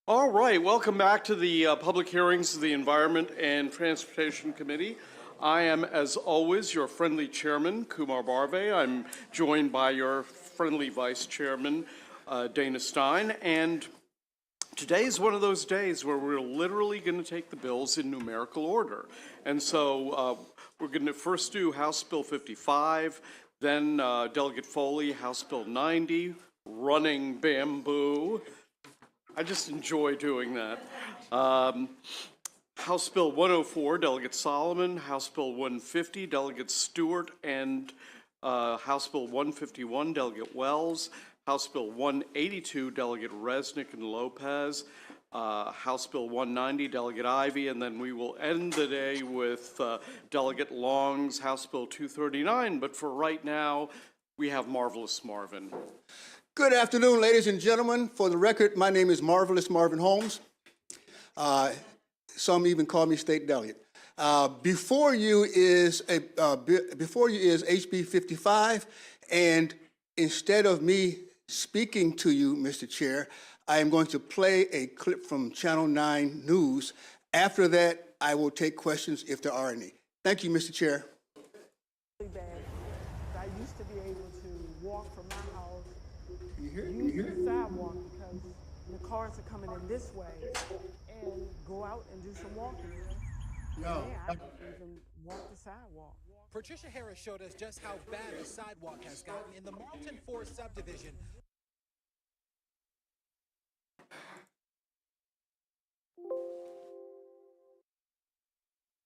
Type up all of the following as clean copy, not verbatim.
All right, welcome back to the public hearings of the Environment and Transportation Committee. I am, as always, your friendly chairman, Kumar Barve. I'm joined by your friendly vice chairman, Dana Stein. And today is one of those days where we're literally going to take the bills in numerical order. And so we're going to first do House Bill 55, then Delegate Foley, House Bill 90, Running Bamboo. I just enjoy doing that. House Bill 104, Delegate Solomon, House Bill 150, Delegate Stewart, and House Bill 151, Delegate Wells, House Bill 182, Delegate Resnick and Lopez, House Bill 190, Delegate Ivey, and then we will end the day with Delegate Long's House Bill 239. But for right now, we have Marvelous Marvin. Good afternoon, ladies and gentlemen. For the record, my name is Marvelous Marvin Holmes. Some even call me State Delegate. Before you is HB 55, and instead of me speaking to you, Mr. Chair, I am going to play a clip from Channel 9 News. After that, I will take questions if there are any. Thank you, Mr. Chair. Really bad. I used to be able to walk from my house, You hear? use the sidewalk because the cars are coming in this way, and go out and do some walking. No. I can't even walk the sidewalk. Patricia Harris showed us just how bad the sidewalk has gotten in the Marlton 4 subdivision.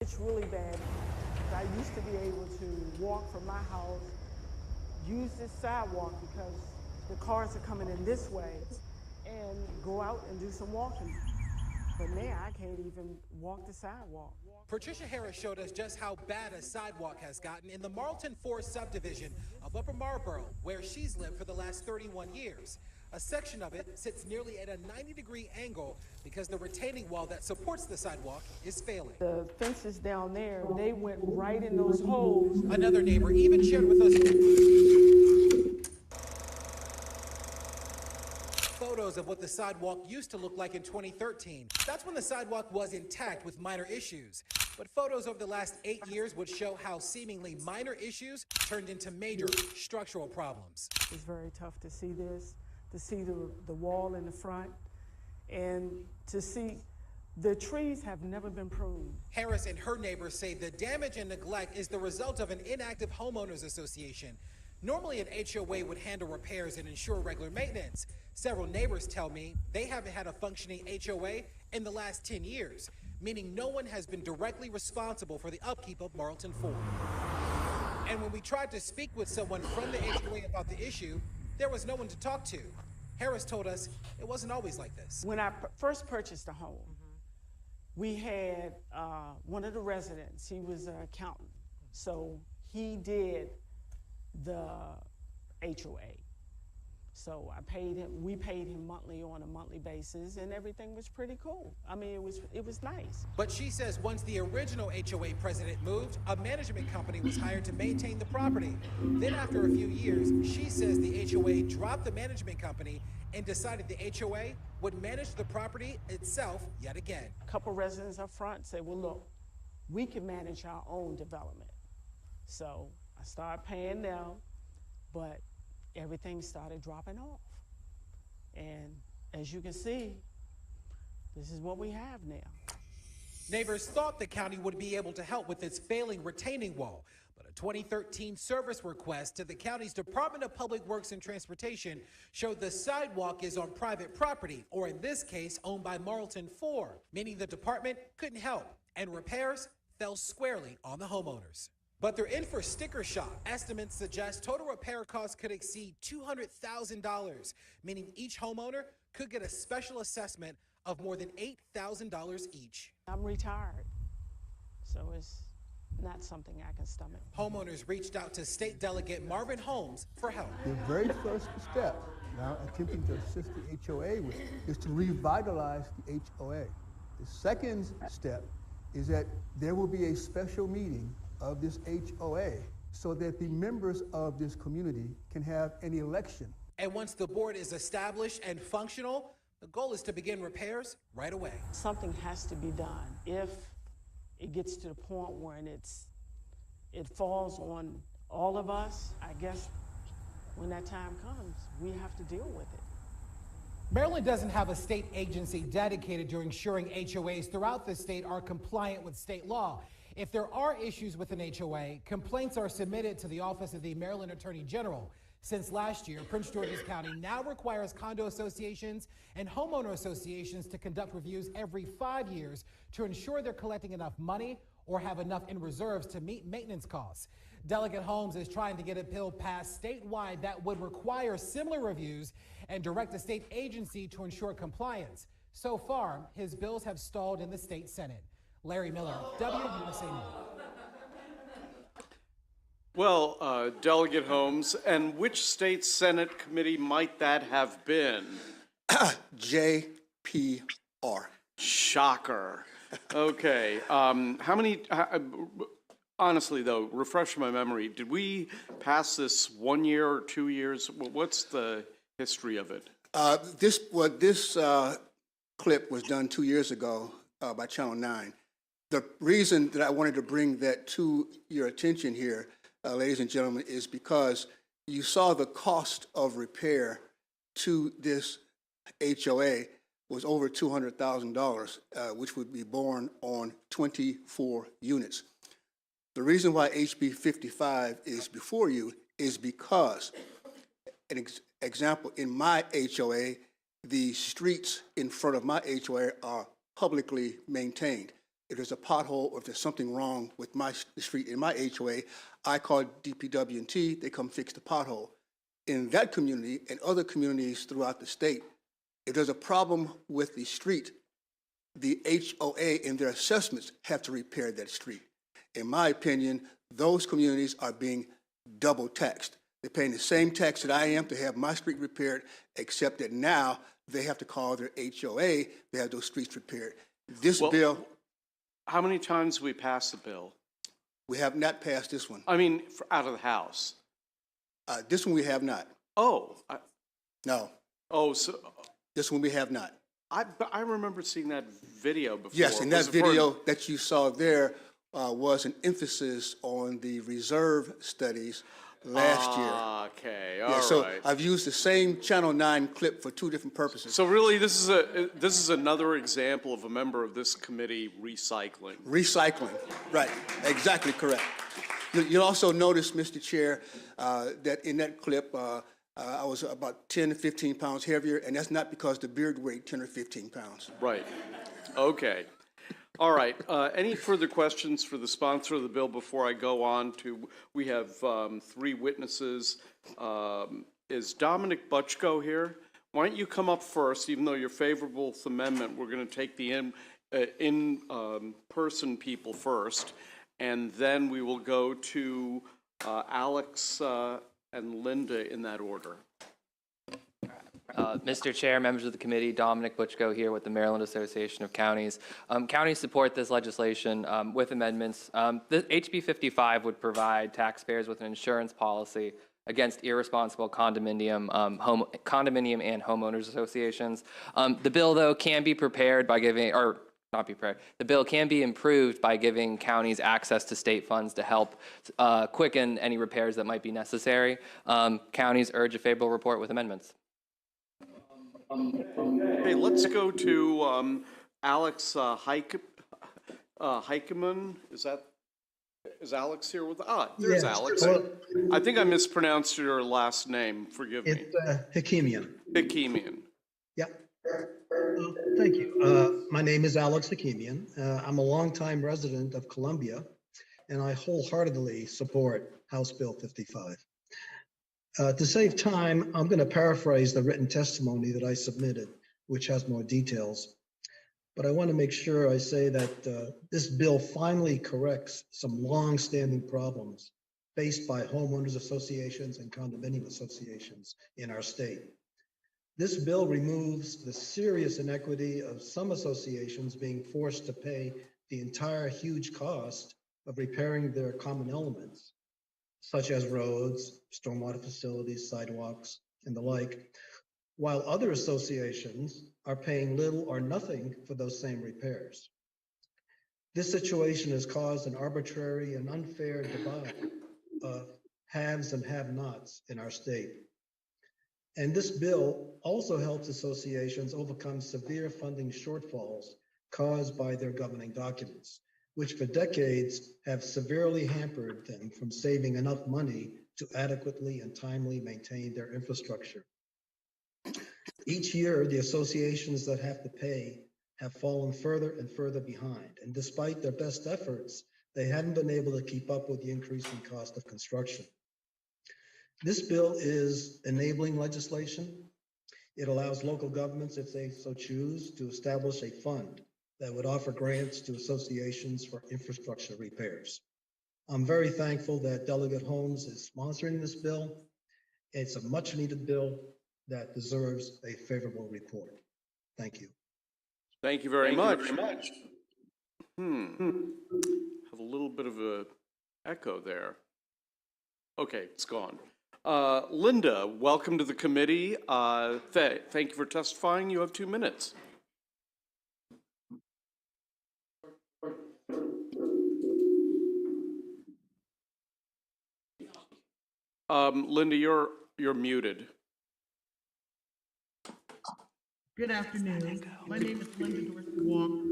It's really bad. I used to be able to walk from my house, use this sidewalk because the cars are coming in this way, and go out and do some walking. But now I can't even walk the sidewalk. Patricia Harris showed us just how bad a sidewalk has gotten in the Marlton 4 subdivision of Upper Marlboro, where she's lived for the last 31 years. A section of it sits nearly at a 90-degree angle because the retaining wall that supports the sidewalk is failing. The fences down there, they went right in those holes. Another neighbor even shared with us photos of what the sidewalk used to look like in 2013. That's when the sidewalk was intact with minor issues. But photos over the last 8 years would show how seemingly minor issues turned into major structural problems. It's very tough to see this, to see the wall in the front, and to see the trees have never been pruned. Harris and her neighbors say the damage and neglect is the result of an inactive homeowners association. Normally an HOA would handle repairs and ensure regular maintenance. Several neighbors tell me they haven't had a functioning HOA in the last 10 years, meaning no one has been directly responsible for the upkeep of Marlton 4. And when we tried to speak with someone from the HOA about the issue, there was no one to talk to. Harris told us it wasn't always like this. When I first purchased a home, we had one of the residents, he was an accountant, so he did the HOA. So we paid him monthly on a monthly basis, and everything was pretty cool. I mean, it was nice. But she says once the original HOA president moved, a management company was hired to maintain the property. Then after a few years, she says the HOA dropped the management company and decided the HOA would manage the property itself yet again. A couple residents up front said, well, look, we can manage our own development. So I started paying them, but everything started dropping off. And as you can see, this is what we have now. Neighbors thought the county would be able to help with its failing retaining wall, but a 2013 service request to the county's Department of Public Works and Transportation showed the sidewalk is on private property, or in this case, owned by Marlton 4, meaning the department couldn't help, and repairs fell squarely on the homeowners. But they're in for sticker shock. Estimates suggest total repair costs could exceed $200,000, meaning each homeowner could get a special assessment of more than $8,000 each. I'm retired, so it's not something I can stomach. Homeowners reached out to State Delegate Marvin Holmes for help. The very first step, now attempting to assist the HOA with, is to revitalize the HOA. The second step is that there will be a special meeting of this HOA so that the members of this community can have an election. And once the board is established and functional, The goal is to begin repairs right away. Something has to be done. If it gets to the point where it falls on all of us, I guess when that time comes, we have to deal with it. Maryland doesn't have a state agency dedicated to ensuring HOAs throughout the state are compliant with state law. If there are issues with an HOA, complaints are submitted to the Office of the Maryland Attorney General. Since last year, Prince George's County now requires condo associations and homeowner associations to conduct reviews every 5 years to ensure they're collecting enough money or have enough in reserves to meet maintenance costs. Delegate Holmes is trying to get a bill passed statewide that would require similar reviews and direct a state agency to ensure compliance. So far, his bills have stalled in the state Senate. Larry Miller, WUSA News. Well, Delegate Holmes, and which state Senate committee might that have been? JPR. Shocker. Okay. How many, honestly though, refresh my memory, did we pass this 1 year or 2 years? What's the history of it? This clip was done 2 years ago by Channel 9. The reason that I wanted to bring that to your attention here, ladies and gentlemen, is because you saw the cost of repair to this HOA was over $200,000, which would be borne on 24 units. The reason why HB 55 is before you is because, an example, in my HOA, the streets in front of my HOA are publicly maintained. If there's a pothole or if there's something wrong with the street in my HOA, I call DPW&T, they come fix the pothole. In that community and other communities throughout the state, if there's a problem with the street, the HOA in their assessments have to repair that street. In my opinion, those communities are being double taxed. They're paying the same tax that I am to have my street repaired, except that now they have to call their HOA to have those streets repaired. This bill... How many times we passed the bill? We have not passed this one. I mean, out of the House. This one we have not. Oh. No. Oh, so... This one we have not. I remember seeing that video before. Yes, and that video that you saw there was an emphasis on the reserve studies last year. Okay, all Yeah, right. so I've used the same Channel 9 clip for two different purposes. So really, this is another example of a member of this committee recycling. Recycling, right, exactly correct. You'll also notice, Mr. Chair, that in that clip, I was about 10 to 15 pounds heavier, and that's not because the beard weighed 10 or 15 pounds. Right, okay. All right, any further questions for the sponsor of the bill before I go on to, we have 3 witnesses. Is Dominic Butchko here? Why don't you come up first, even though you're favorable to the amendment, we're going to take the in-person people first, and then we will go to Alex and Linda in that order. Mr. Chair, members of the committee, Dominic Butchko here with the Maryland Association of Counties. Counties support this legislation with amendments. The HB 55 would provide taxpayers with an insurance policy against irresponsible condominium and homeowners associations. The bill, though, can be prepared by giving, or not be prepared, the bill can be improved by giving counties access to state funds to help quicken any repairs that might be necessary. Counties urge a favorable report with amendments. Okay, let's go to Alex Heikeman. Is Alex here with? There's Yes. Alex. I think I mispronounced your last name. Forgive me. It's Hakimian. Hakimian. Yeah. Thank you. My name is Alex Hakimian. I'm a longtime resident of Columbia, and I wholeheartedly support House Bill 55. To save time, I'm going to paraphrase the written testimony that I submitted, which has more details. But I want to make sure I say that this bill finally corrects some long-standing problems faced by homeowners associations and condominium associations in our state. This bill removes the serious inequity of some associations being forced to pay the entire huge cost of repairing their common elements, such as roads, stormwater facilities, sidewalks, and the like, while other associations are paying little or nothing for those same repairs. This situation has caused an arbitrary and unfair divide of haves and have-nots in our state. And this bill also helps associations overcome severe funding shortfalls caused by their governing documents, which for decades have severely hampered them from saving enough money to adequately and timely maintain their infrastructure. Each year, the associations that have to pay have fallen further and further behind, and despite their best efforts, they haven't been able to keep up with the increasing cost of construction. This bill is enabling legislation. It allows local governments, if they so choose, to establish a fund that would offer grants to associations for infrastructure repairs. I'm very thankful that Delegate Holmes is sponsoring this bill. It's a much needed bill that deserves a favorable report. Thank you. Thank you very much. Have a little bit of a echo there. Okay, it's gone. Linda, welcome to the committee. Thank you for testifying. You have 2 minutes. Linda, you're muted. Good afternoon. My name is Linda Dorsey Walker,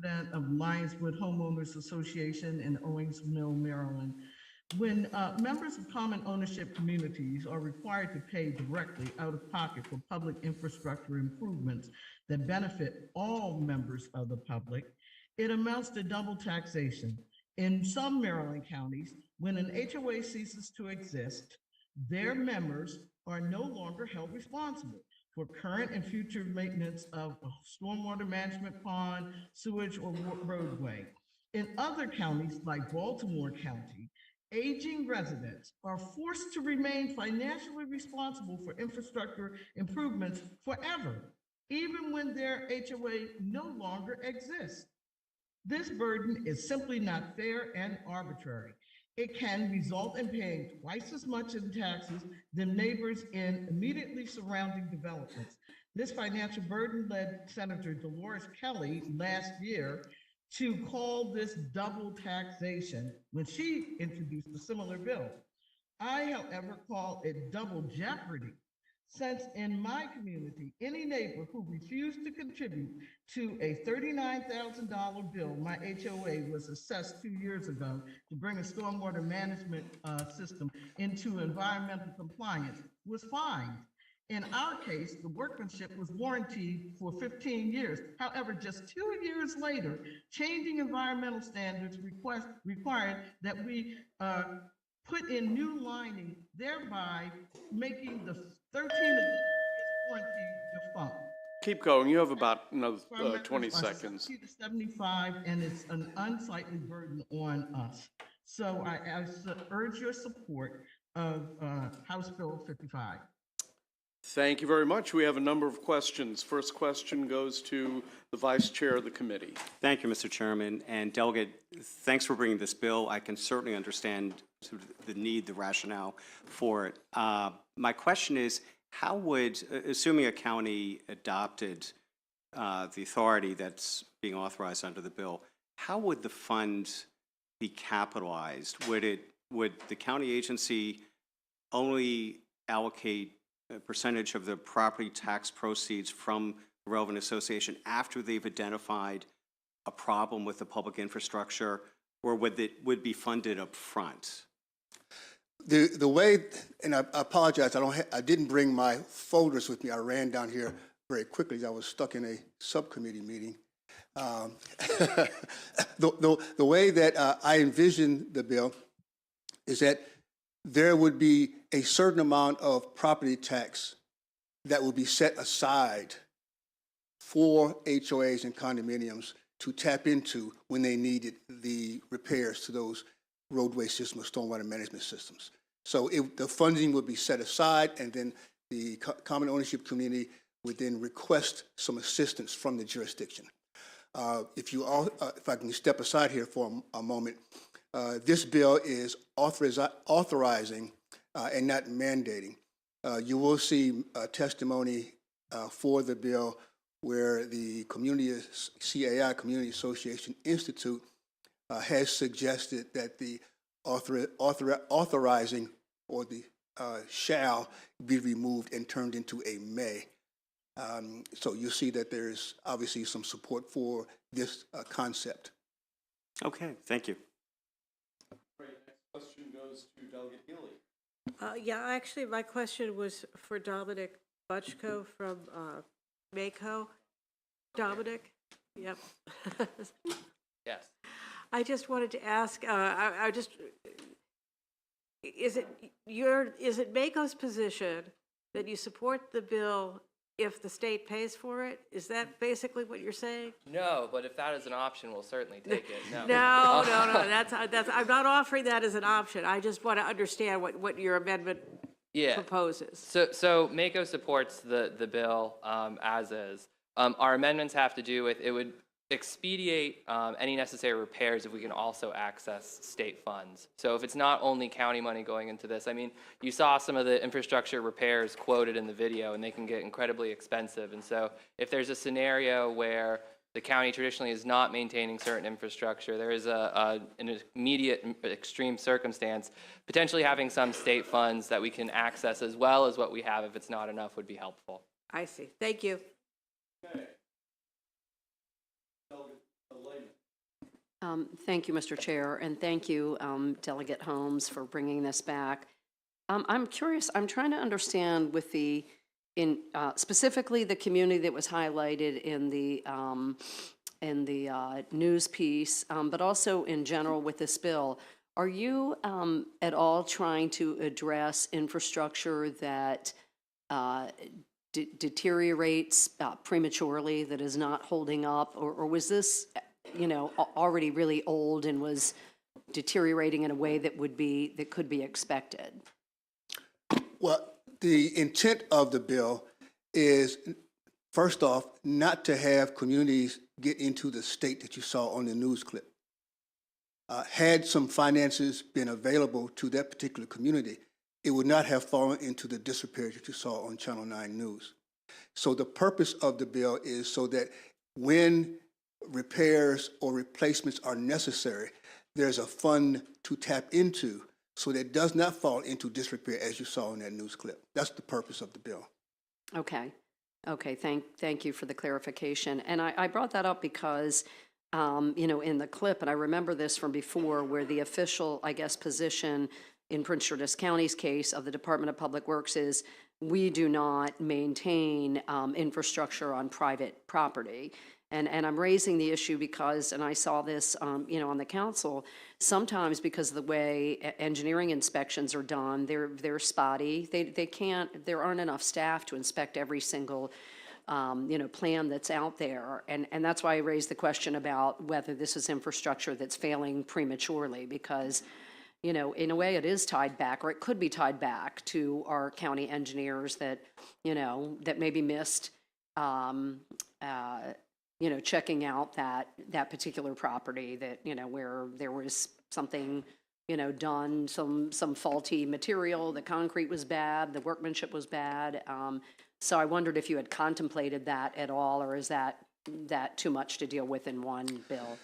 president of Lionswood Homeowners Association in Owings Mill, Maryland. When members of common ownership communities are required to pay directly out of pocket for public infrastructure improvements that benefit all members of the public, it amounts to double taxation. In some Maryland counties, when an HOA ceases to exist, their members are no longer held responsible for current and future maintenance of a stormwater management pond, sewage, or roadway. In other counties, like Baltimore County, aging residents are forced to remain financially responsible for infrastructure improvements forever, even when their HOA no longer exists. This burden is simply not fair and arbitrary. It can result in paying twice as much in taxes than neighbors in immediately surrounding developments. This financial burden led Senator Dolores Kelly last year to call this double taxation when she introduced a similar bill. I, however, call it double jeopardy, since in my community, any neighbor who refused to contribute to a $39,000 bill my HOA was assessed 2 years ago to bring a stormwater management system into environmental compliance was fined. In our case, the workmanship was warranted for 15 years. However, just 2 years later, changing environmental standards required that we put in new lining, thereby making the 13 warranty defunct. Keep going. You have about another 20 seconds. 60 to 75, and it's an unsightly burden on us. So I urge your support of House Bill 55. Thank you very much. We have a number of questions. First question goes to the Vice Chair of the committee. Thank you, Mr. Chairman. And Delegate, thanks for bringing this bill. I can certainly understand sort of the need, the rationale for it. My question is, how would, assuming a county adopted the authority that's being authorized under the bill, how would the fund be capitalized? Would the county agency only allocate a percentage of the property tax proceeds from the relevant association after they've identified a problem with the public infrastructure, or would it be funded up front? The way, and I apologize, I didn't bring my folders with me. I ran down here very quickly. I was stuck in a subcommittee meeting. The way that I envision the bill is that there would be a certain amount of property tax that would be set aside for HOAs and condominiums to tap into when they needed the repairs to those roadway systems, stormwater management systems. So the funding would be set aside, and then the common ownership community would then request some assistance from the jurisdiction. If I can step aside here for a moment, this bill is authorizing and not mandating. you will see testimony for the bill where the CAI, Community Association Institute, has suggested that the authorizing or the shall be removed and turned into a may. So you see that there's obviously some support for this concept. Okay, thank you. Great. Next question goes to Delegate Healy. Yeah, actually, my question was for Dominic Butchko from MACO. Dominic? Yep. Yes. I just wanted to ask, is it MACO's position that you support the bill if the state pays for it? Is that basically what you're saying? No, but if that is an option, we'll certainly take it. No. No, that's, I'm not offering that as an option. I just want to understand what your amendment Yeah. proposes. So MACO supports the bill as is. Our amendments have to do with, it would expedite any necessary repairs if we can also access state funds. So if it's not only county money going into this, I mean, you saw some of the infrastructure repairs quoted in the video, and they can get incredibly expensive. And so if there's a scenario where the county traditionally is not maintaining certain infrastructure, there is an immediate extreme circumstance, potentially having some state funds that we can access as well as what we have, if it's not enough, would be helpful. I see. Thank you. Okay. Thank you, Mr. Chair, and thank you, Delegate Holmes, for bringing this back. I'm curious, I'm trying to understand with specifically the community that was highlighted in the news piece, but also in general with this bill. Are you at all trying to address infrastructure that deteriorates prematurely, that is not holding up, or was this already really old and was deteriorating in a way that could be expected? Well, the intent of the bill is, first off, not to have communities get into the state that you saw on the news clip. Had some finances been available to that particular community, it would not have fallen into the disrepair that you saw on Channel 9 News. So the purpose of the bill is so that when repairs or replacements are necessary, there's a fund to tap into so that it does not fall into disrepair as you saw in that news clip. That's the purpose of the bill. Okay. Thank you for the clarification. And I brought that up because, in the clip, and I remember this from before, where the official, I guess, position in Prince George's County's case of the Department of Public Works is we do not maintain infrastructure on private property. And I'm raising the issue because, and I saw this, on the council, sometimes because of the way engineering inspections are done, they're spotty. There aren't enough staff to inspect every single, plan that's out there. And that's why I raised the question about whether this is infrastructure that's failing prematurely, because, in a way it is tied back, or it could be tied back to our county engineers that, that maybe missed, checking out that particular property that, where there was something, done, some faulty material, the concrete was bad, the workmanship was bad. So I wondered if you had contemplated that at all, or is that too much to deal with in one bill?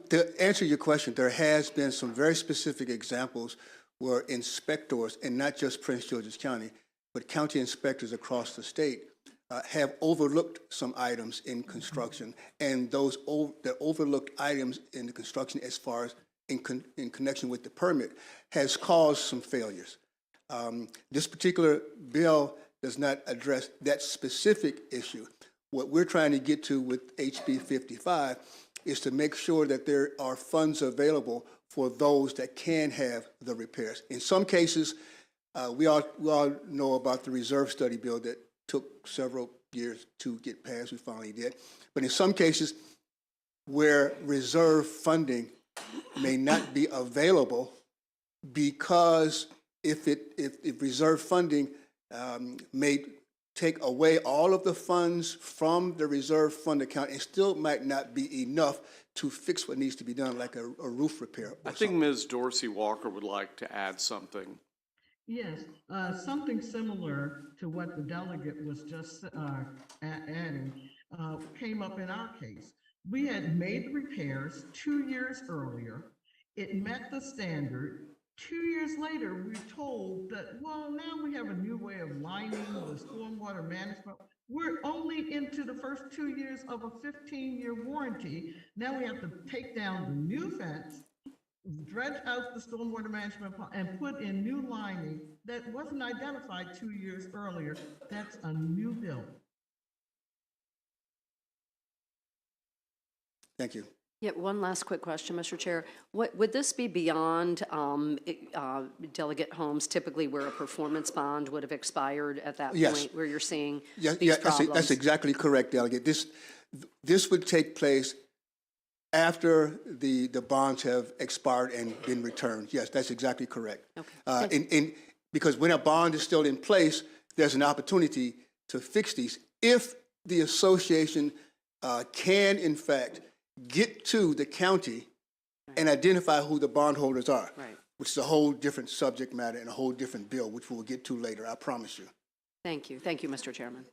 To answer your question, there has been some very specific examples where inspectors, and not just Prince George's County, but county inspectors across the state, have overlooked some items in construction, and the overlooked items in the construction, as far as in connection with the permit, has caused some failures. This particular bill does not address that specific issue. What we're trying to get to with HB 55 is to make sure that there are funds available for those that can have the repairs. In some cases, we all know about the reserve study bill that took several years to get passed. We finally did. But in some cases where reserve funding may not be available, because if reserve funding may take away all of the funds from the reserve fund account, it still might not be enough to fix what needs to be done, like a roof repair. I think Ms. Dorsey Walker would like to add something. Yes, something similar to what the delegate was just adding came up in our case. We had made the repairs 2 years earlier. It met the standard. 2 years later, we were told that, well, now we have a new way of lining the stormwater management. We're only into the first 2 years of a 15-year warranty. Now we have to take down the new fence, dredge out the stormwater management and put in new lining that wasn't identified 2 years earlier. That's a new bill. Thank you. Yeah, one last quick question, Mr. Chair. Would this be beyond Delegate Holmes, typically where a performance bond would have expired at that Yes. point, where you're seeing Yeah, these problems? that's exactly correct, Delegate. This would take place after the bonds have expired and been returned. Yes, that's exactly correct. Okay. Because when a bond is still in place, there's an opportunity to fix these. If the association can, in fact, get to the county and identify who the bondholders are, Right. which is a whole different subject matter and a whole different bill, which we'll get to later, I promise you. Thank you. Thank you, Mr. Chairman.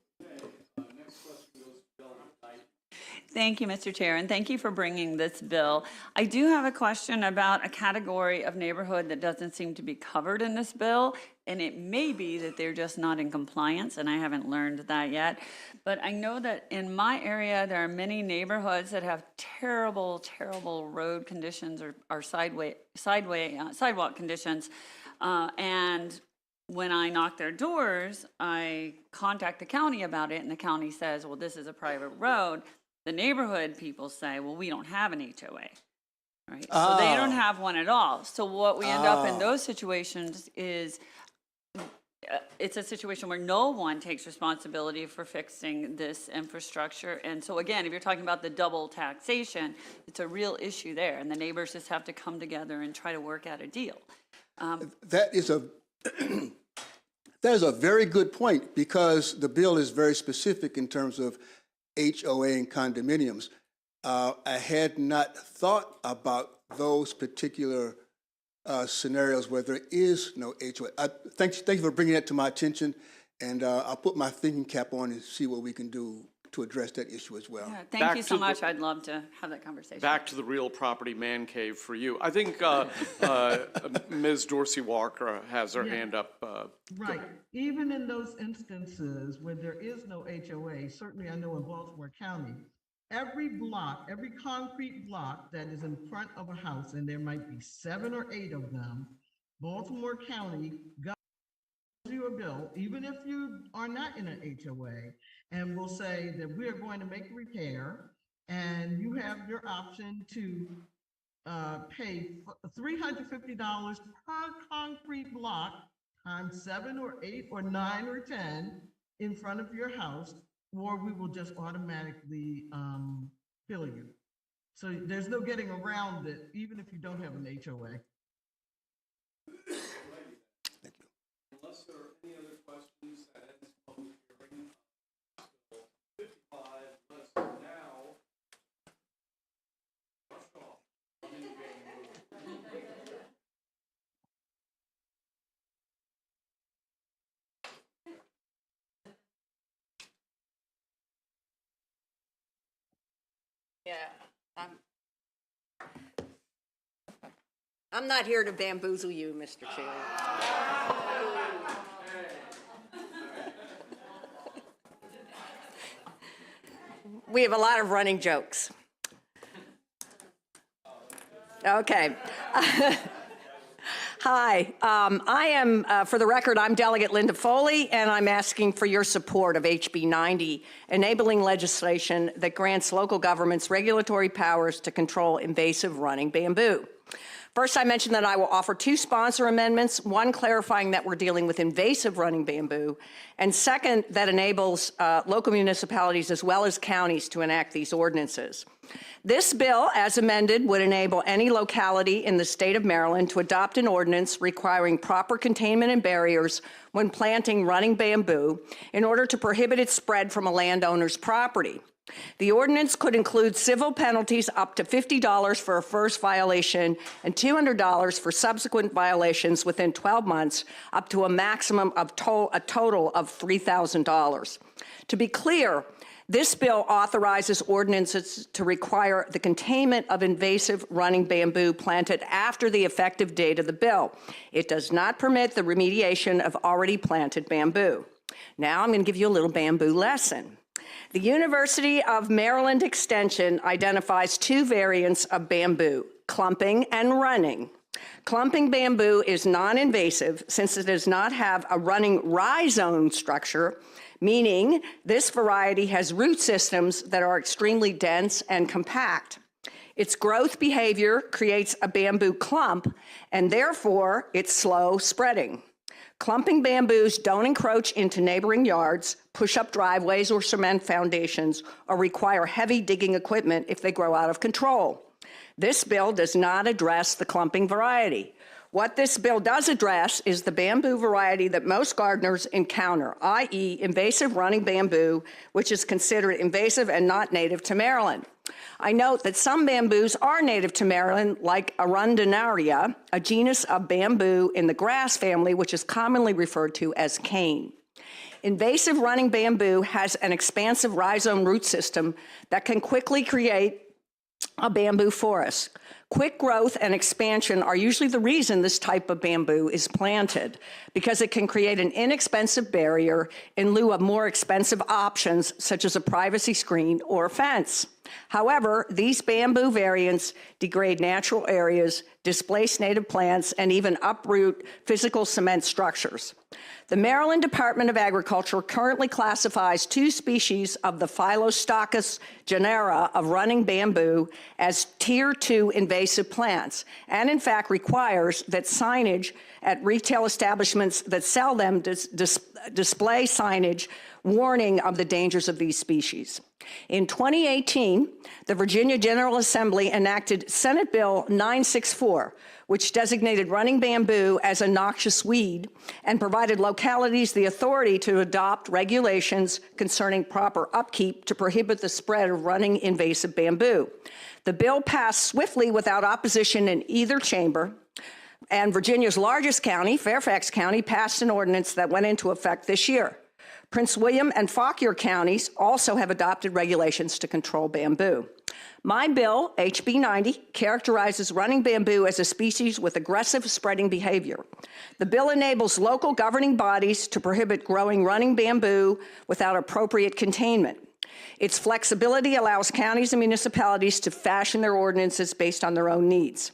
Thank you, Mr. Chair, and thank you for bringing this bill. I do have a question about a category of neighborhood that doesn't seem to be covered in this bill, and it may be that they're just not in compliance, and I haven't learned that yet. But I know that in my area, there are many neighborhoods that have terrible, terrible road conditions or sidewalk conditions, and when I knock their doors, I contact the county about it, and the county says, well, this is a private road. The neighborhood people say, well, we don't have an HOA, right? So they don't have one at all. So what we end up in those situations is it's a situation where no one takes responsibility for fixing this infrastructure. And so again, if you're talking about the double taxation, it's a real issue there. And the neighbors just have to come together and try to work out a deal. That is a very good point, because the bill is very specific in terms of HOA and condominiums. I had not thought about those particular scenarios where there is no HOA. Thank you for bringing that to my attention, and I'll put my thinking cap on and see what we can do to address that issue as well. Yeah, thank you so much. I'd love to have that conversation. Back to the real property man cave for you. I think Ms. Dorsey Walker has her hand up. Right. Even in those instances where there is no HOA, certainly I know in Baltimore County, every block, every concrete block that is in front of a house, and there might be 7 or 8 of them, Baltimore County gives you a bill, even if you are not in an HOA, and will say that we are going to make a repair, and you have your option to pay $350 per concrete block times 7 or 8 or 9 or 10 in front of your house, or we will just automatically bill you. So there's no getting around it, even if you don't have an HOA. Thank you. Unless there are any other questions at this public hearing, 55, let's now rush off. Yeah, I'm not here to bamboozle you, Mr. Chair. We have a lot of running jokes. Okay. Hi, I am, for the record, I'm Delegate Linda Foley, and I'm asking for your support of HB 90, enabling legislation that grants local governments regulatory powers to control invasive running bamboo. First, I mentioned that I will offer 2 sponsor amendments, one clarifying that we're dealing with invasive running bamboo, and second, that enables local municipalities as well as counties to enact these ordinances. This bill, as amended, would enable any locality in the state of Maryland to adopt an ordinance requiring proper containment and barriers when planting running bamboo in order to prohibit its spread from a landowner's property. The ordinance could include civil penalties up to $50 for a first violation and $200 for subsequent violations within 12 months, up to a maximum of a total of $3,000. To be clear, this bill authorizes ordinances to require the containment of invasive running bamboo planted after the effective date of the bill. It does not permit the remediation of already planted bamboo. Now I'm going to give you a little bamboo lesson. The University of Maryland Extension identifies two variants of bamboo, clumping and running. Clumping bamboo is non-invasive since it does not have a running rhizome structure, meaning this variety has root systems that are extremely dense and compact. Its growth behavior creates a bamboo clump, and therefore it's slow spreading. Clumping bamboos don't encroach into neighboring yards, push up driveways or cement foundations, or require heavy digging equipment if they grow out of control. This bill does not address the clumping variety. What this bill does address is the bamboo variety that most gardeners encounter, i.e. invasive running bamboo, which is considered invasive and not native to Maryland. I note that some bamboos are native to Maryland, like Arundinaria, a genus of bamboo in the grass family, which is commonly referred to as cane. Invasive running bamboo has an expansive rhizome root system that can quickly create a bamboo forest. Quick growth and expansion are usually the reason this type of bamboo is planted, because it can create an inexpensive barrier in lieu of more expensive options such as a privacy screen or a fence. However, these bamboo variants degrade natural areas, displace native plants, and even uproot physical cement structures. The Maryland Department of Agriculture currently classifies two species of the Phylostochus genera of running bamboo as Tier 2 invasive plants, and in fact requires that signage at retail establishments that sell them display signage warning of the dangers of these species. In 2018, the Virginia General Assembly enacted Senate Bill 964, which designated running bamboo as a noxious weed and provided localities the authority to adopt regulations concerning proper upkeep to prohibit the spread of running invasive bamboo. The bill passed swiftly without opposition in either chamber, and Virginia's largest county, Fairfax County, passed an ordinance that went into effect this year. Prince William and Fauquier counties also have adopted regulations to control bamboo. My bill, HB 90, characterizes running bamboo as a species with aggressive spreading behavior. The bill enables local governing bodies to prohibit growing running bamboo without appropriate containment. Its flexibility allows counties and municipalities to fashion their ordinances based on their own needs.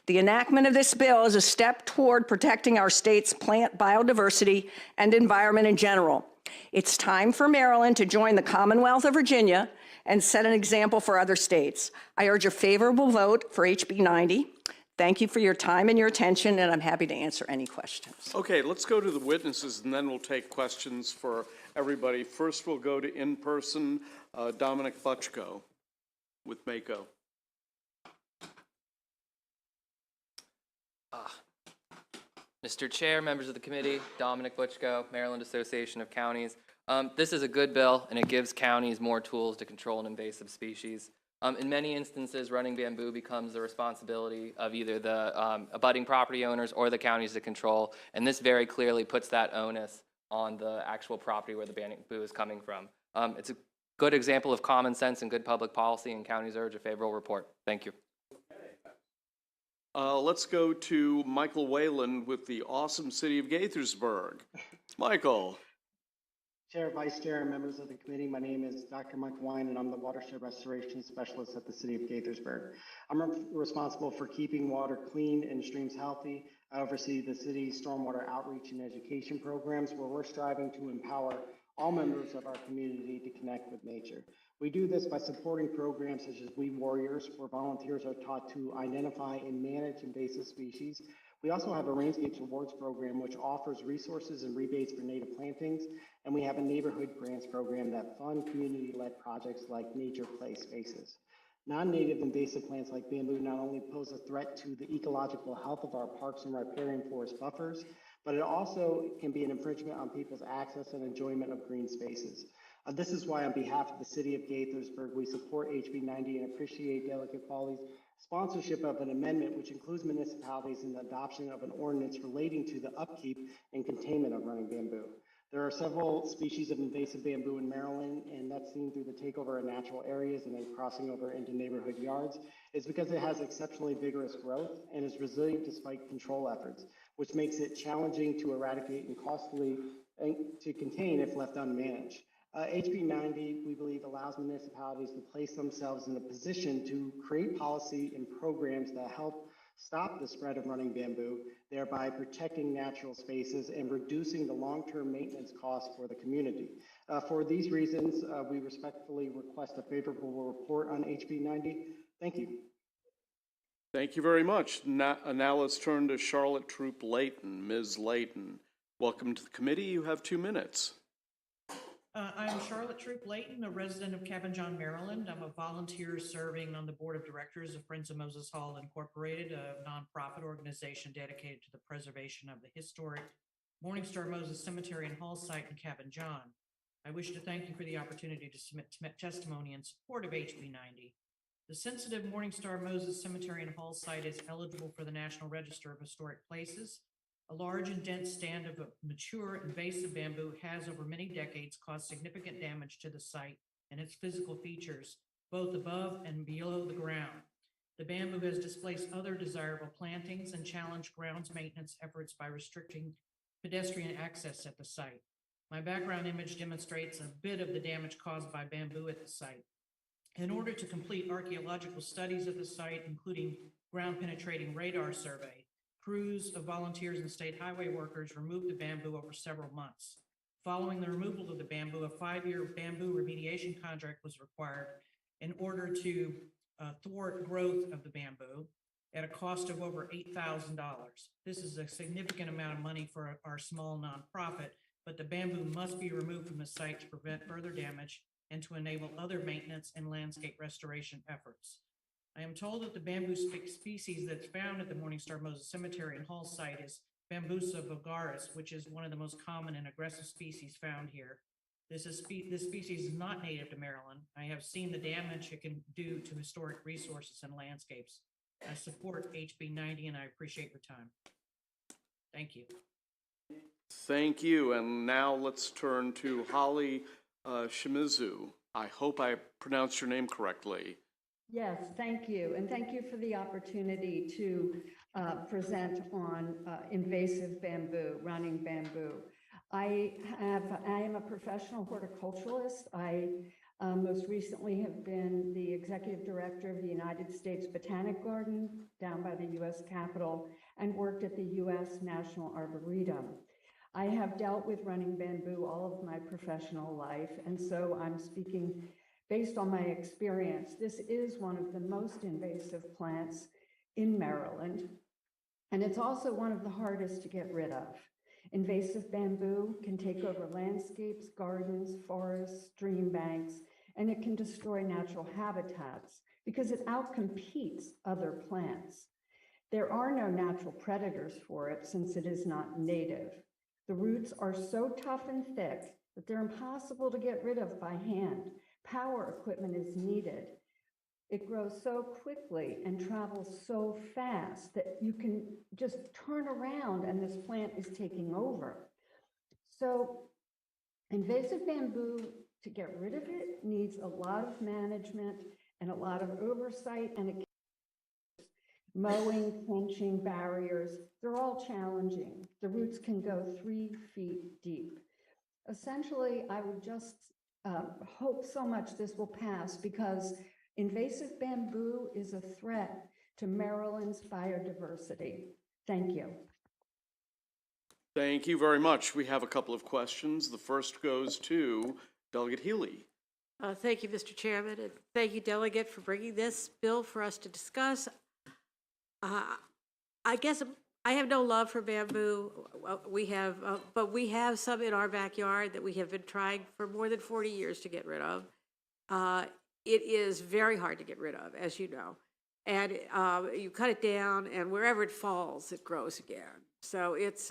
The enactment of this bill is a step toward protecting our state's plant biodiversity and environment in general. It's time for Maryland to join the Commonwealth of Virginia and set an example for other states. I urge a favorable vote for HB 90. Thank you for your time and your attention, and I'm happy to answer any questions. Okay, let's go to the witnesses, and then we'll take questions for everybody. First, we'll go to in-person, Dominic Butchko with MACO. Mr. Chair, members of the committee, Dominic Butchko, Maryland Association of Counties. This is a good bill, and it gives counties more tools to control an invasive species. In many instances, running bamboo becomes the responsibility of either the abutting property owners or the counties to control, and this very clearly puts that onus on the actual property where the bamboo is coming from. It's a good example of common sense and good public policy, and counties urge a favorable report. Thank you. Let's go to Michael Whalen with the awesome city of Gaithersburg. Michael. Chair, Vice Chair, and members of the committee, my name is Dr. Mike Wine, and I'm the Watershed Restoration Specialist at the City of Gaithersburg. I'm responsible for keeping water clean and streams healthy. I oversee the city's stormwater outreach and education programs, where we're striving to empower all members of our community to connect with nature. We do this by supporting programs such as We Warriors, where volunteers are taught to identify and manage invasive species. We also have a Rainscapes Awards program, which offers resources and rebates for native plantings. And we have a neighborhood grants program that fund community-led projects like Nature Play Spaces. Non-native invasive plants like bamboo not only pose a threat to the ecological health of our parks and riparian forest buffers, but it also can be an infringement on people's access and enjoyment of green spaces. This is why on behalf of the city of Gaithersburg, we support HB 90 and appreciate Delegate Foley's sponsorship of an amendment which includes municipalities in the adoption of an ordinance relating to the upkeep and containment of running bamboo. There are several species of invasive bamboo in Maryland, and that's seen through the takeover of natural areas and then crossing over into neighborhood yards. It's because it has exceptionally vigorous growth and is resilient despite control efforts, which makes it challenging to eradicate and costly to contain if left unmanaged. HB 90, we believe, allows municipalities to place themselves in a position to create policy and programs that help stop the spread of running bamboo, thereby protecting natural spaces and reducing the long-term maintenance costs for the community. For these reasons, we respectfully request a favorable report on HB 90. Thank you. Thank you very much. Now let's turn to Charlotte Troop Layton. Ms. Layton, welcome to the committee. You have 2 minutes. I'm Charlotte Troop Layton, a resident of Cabin John, Maryland. I'm a volunteer serving on the board of directors of Friends of Moses Hall Incorporated, a nonprofit organization dedicated to the preservation of the historic Morningstar Moses Cemetery and Hall site in Cabin John. I wish to thank you for the opportunity to submit testimony in support of HB 90. The sensitive Morningstar Moses Cemetery and Hall site is eligible for the National Register of Historic Places. A large and dense stand of mature invasive bamboo has over many decades caused significant damage to the site and its physical features, both above and below the ground. The bamboo has displaced other desirable plantings and challenged grounds maintenance efforts by restricting pedestrian access at the site. My background image demonstrates a bit of the damage caused by bamboo at the site. In order to complete archaeological studies of the site, including ground penetrating radar survey, crews of volunteers and state highway workers removed the bamboo over several months. Following the removal of the bamboo, a 5-year bamboo remediation contract was required in order to thwart growth of the bamboo at a cost of over $8,000. This is a significant amount of money for our small nonprofit, but the bamboo must be removed from the site to prevent further damage and to enable other maintenance and landscape restoration efforts. I am told that the bamboo species that's found at the Morningstar Moses Cemetery and Hall site is Bambusa vulgaris, which is one of the most common and aggressive species found here. This species is not native to Maryland. I have seen the damage it can do to historic resources and landscapes. I support HB 90 and I appreciate your time. Thank you. Thank you. And now let's turn to Holly Shimizu. I hope I pronounced your name correctly. Yes, thank you. And thank you for the opportunity to present on invasive bamboo, running bamboo. I am a professional horticulturalist. I most recently have been the executive director of the United States Botanic Garden down by the U.S. Capitol and worked at the U.S. National Arboretum. I have dealt with running bamboo all of my professional life, and so I'm speaking based on my experience. This is one of the most invasive plants in Maryland, and it's also one of the hardest to get rid of. Invasive bamboo can take over landscapes, gardens, forests, stream banks, and it can destroy natural habitats because it outcompetes other plants. There are no natural predators for it since it is not native. The roots are so tough and thick that they're impossible to get rid of by hand. Power equipment is needed. It grows so quickly and travels so fast that you can just turn around and this plant is taking over. So invasive bamboo, to get rid of it, needs a lot of management and a lot of oversight, and it mowing, trenching, barriers, they're all challenging. The roots can go 3 feet deep. Essentially, I would just hope so much this will pass because invasive bamboo is a threat to Maryland's biodiversity. Thank you. Thank you very much. We have a couple of questions. The first goes to Delegate Healy. Thank you, Mr. Chairman, and thank you, Delegate, for bringing this bill for us to discuss. I guess I have no love for bamboo. But we have some in our backyard that we have been trying for more than 40 years to get rid of. It is very hard to get rid of, as you know. And you cut it down, and wherever it falls, it grows again. So it's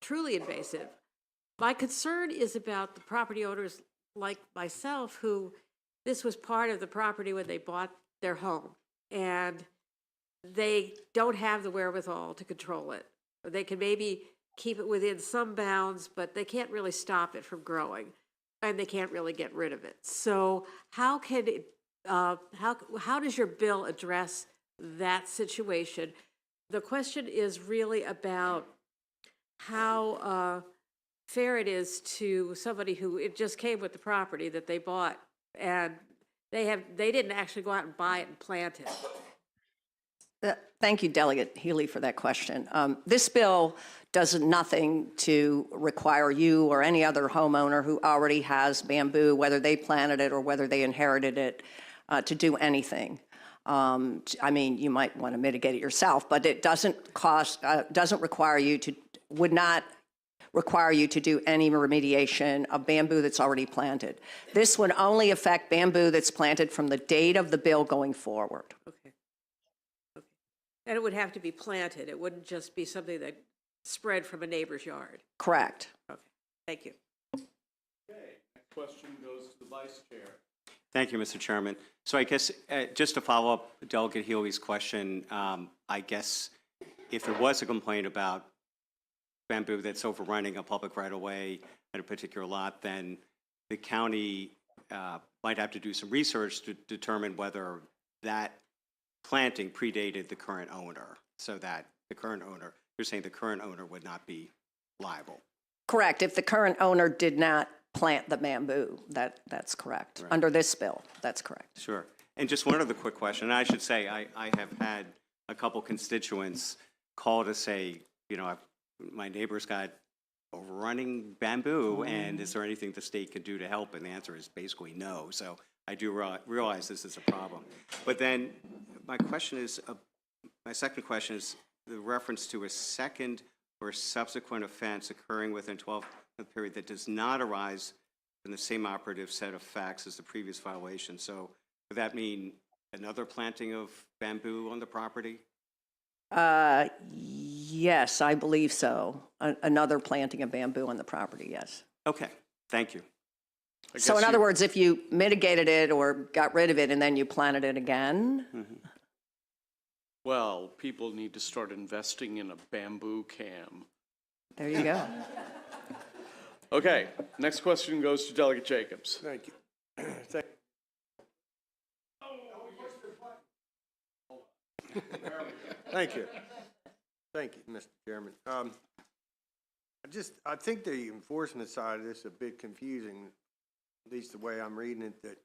truly invasive. My concern is about the property owners like myself who this was part of the property when they bought their home, and they don't have the wherewithal to control it. They can maybe keep it within some bounds, but they can't really stop it from growing, and they can't really get rid of it. So how can it, how does your bill address that situation? The question is really about how fair it is to somebody who, it just came with the property that they bought, and they didn't actually go out and buy it and plant it. Thank you, Delegate Healy, for that question. This bill does nothing to require you or any other homeowner who already has bamboo, whether they planted it or whether they inherited it, to do anything. I mean, you might want to mitigate it yourself, but it doesn't require you to, would not require you to do any remediation of bamboo that's already planted. This would only affect bamboo that's planted from the date of the bill going forward. Okay. Okay. And it would have to be planted. It wouldn't just be something that spread from a neighbor's yard. Correct. Okay. Thank you. Okay, next question goes to the Vice Chair. Thank you, Mr. Chairman. So I guess just to follow up Delegate Healy's question, I guess if there was a complaint about bamboo that's overrunning a public right-of-way at a particular lot, then the county might have to do some research to determine whether that planting predated the current owner, so that the current owner, you're saying the current owner would not be liable. Correct. If the current owner did not plant the bamboo, that's correct. Right. Under this bill, that's correct. Sure. And just one other quick question. And I should say, I have had a couple constituents call to say, you know, my neighbor's got overrunning bamboo, and is there anything the state can do to help? And the answer is basically no. So I do realize this is a problem. But then my question is, my second question is the reference to a second or subsequent offense occurring within 12-month period that does not arise from the same operative set of facts as the previous violation. So would that mean another planting of bamboo on the property? Yes, I believe so. Another planting of bamboo on the property, yes. Okay, thank you. So in other words, if you mitigated it or got rid of it and then you planted it again? Well, people need to start investing in a bamboo cam. There you go. Okay, next question goes to Delegate Jacobs. Thank you. Thank you. Thank you, Mr. Chairman. I think the enforcement side of this is a bit confusing, at least the way I'm reading it, that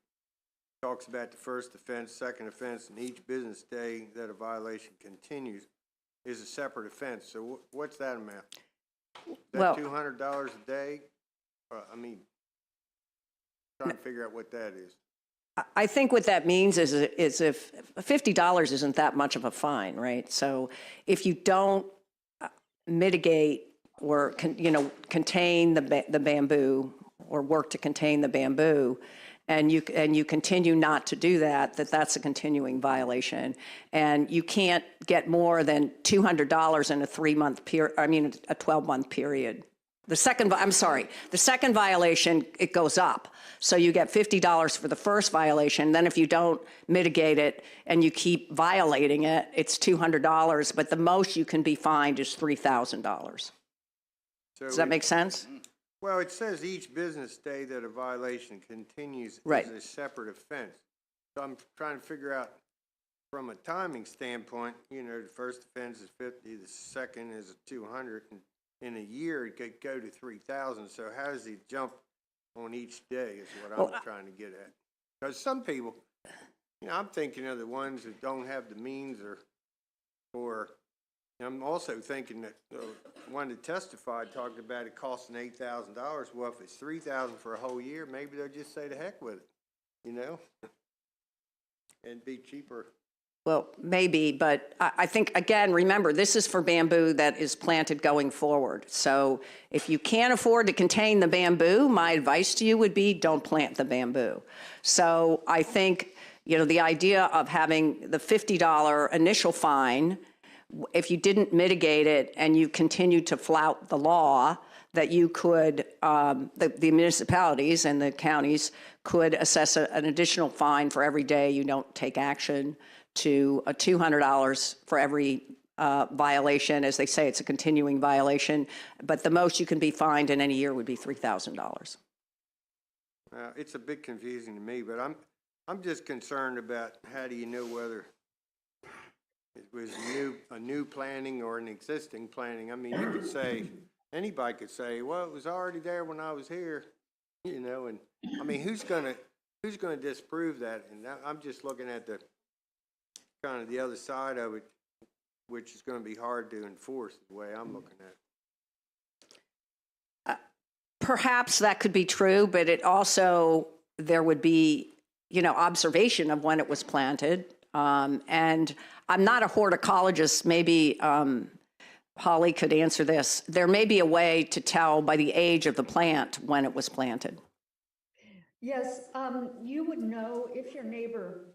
talks about the first offense, second offense, and each business day that a violation continues is a separate offense. So what's that amount? Is that $200 a day? I mean, trying to figure out what that is. I think what that means is if $50 isn't that much of a fine, right? So if you don't mitigate or contain the bamboo or work to contain the bamboo, and you continue not to do that, that's a continuing violation, and you can't get more than $200 in a 3-month period. I mean, a 12-month period. The second violation, it goes up. So you get $50 for the first violation. Then if you don't mitigate it and you keep violating it, it's $200. But the most you can be fined is $3,000. Does that make sense? Well, it says each business day that a violation continues Right. is a separate offense. So I'm trying to figure out, from a timing standpoint, the first offense is 50, the second is 200, and in a year it could go to 3,000. So how does he jump on each day is what I'm trying to get at. Because some people, I'm thinking of the ones that don't have the means, or I'm also thinking that one that testified talked about it costing $8,000. Well, if it's $3,000 for a whole year, maybe they'll just say the heck with it, and be cheaper. Well, maybe, but I think, again, remember, this is for bamboo that is planted going forward. So if you can't afford to contain the bamboo, my advice to you would be don't plant the bamboo. So I think, the idea of having the $50 initial fine, if you didn't mitigate it and you continue to flout the law, that you could, the municipalities and the counties could assess an additional fine for every day you don't take action, to $200 for every violation. As they say, it's a continuing violation, but the most you can be fined in any year would be $3,000. It's a bit confusing to me, but I'm just concerned about how do you know whether it was a new planning or an existing planning. I mean, you could say, anybody could say, well, it was already there when I was here, you know, and I mean, who's gonna disprove that? And I'm just looking at the kind of the other side of it, which is gonna be hard to enforce the way I'm looking at it. Perhaps that could be true, but it also, there would be, you know, observation of when it was planted. And I'm not a horticulturist, maybe Holly could answer this. There may be a way to tell by the age of the plant when it was planted. Yes, you would know if your neighbor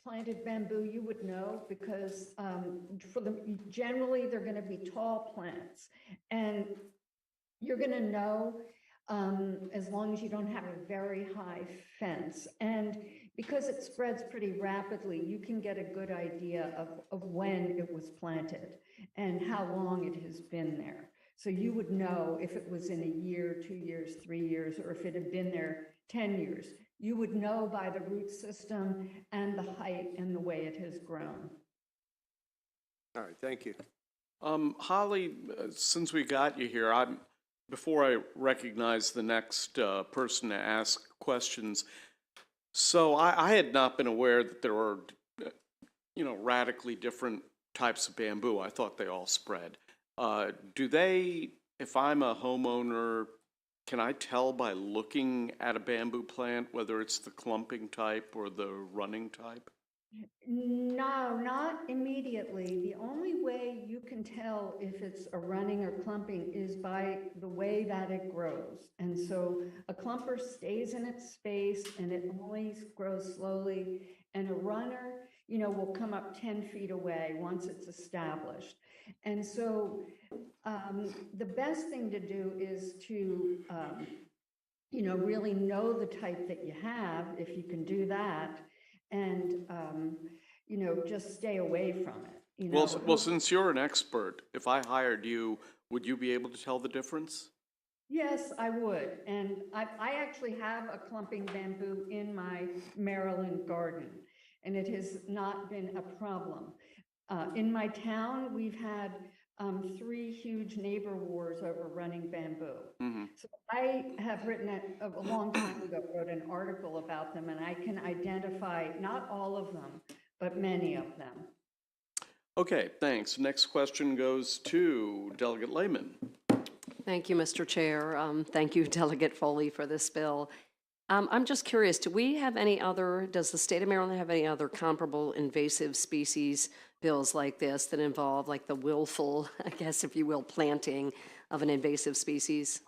planted bamboo, you would know, because generally they're going to be tall plants, and you're going to know as long as you don't have a very high fence. And because it spreads pretty rapidly, you can get a good idea of when it was planted and how long it has been there. So you would know if it was in a year, 2 years, 3 years, or if it had been there 10 years. You would know by the root system and the height and the way it has grown. All right, thank you. Holly, since we got you here, before I recognize the next person to ask questions, so I had not been aware that there were, you know, radically different types of bamboo. I thought they all spread. Do they, if I'm a homeowner, can I tell by looking at a bamboo plant whether it's the clumping type or the running type? No, not immediately. The only way you can tell if it's a running or clumping is by the way that it grows. And so a clumper stays in its space and it always grows slowly. And a runner, you know, will come up 10 feet away once it's established. And so the best thing to do is to, you know, really know the type that you have, if you can do that, and, you know, just stay away from it. You know? Well, since you're an expert, if I hired you, would you be able to tell the difference? Yes, I would. And I actually have a clumping bamboo in my Maryland garden, and it has not been a problem. In my town, we've had 3 huge neighbor wars over running bamboo. Mm-hmm. So I have written a long time ago, wrote an article about them, and I can identify not all of them, but many of them. Okay, thanks. Next question goes to Delegate Lehman. Thank you, Mr. Chair. Thank you, Delegate Foley, for this bill. I'm just curious, does the state of Maryland have any other comparable invasive species bills like this that involve like the willful, I guess, if you will, planting of an invasive species?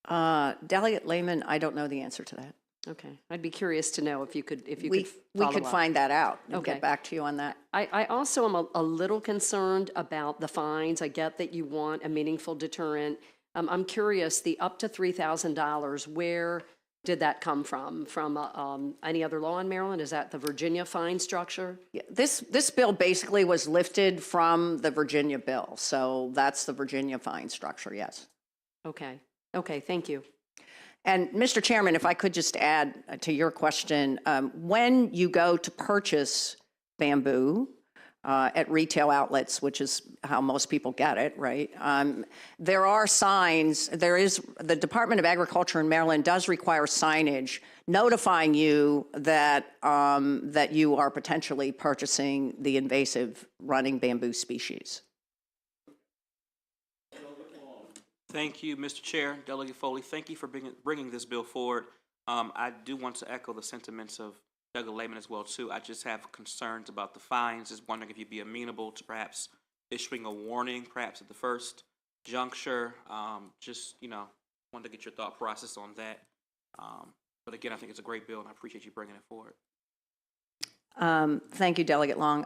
Delegate Lehman, I don't know the answer to that. Okay, I'd be curious to know if you could We could find that out and Okay. get back to you on that. I also am a little concerned about the fines. I get that you want a meaningful deterrent. I'm curious, the up to $3,000, where did that come from? From any other law in Maryland? Is that the Virginia fine structure? Yeah, this bill basically was lifted from the Virginia bill, so that's the Virginia fine structure, yes. Okay, thank you. And Mr. Chairman, if I could just add to your question, when you go to purchase bamboo at retail outlets, which is how most people get it, right? There are signs. The Department of Agriculture in Maryland does require signage notifying you that that you are potentially purchasing the invasive running bamboo species. Thank you, Mr. Chair, Delegate Foley. Thank you for bringing this bill forward. I do want to echo the sentiments of Delegate Lehman as well, too. I just have concerns about the fines. Just wondering if you'd be amenable to perhaps issuing a warning, perhaps at the first juncture. Just, you know, wanted to get your thought process on that. But again, I think it's a great bill, and I appreciate you bringing it forward. Thank you, Delegate Long.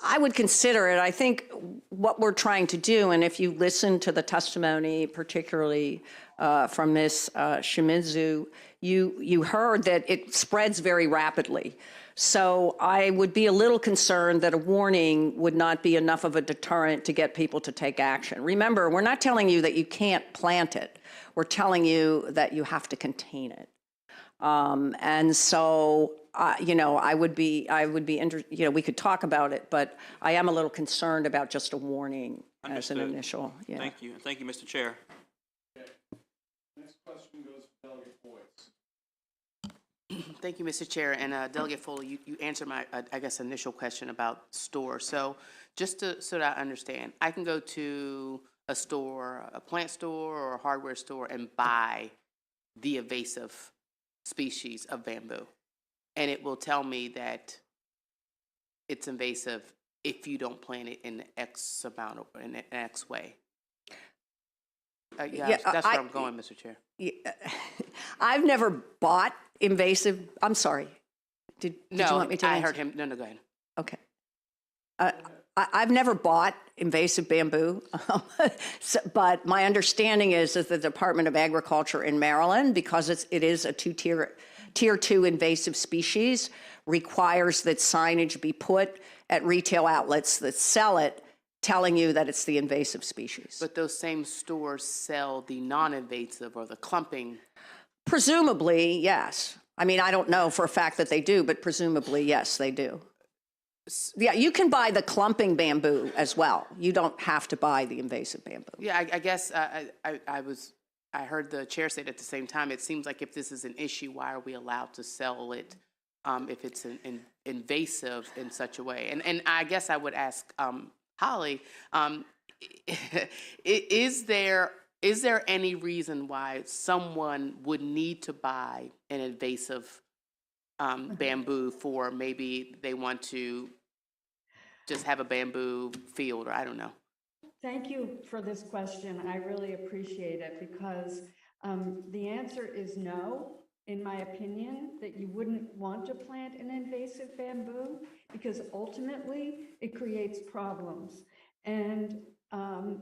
I would consider it. I think what we're trying to do, and if you listen to the testimony, particularly from Ms. Shimizu, you heard that it spreads very rapidly. So I would be a little concerned that a warning would not be enough of a deterrent to get people to take action. Remember, we're not telling you that you can't plant it. We're telling you that you have to contain it. And so, I would be interested, we could talk about it, but I am a little concerned about just a warning as an Understood. initial. Yeah. Thank you. And thank you, Mr. Chair. Next question goes to Delegate Boyce. Thank you, Mr. Chair. And Delegate Foley, you answered my, I guess, initial question about stores. So just so that I understand, I can go to a store, a plant store or a hardware store, and buy the invasive species of bamboo. And it will tell me that it's invasive if you don't plant it in X amount, in an X way. That's where I'm going, Mr. Chair. I've never bought invasive, I'm sorry. Did you want me to I answer? heard him. No, go ahead. Okay. I've never bought invasive bamboo, but my understanding is that the Department of Agriculture in Maryland, because it is a tier 2 invasive species, requires that signage be put at retail outlets that sell it, telling you that it's the invasive species. But those same stores sell the non-invasive or the clumping. Presumably, yes. I mean, I don't know for a fact that they do, but presumably, yes, they do. Yeah, you can buy the clumping bamboo as well. You don't have to buy the invasive bamboo. Yeah, I guess I heard the chair say it at the same time. It seems like if this is an issue, why are we allowed to sell it if it's invasive in such a way? And I guess I would ask Holly, is there any reason why someone would need to buy an invasive bamboo for maybe they want to just have a bamboo field, or I don't know? Thank you for this question. I really appreciate it because the answer is no, in my opinion, that you wouldn't want to plant an invasive bamboo because ultimately it creates problems. And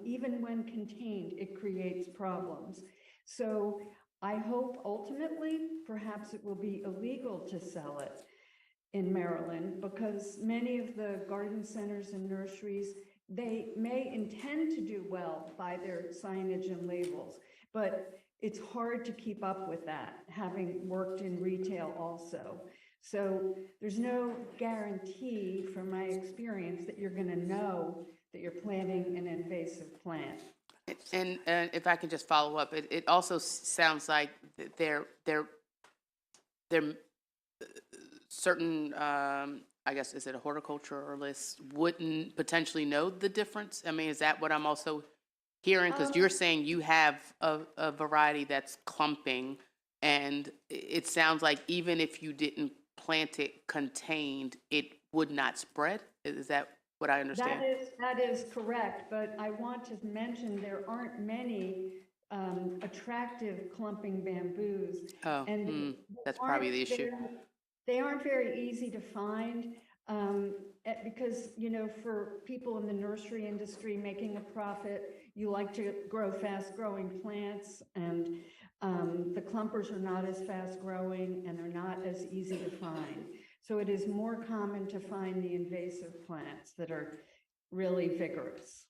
even when contained, it creates problems. So I hope ultimately, perhaps it will be illegal to sell it in Maryland because many of the garden centers and nurseries, they may intend to do well by their signage and labels, but it's hard to keep up with that, having worked in retail also. So there's no guarantee from my experience that you're going to know that you're planting an invasive plant. And if I can just follow up, it also sounds like they're certain, I guess, is it a horticulturalist, wouldn't potentially know the difference? I mean, is that what I'm also hearing? Because you're saying you have a variety that's clumping, and it sounds like even if you didn't plant it contained, it would not spread? Is that what I understand? That is correct, but I want to mention there aren't many attractive clumping bamboos. That's probably the issue. They aren't very easy to find because, for people in the nursery industry making a profit, you like to grow fast-growing plants, and the clumpers are not as fast-growing and they're not as easy to find. So it is more common to find the invasive plants that are really vigorous.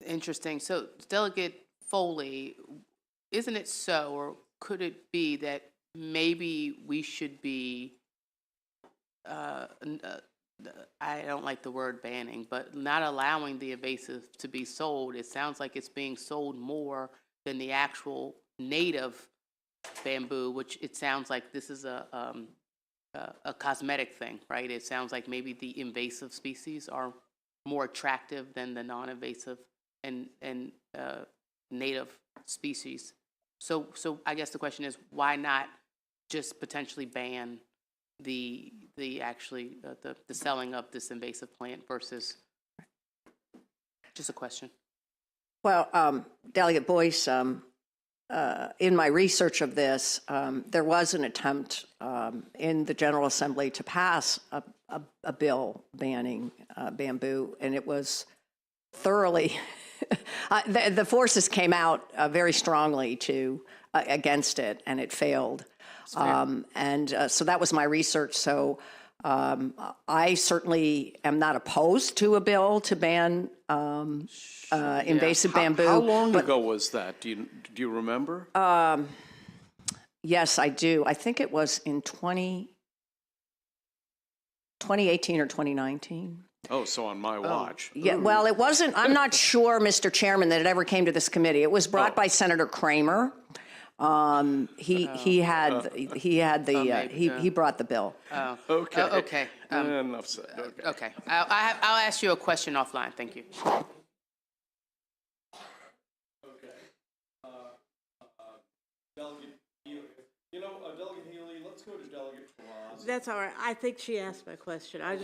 Interesting. So Delegate Foley, isn't it so, or could it be that maybe we should be, I don't like the word banning, but not allowing the invasive to be sold? It sounds like it's being sold more than the actual native bamboo, which it sounds like this is a cosmetic thing, right? It sounds like maybe the invasive species are more attractive than the non-invasive and native species. So I guess the question is, why not just potentially ban the selling of this invasive plant versus, just a question. Well, Delegate Boyce, in my research of this, there was an attempt in the General Assembly to pass a bill banning bamboo, and it was thoroughly, the forces came out very strongly against it, and it failed. So that was my research. So I certainly am not opposed to a bill to ban invasive bamboo. How long ago was that? Do you remember? Yes, I do. I think it was in 2018 or 2019. Oh, so on my watch. Yeah, well, it wasn't, I'm not sure, Mr. Chairman, that it ever came to this committee. It was brought by Senator Kramer. He brought the bill. Okay. Okay. Enough said. Okay. Okay. I'll ask you a question offline. Thank you. Delegate Healy, let's go to Delegate Terraz. That's all right. I think she asked my question. I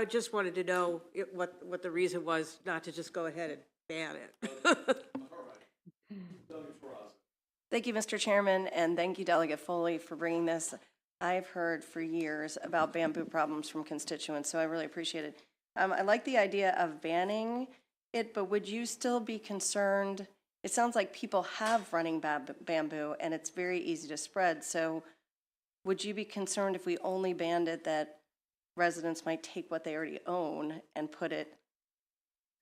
just wanted to know what the reason was not to just go ahead and ban it. Thank you, Mr. Chairman, and thank you, Delegate Foley, for bringing this. I've heard for years about bamboo problems from constituents, so I really appreciate it. I like the idea of banning it, but would you still be concerned? It sounds like people have running bamboo, and it's very easy to spread. So would you be concerned if we only banned it that residents might take what they already own and put it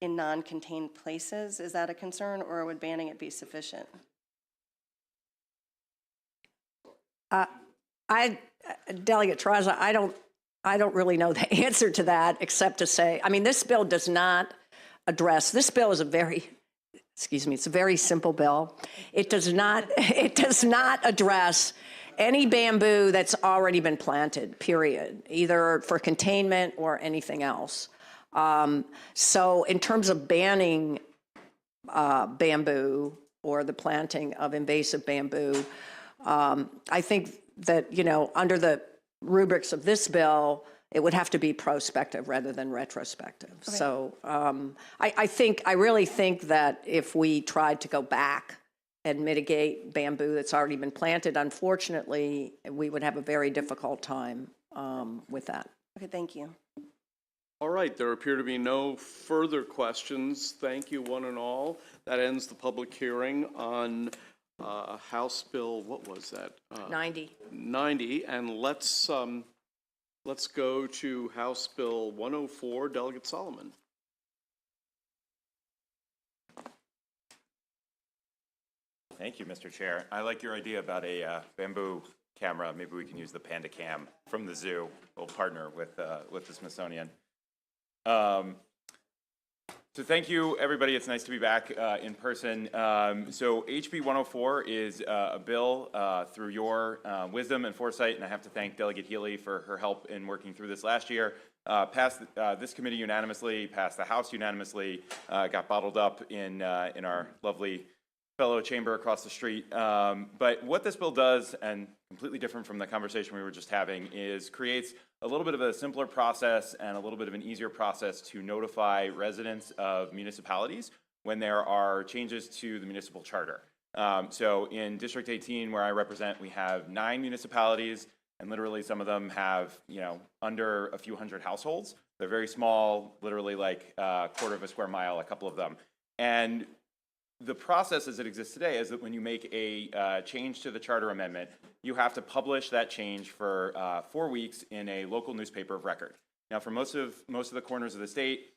in non-contained places? Is that a concern, or would banning it be sufficient? Delegate Terraz, I don't really know the answer to that, except to say, I mean, this bill does not address. This bill is it's a very simple bill. It does not address any bamboo that's already been planted, period, either for containment or anything else. So in terms of banning bamboo or the planting of invasive bamboo, I think that, under the rubrics of this bill, it would have to be prospective rather than retrospective. Okay. So I really think that if we tried to go back and mitigate bamboo that's already been planted, unfortunately, we would have a very difficult time with that. Okay, thank you. All right, there appear to be no further questions. Thank you, one and all. That ends the public hearing on House Bill, what was that? 90. 90, and let's go to House Bill 104, Delegate Solomon. Thank you, Mr. Chair. I like your idea about a bamboo camera. Maybe we can use the Panda Cam from the zoo. We'll partner with the Smithsonian. So thank you, everybody. It's nice to be back in person. So HB 104 is a bill through your wisdom and foresight, and I have to thank Delegate Healy for her help in working through this last year. Passed this committee unanimously, passed the House unanimously, got bottled up in our lovely fellow chamber across the street. But what this bill does, and completely different from the conversation we were just having, is creates a little bit of a simpler process and a little bit of an easier process to notify residents of municipalities when there are changes to the municipal charter. So in District 18, where I represent, we have 9 municipalities, and literally some of them have, under a few hundred households. They're very small, literally like a quarter of a square mile, a couple of them. And the process as it exists today is that when you make a change to the charter amendment, you have to publish that change for 4 weeks in a local newspaper of record. Now, for most of the corners of the state,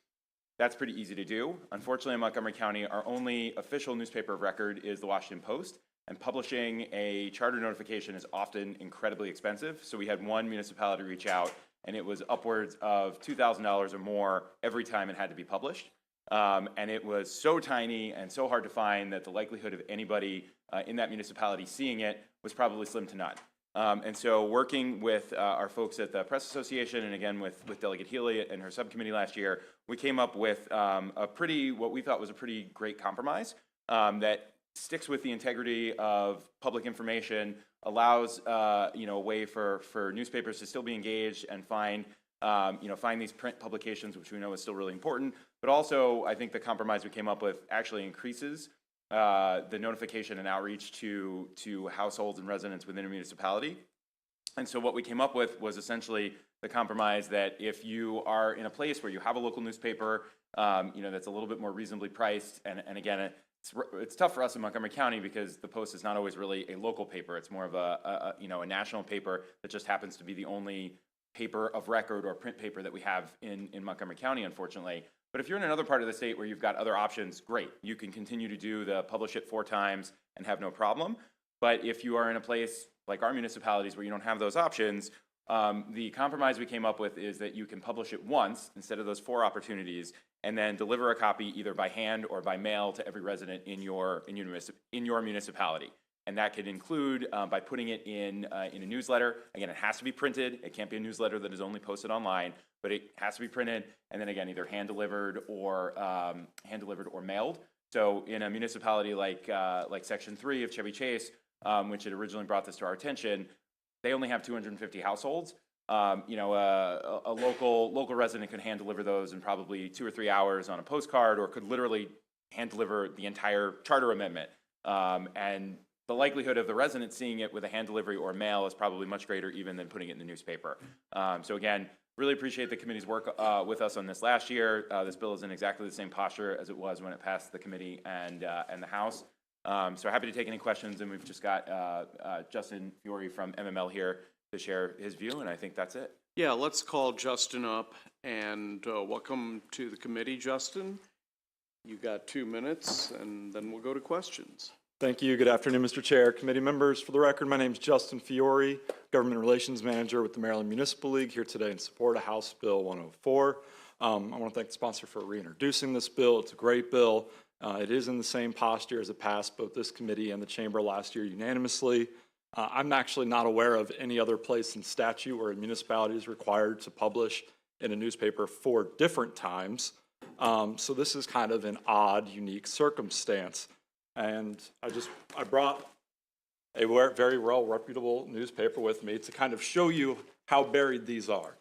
that's pretty easy to do. Unfortunately, in Montgomery County, our only official newspaper of record is the Washington Post, and publishing a charter notification is often incredibly expensive. So we had one municipality reach out, and it was upwards of $2,000 or more every time it had to be published. And it was so tiny and so hard to find that the likelihood of anybody in that municipality seeing it was probably slim to none. And so working with our folks at the Press Association, and again with Delegate Healy and her subcommittee last year, we came up with what we thought was a pretty great compromise that sticks with the integrity of public information, allows a way for newspapers to still be engaged and find these print publications, which we know is still really important. But also, I think the compromise we came up with actually increases the notification and outreach to households and residents within a municipality. And so what we came up with was essentially the compromise that if you are in a place where you have a local newspaper that's a little bit more reasonably priced. And again, it's tough for us in Montgomery County because the Post is not always really a local paper. It's more of a national paper that just happens to be the only paper of record or print paper that we have in Montgomery County, unfortunately. But if you're in another part of the state where you've got other options, great. You can continue to do the publish it 4 times and have no problem. But if you are in a place like our municipalities where you don't have those options, the compromise we came up with is that you can publish it once instead of those 4 opportunities, and then deliver a copy either by hand or by mail to every resident in your municipality. And that could include by putting it in a newsletter. Again, it has to be printed. It can't be a newsletter that is only posted online, but it has to be printed. And then again, either hand delivered or mailed. So in a municipality like Section 3 of Chevy Chase, which had originally brought this to our attention, they only have 250 households. A local resident could hand deliver those in probably 2 or 3 hours on a postcard, or could literally hand deliver the entire charter amendment. And the likelihood of the resident seeing it with a hand delivery or mail is probably much greater even than putting it in the newspaper. So again, really appreciate the committee's work with us on this last year. This bill is in exactly the same posture as it was when it passed the committee and the House. So happy to take any questions, and we've just got Justin Fiore from MML here to share his view, and I think that's it. Yeah, let's call Justin up, and welcome to the committee, Justin. You got 2 minutes, and then we'll go to questions. Thank you. Good afternoon, Mr. Chair, committee members. For the record, my name is Justin Fiore, Government Relations Manager with the Maryland Municipal League, here today in support of House Bill 104. I want to thank the sponsor for reintroducing this bill. It's a great bill. It is in the same posture as it passed both this committee and the chamber last year unanimously. I'm actually not aware of any other place in statute where a municipality is required to publish in a newspaper 4 different times. So this is kind of an odd, unique circumstance. And I brought a very well reputable newspaper with me to kind of show you how buried these are.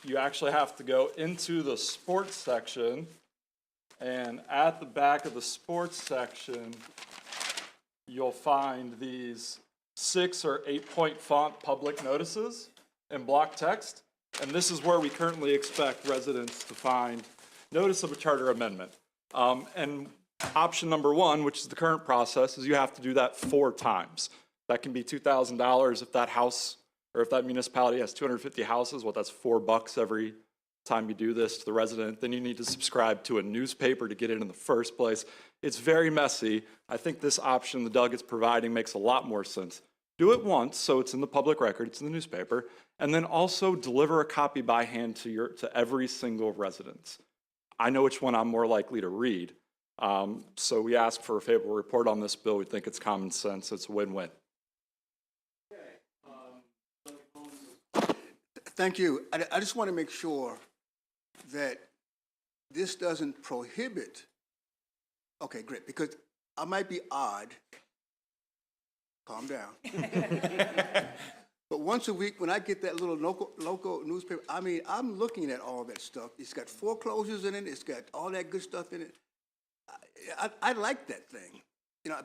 You actually have to go into the sports section, and at the back of the sports section, you'll find these 6 or 8 point font public notices in block text. And this is where we currently expect residents to find notice of a charter amendment. And option number 1, which is the current process, is you have to do that 4 times. That can be $2,000 if that house or if that municipality has 250 houses. Well, that's $4 every time you do this to the resident. Then you need to subscribe to a newspaper to get it in the first place. It's very messy. I think this option that Doug is providing makes a lot more sense. Do it once, so it's in the public record, it's in the newspaper, and then also deliver a copy by hand to every single resident. I know which one I'm more likely to read. So we ask for a favorable report on this bill. We think it's common sense. It's a win-win. Thank you. I just want to make sure that this doesn't prohibit. Okay, great, because I might be odd. Calm down. But once a week, when I get that little local newspaper, I mean, I'm looking at all that stuff. It's got foreclosures in it. It's got all that good stuff in it. I like that thing,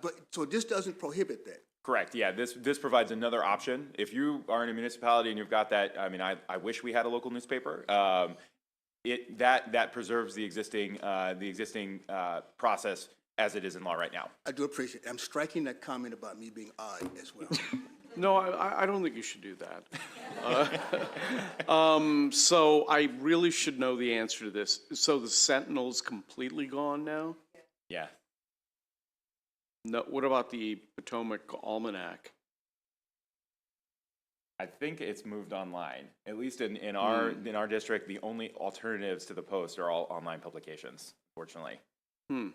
but so this doesn't prohibit that. Correct. Yeah, this provides another option. If you are in a municipality and you've got that, I mean, I wish we had a local newspaper. That preserves the existing process as it is in law right now. I do appreciate it. I'm striking that comment about me being odd as well. No, I don't think you should do that. So I really should know the answer to this. So the Sentinel's completely gone now? Yeah. No. What about the Potomac Almanac? I think it's moved online. At least in our district, the only alternatives to the Post are all online publications, fortunately. And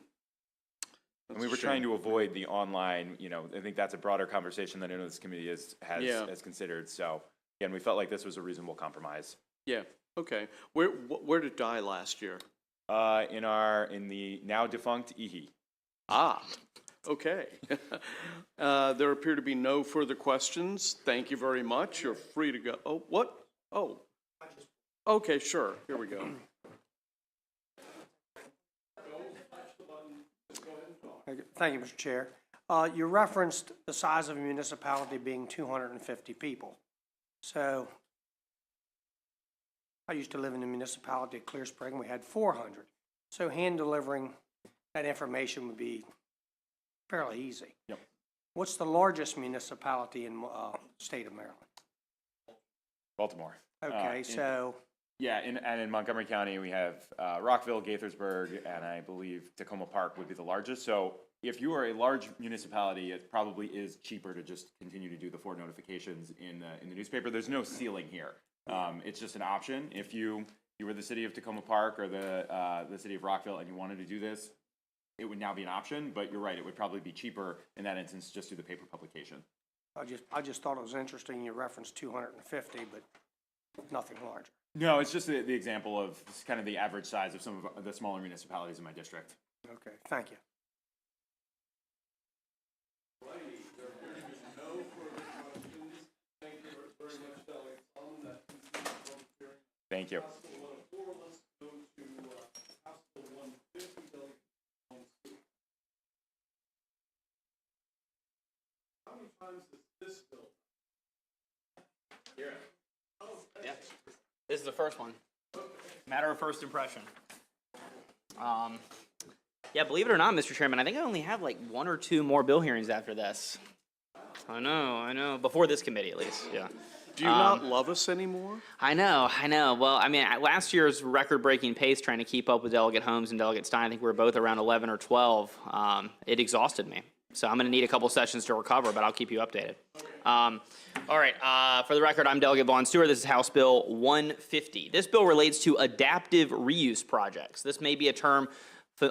we were trying to avoid the online, I think that's a broader conversation that I know this committee has considered. So again, we felt like this was a reasonable compromise. Yeah, okay. Where did it die last year? In the now defunct EHE. Ah, okay. There appear to be no further questions. Thank you very much. You're free to go. Oh, what? Oh. Okay, sure. Here we go. Thank you, Mr. Chair. You referenced the size of a municipality being 250 people. So I used to live in a municipality at Clear Spring. We had 400. So hand delivering that information would be fairly easy. Yep. What's the largest municipality in state of Maryland? Baltimore. Okay, so Yeah, and in Montgomery County, we have Rockville, Gaithersburg, and I believe Tacoma Park would be the largest. So if you are a large municipality, it probably is cheaper to just continue to do the 4 notifications in the newspaper. There's no ceiling here. It's just an option. If you were the city of Tacoma Park or the city of Rockville and you wanted to do this, it would now be an option. But you're right, it would probably be cheaper in that instance just do the paper publication. I just thought it was interesting you referenced 250, but nothing larger. No, it's just the example of kind of the average size of some of the smaller municipalities in my district. Okay, thank you. Thank you. How many times is this bill? Yeah, this is the first one. Matter of first impression. Yeah, believe it or not, Mr. Chairman, I think I only have like 1 or 2 more bill hearings after this. I know. Before this committee, at least, yeah. Do you not love us anymore? I know. Well, I mean, last year's record-breaking pace trying to keep up with Delegate Holmes and Delegate Stein, I think we were both around 11 or 12. It exhausted me. So I'm going to need a couple sessions to recover, but I'll keep you updated. All right, for the record, I'm Delegate Vaughn Stewart. This is House Bill 150. This bill relates to adaptive reuse projects. This may be a term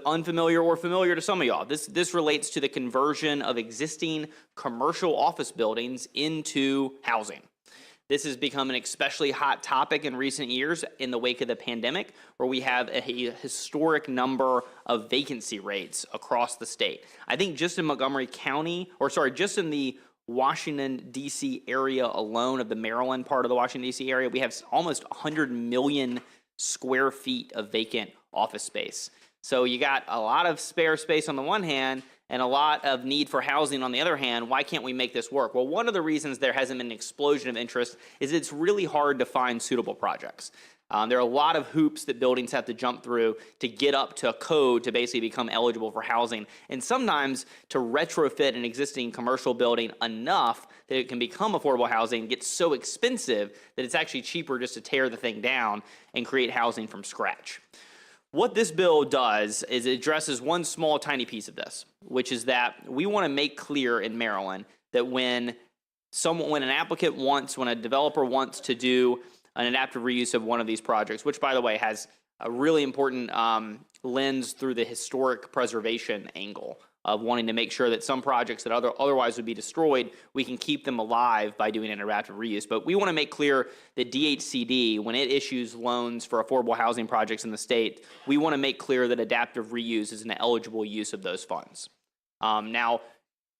unfamiliar or familiar to some of y'all. This relates to the conversion of existing commercial office buildings into housing. This has become an especially hot topic in recent years in the wake of the pandemic, where we have a historic number of vacancy rates across the state. I think just in Montgomery County, just in the Washington, D.C. area alone, of the Maryland part of the Washington, D.C. area, we have almost 100 million square feet of vacant office space. So you got a lot of spare space on the one hand and a lot of need for housing on the other hand. Why can't we make this work? Well, one of the reasons there hasn't been an explosion of interest is it's really hard to find suitable projects. There are a lot of hoops that buildings have to jump through to get up to a code to basically become eligible for housing. And sometimes to retrofit an existing commercial building enough that it can become affordable housing gets so expensive that it's actually cheaper just to tear the thing down and create housing from scratch. What this bill does is it addresses one small tiny piece of this, which is that we want to make clear in Maryland that when a developer wants to do an adaptive reuse of one of these projects, which by the way has a really important lens through the historic preservation angle of wanting to make sure that some projects that otherwise would be destroyed, we can keep them alive by doing an adaptive reuse. But we want to make clear that DHCD, when it issues loans for affordable housing projects in the state, we want to make clear that adaptive reuse is an eligible use of those funds. Now,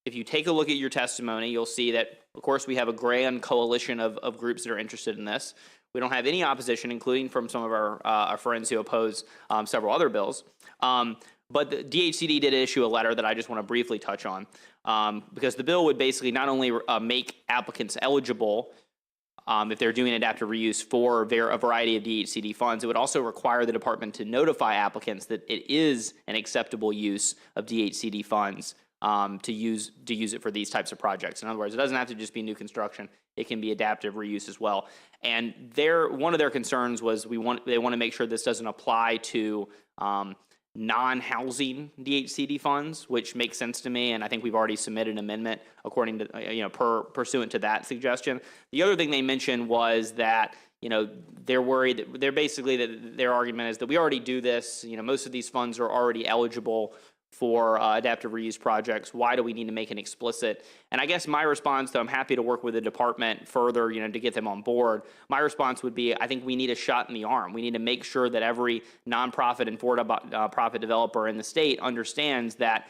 if you take a look at your testimony, you'll see that, of course, we have a grand coalition of groups that are interested in this. We don't have any opposition, including from some of our friends who oppose several other bills. But the DHCD did issue a letter that I just want to briefly touch on, because the bill would basically not only make applicants eligible if they're doing adaptive reuse for a variety of DHCD funds, it would also require the department to notify applicants that it is an acceptable use of DHCD funds to use it for these types of projects. In other words, it doesn't have to just be new construction; it can be adaptive reuse as well. And one of their concerns was they want to make sure this doesn't apply to non-housing DHCD funds, which makes sense to me, and I think we've already submitted an amendment according to pursuant to that suggestion. The other thing they mentioned was that they're worried that their argument is that we already do this. Most of these funds are already eligible for adaptive reuse projects. Why do we need to make an explicit? And I guess my response, though I'm happy to work with the department further, to get them on board, my response would be, I think we need a shot in the arm. We need to make sure that every nonprofit and for-profit developer in the state understands that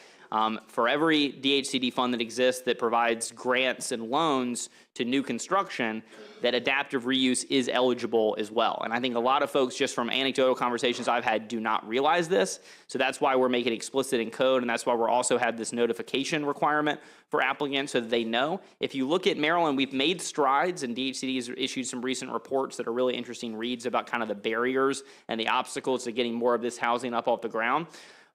For every DHCD fund that exists that provides grants and loans to new construction, that adaptive reuse is eligible as well. And I think a lot of folks, just from anecdotal conversations I've had, do not realize this. So that's why we're making it explicit in code, and that's why we're also had this notification requirement for applicants so that they know. If you look at Maryland, we've made strides, and DHCD has issued some recent reports that are really interesting reads about kind of the barriers and the obstacles to getting more of this housing up off the ground.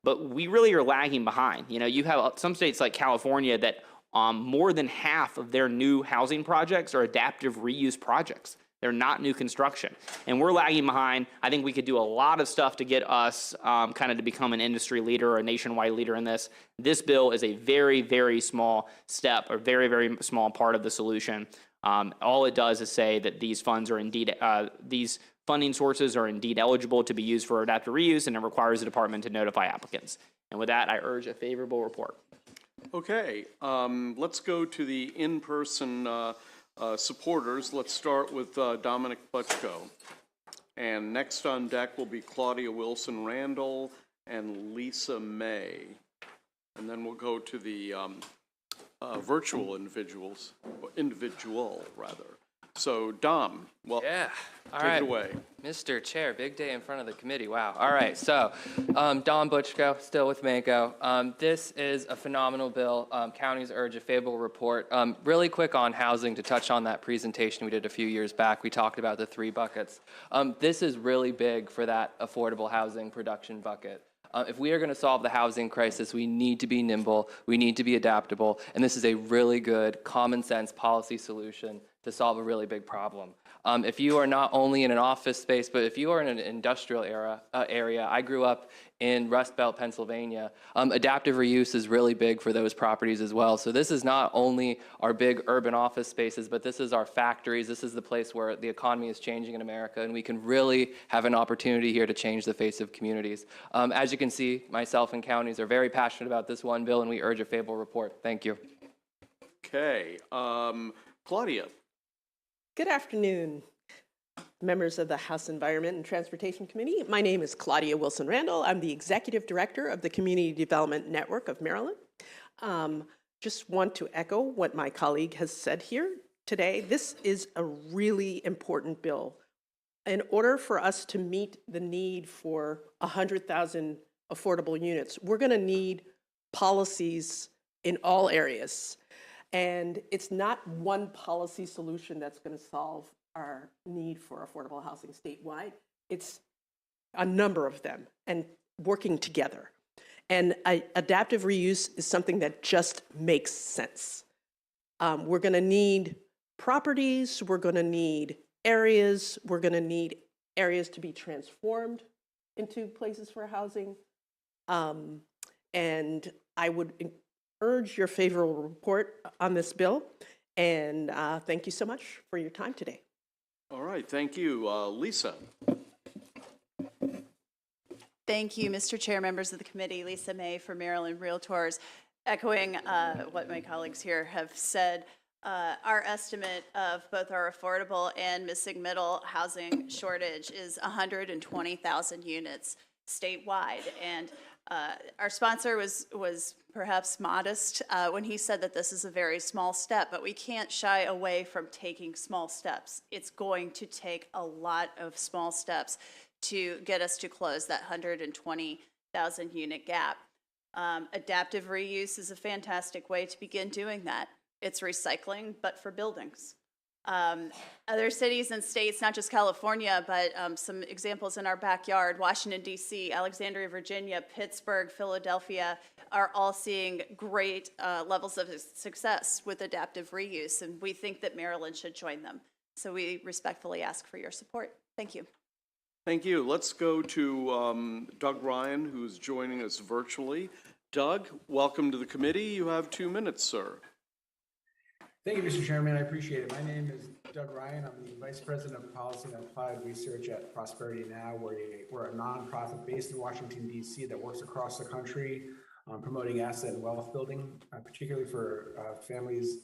But we really are lagging behind. You know, you have some states like California that more than half of their new housing projects are adaptive reuse projects. They're not new construction. And we're lagging behind. I think we could do a lot of stuff to get us kind of to become an industry leader or a nationwide leader in this. This bill is a very, very small step or very, very small part of the solution. All it does is say that these funds are indeed, these funding sources are indeed eligible to be used for adaptive reuse, and it requires the department to notify applicants. And with that, I urge a favorable report. Okay, let's go to the in-person supporters. Let's start with Dominic Butchko. And next on deck will be Claudia Wilson Randall and Lisa May. And then we'll go to the virtual individual rather. So Dom, well, yeah, all take right. it away. Mr. Chair, big day in front of the committee. Wow. All right. So, Don Butchko, still with Mako. This is a phenomenal bill. Counties urge a favorable report. Really quick on housing to touch on that presentation we did a few years back. We talked about the 3 buckets. This is really big for that affordable housing production bucket. If we are going to solve the housing crisis, we need to be nimble, we need to be adaptable, and this is a really good common sense policy solution to solve a really big problem. If you are not only in an office space, but if you are in an industrial area, I grew up in Rust Belt, Pennsylvania. Adaptive reuse is really big for those properties as well. So this is not only our big urban office spaces, but this is our factories. This is the place where the economy is changing in America, and we can really have an opportunity here to change the face of communities. As you can see, myself and counties are very passionate about this one bill, and we urge a favorable report. Thank you. Okay, Claudia. Good afternoon, members of the House Environment and Transportation Committee. My name is Claudia Wilson Randall. I'm the Executive Director of the Community Development Network of Maryland. Just want to echo what my colleague has said here today. This is a really important bill. In order for us to meet the need for 100,000 affordable units, we're going to need policies in all areas. And it's not one policy solution that's going to solve our need for affordable housing statewide. It's a number of them and working together. And adaptive reuse is something that just makes sense. We're going to need properties, we're going to need areas, we're going to need areas to be transformed into places for housing. And I would urge your favorable report on this bill, and thank you so much for your time today. All right, thank you. Lisa. Thank you, Mr. Chair, members of the committee. Lisa May for Maryland Realtors. Echoing what my colleagues here have said, our estimate of both our affordable and missing middle housing shortage is 120,000 units statewide. And our sponsor was perhaps modest when he said that this is a very small step, but we can't shy away from taking small steps. It's going to take a lot of small steps to get us to close that 120,000 unit gap. Adaptive reuse is a fantastic way to begin doing that. It's recycling, but for buildings. Other cities and states, not just California, but some examples in our backyard, Washington, D.C., Alexandria, Virginia, Pittsburgh, Philadelphia, are all seeing great levels of success with adaptive reuse, and we think that Maryland should join them. So we respectfully ask for your support. Thank you. Thank you. Let's go to Doug Ryan, who's joining us virtually. Doug, welcome to the committee. You have 2 minutes, sir. Thank you, Mr. Chairman. I appreciate it. My name is Doug Ryan. I'm the Vice President of Policy and Applied Research at Prosperity Now. We're a nonprofit based in Washington, D.C. that works across the country promoting asset and wealth building, particularly for families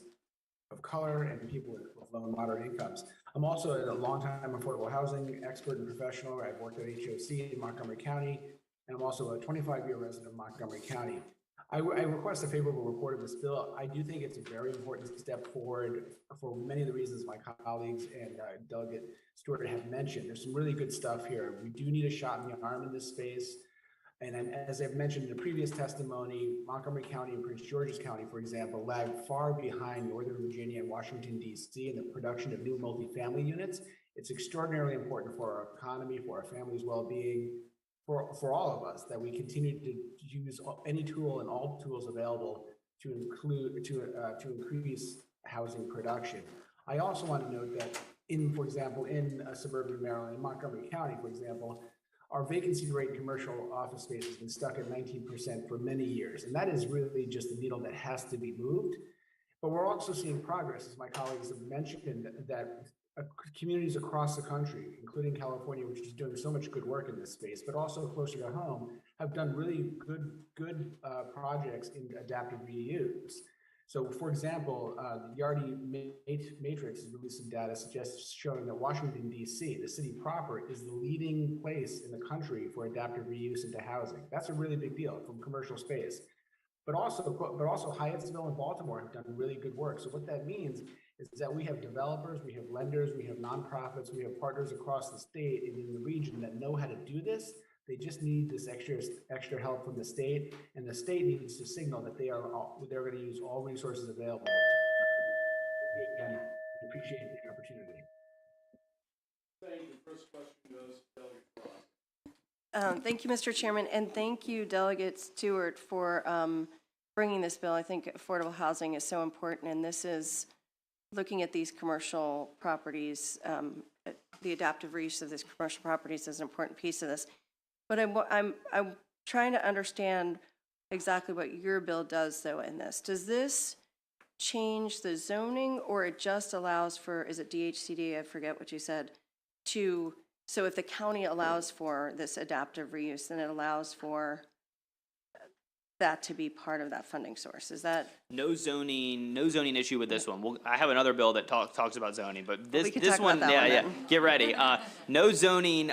of color and people with low and moderate incomes. I'm also a longtime affordable housing expert and professional. I've worked at HOC in Montgomery County, and I'm also a 25-year resident of Montgomery County. I request a favorable report of this bill. I do think it's a very important step forward for many of the reasons my colleagues and Delegate Stewart have mentioned. There's some really good stuff here. We do need a shot in the arm in this space. And as I've mentioned in the previous testimony, Montgomery County and Prince George's County, for example, lag far behind Northern Virginia and Washington, D.C. in the production of new multifamily units. It's extraordinarily important for our economy, for our families' well-being, for all of us, that we continue to use any tool and all tools available to increase housing production. I also want to note that for example, in suburban Maryland, in Montgomery County, for example, our vacancy rate in commercial office space has been stuck at 19% for many years. And that is really just the needle that has to be moved. But we're also seeing progress, as my colleagues have mentioned, that communities across the country, including California, which is doing so much good work in this space, but also closer to home, have done really good projects in adaptive reuse. So, for example, the Yardi Matrix has released some data showing that Washington, D.C., the city proper, is the leading place in the country for adaptive reuse into housing. That's a really big deal from commercial space. But also Hyattsville and Baltimore have done really good work. So what that means is that we have developers, we have lenders, we have nonprofits, we have partners across the state and in the region that know how to do this. They just need this extra help from the state, and the state needs to signal that they're going to use all resources available. Again, I appreciate the opportunity. Thank you. First question goes to Delegate Frost. Thank you, Mr. Chairman, and thank you, Delegate Stewart, for bringing this bill. I think affordable housing is so important, and this is looking at these commercial properties, the adaptive reuse of these commercial properties is an important piece of this. But I'm trying to understand exactly what your bill does, though, in this. Does this change the zoning, or it just allows for, is it DHCD? I forget what you said. So if the county allows for this adaptive reuse, then it allows for that to be part of that funding source. Is that No zoning issue with this one. I have another bill that talks about zoning, but we can this talk one, about that one then. get ready. No zoning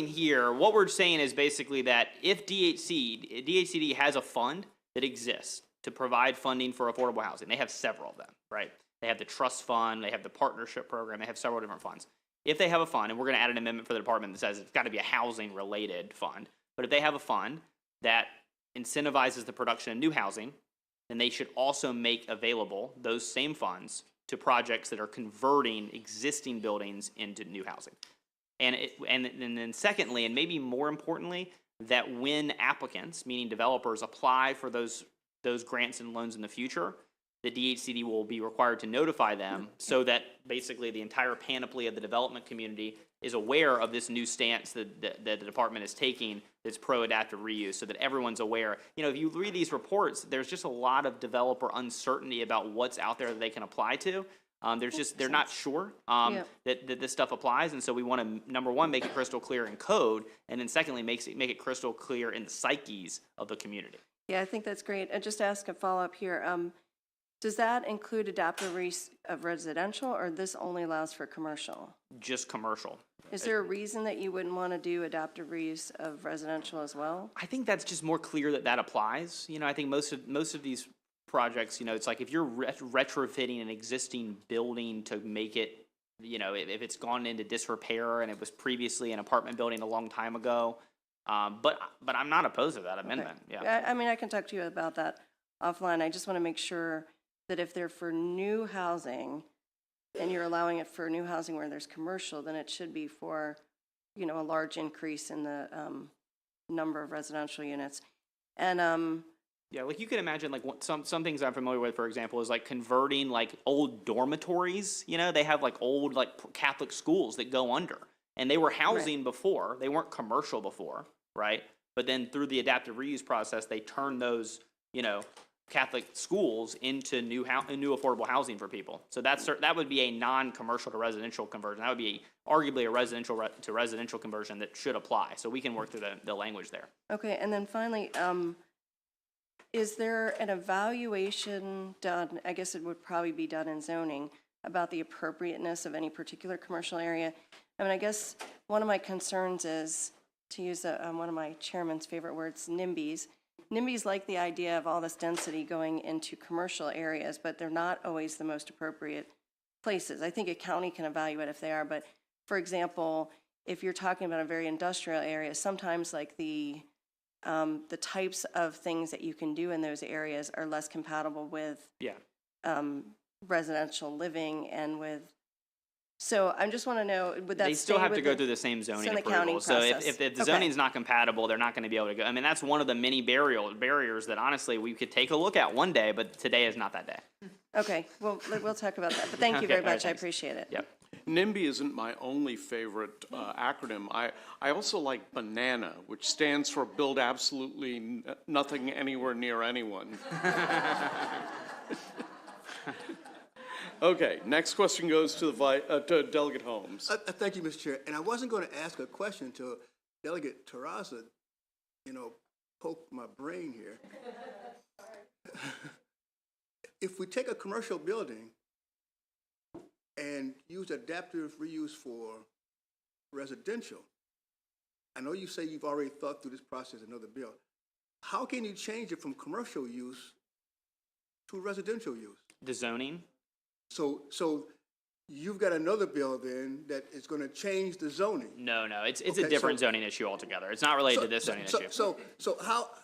here. What we're saying is basically that if DHCD has a fund that exists to provide funding for affordable housing, they have several of them, right? They have the trust fund, they have the partnership program, they have several different funds. If they have a fund, and we're going to add an amendment for the department that says it's got to be a housing related fund, but if they have a fund that incentivizes the production of new housing, then they should also make available those same funds to projects that are converting existing buildings into new housing. And then secondly, and maybe more importantly, that when applicants, meaning developers, apply for those grants and loans in the future, the DHCD will be required to notify them so that basically the entire panoply of the development community is aware of this new stance that the department is taking that's pro-adaptive reuse, so that everyone's aware. You know, if you read these reports, there's just a lot of developer uncertainty about what's out there that they can apply to. They're not sure that this stuff applies, and so we want to, number one, make it crystal clear in code, and then secondly, make it crystal clear in the psyches of the community. Yeah, I think that's great. And just to ask a follow-up here, does that include adaptive reuse of residential, or this only allows for commercial? Just commercial. Is there a reason that you wouldn't want to do adaptive reuse of residential as well? I think that's just more clear that applies. You know, I think most of these projects, you know, it's like if you're retrofitting an existing building to make it, you know, if it's gone into disrepair and it was previously an apartment building a long time ago, but I'm not opposed to that amendment. Okay. Yeah. I mean, I can talk to you about that offline. I just want to make sure that if they're for new housing and you're allowing it for new housing where there's commercial, then it should be for, you know, a large increase in the number of residential units. And yeah, like you can imagine, like some things I'm familiar with, for example, is like converting like old dormitories. You know, they have like old like Catholic schools that go under, and they were housing before, they weren't commercial before, right? But then through the adaptive reuse process, they turn those, you know, Catholic schools into new affordable housing for people. So that would be a non-commercial to residential conversion. That would be arguably a residential to residential conversion that should apply. So we can work through the language there. okay, and then finally, is there an evaluation done, I guess it would probably be done in zoning, about the appropriateness of any particular commercial area? I mean, I guess one of my concerns is, to use one of my chairman's favorite words, NIMBYs, NIMBYs like the idea of all this density going into commercial areas, but they're not always the most appropriate places. I think a county can evaluate if they are, but for example, if you're talking about a very industrial area, sometimes like the types of things that you can do in those areas are less compatible with residential living and with. So I just want to know, would that They still stay have to with go through the same zoning in the county approval. So process? if the Okay. zoning's not compatible, they're not going to be able to go. I mean, that's one of the many barriers that honestly we could take a look at one day, but today is not that day. Okay, well, we'll talk about that, but thank you Okay, very all right, much, I thanks. appreciate it. Yep. NIMBY isn't my only favorite acronym. I also like BANANA, which stands for Build Absolutely Nothing Anywhere Near Anyone. Okay, next question goes to to Delegate Holmes. Thank you, Mr. Chair. And I wasn't going to ask a question until Delegate Terraza, poked my brain here. If we take a commercial building and use adaptive reuse for residential, I know you say you've already thought through this process, another bill. How can you change it from commercial use to residential use? The zoning? So you've got another bill then that is going to change the zoning. No, it's Okay, a different zoning issue altogether. It's not related to this zoning issue. So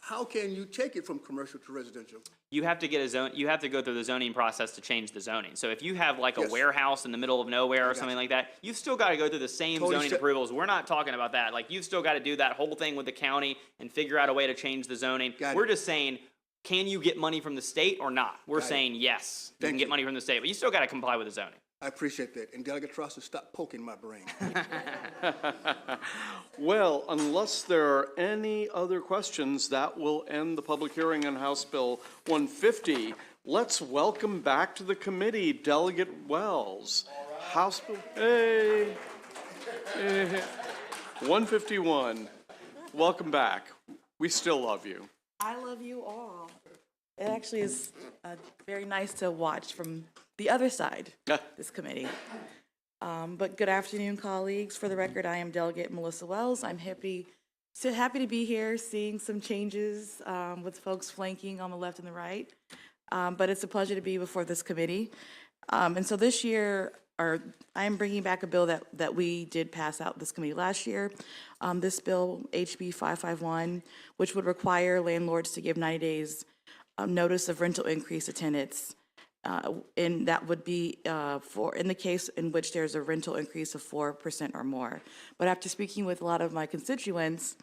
how can you take it from commercial to residential? You have to you have to go through the zoning process to change the zoning. So if you have like a Yes. warehouse in the middle of nowhere or something like that, you've still got to go through the same Totally zoning approvals. We're not talking about that. Like you've still got to do that whole thing with the county and figure out a way to change the zoning. We're just saying, can you get money from the state or not? We're saying yes, you can get money from the state, but you still got to comply with the zoning. I appreciate that. And Delegate Trusser, stop poking my brain. Well, unless there are any other questions, that will end the public hearing on House Bill 150. Let's welcome back to the committee Delegate Wells. House Bill, hey. 151. Welcome back. We still love you. I love you all. It actually is very nice to watch from the other side, this committee. But good afternoon, colleagues. For the record, I am Delegate Melissa Wells. I'm happy to be here, seeing some changes with folks flanking on the left and the right. But it's a pleasure to be before this committee. And so this year, I am bringing back a bill that we did pass out this committee last year. This bill, HB 551, which would require landlords to give 90 days notice of rental increase to tenants. And that would be in the case in which there's a rental increase of 4% or more. But after speaking with a lot of my constituents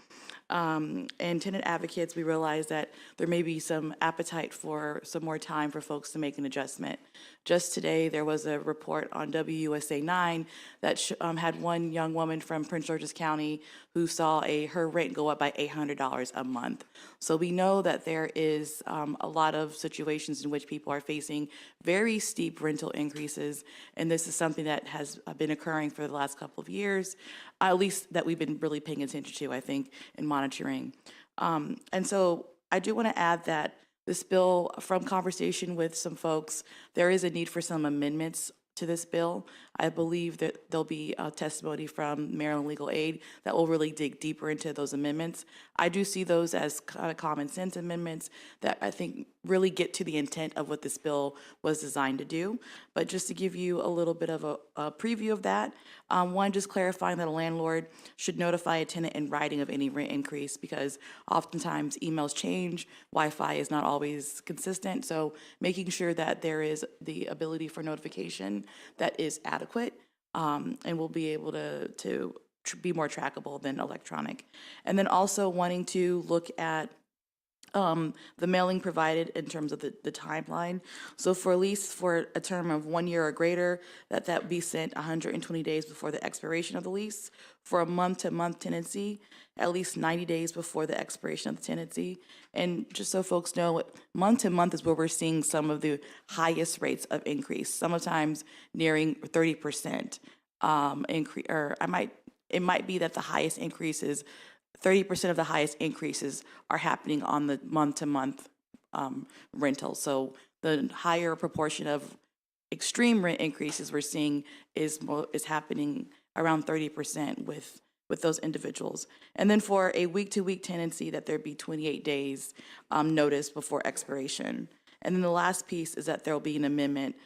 and tenant advocates, we realized that there may be some appetite for some more time for folks to make an adjustment. Just today, there was a report on WUSA 9 that had one young woman from Prince George's County who saw her rent go up by $800 a month. So we know that there is a lot of situations in which people are facing very steep rental increases, and this is something that has been occurring for the last couple of years, at least that we've been really paying attention to, I think, and monitoring. And so I do want to add that this bill, from conversation with some folks, there is a need for some amendments to this bill. I believe that there'll be a testimony from Maryland Legal Aid that will really dig deeper into those amendments. I do see those as kind of common sense amendments that I think really get to the intent of what this bill was designed to do. But just to give you a little bit of a preview of that, one, just clarifying that a landlord should notify a tenant in writing of any rent increase, because oftentimes emails change, Wi-Fi is not always consistent, so making sure that there is the ability for notification that is adequate and will be able to be more trackable than electronic. And then also wanting to look at the mailing provided in terms of the timeline. So for a lease for a term of 1 year or greater, that be sent 120 days before the expiration of the lease. For a month-to-month tenancy, at least 90 days before the expiration of the tenancy. And just so folks know, month-to-month is where we're seeing some of the highest rates of increase, sometimes nearing 30% increase, or it might be that the highest increases, 30% of the highest increases are happening on the month-to-month rental. So the higher proportion of extreme rent increases we're seeing is happening around 30% with with those individuals. And then for a week-to-week tenancy, that there be 28 days notice before expiration. And then the last piece is that there will be an amendment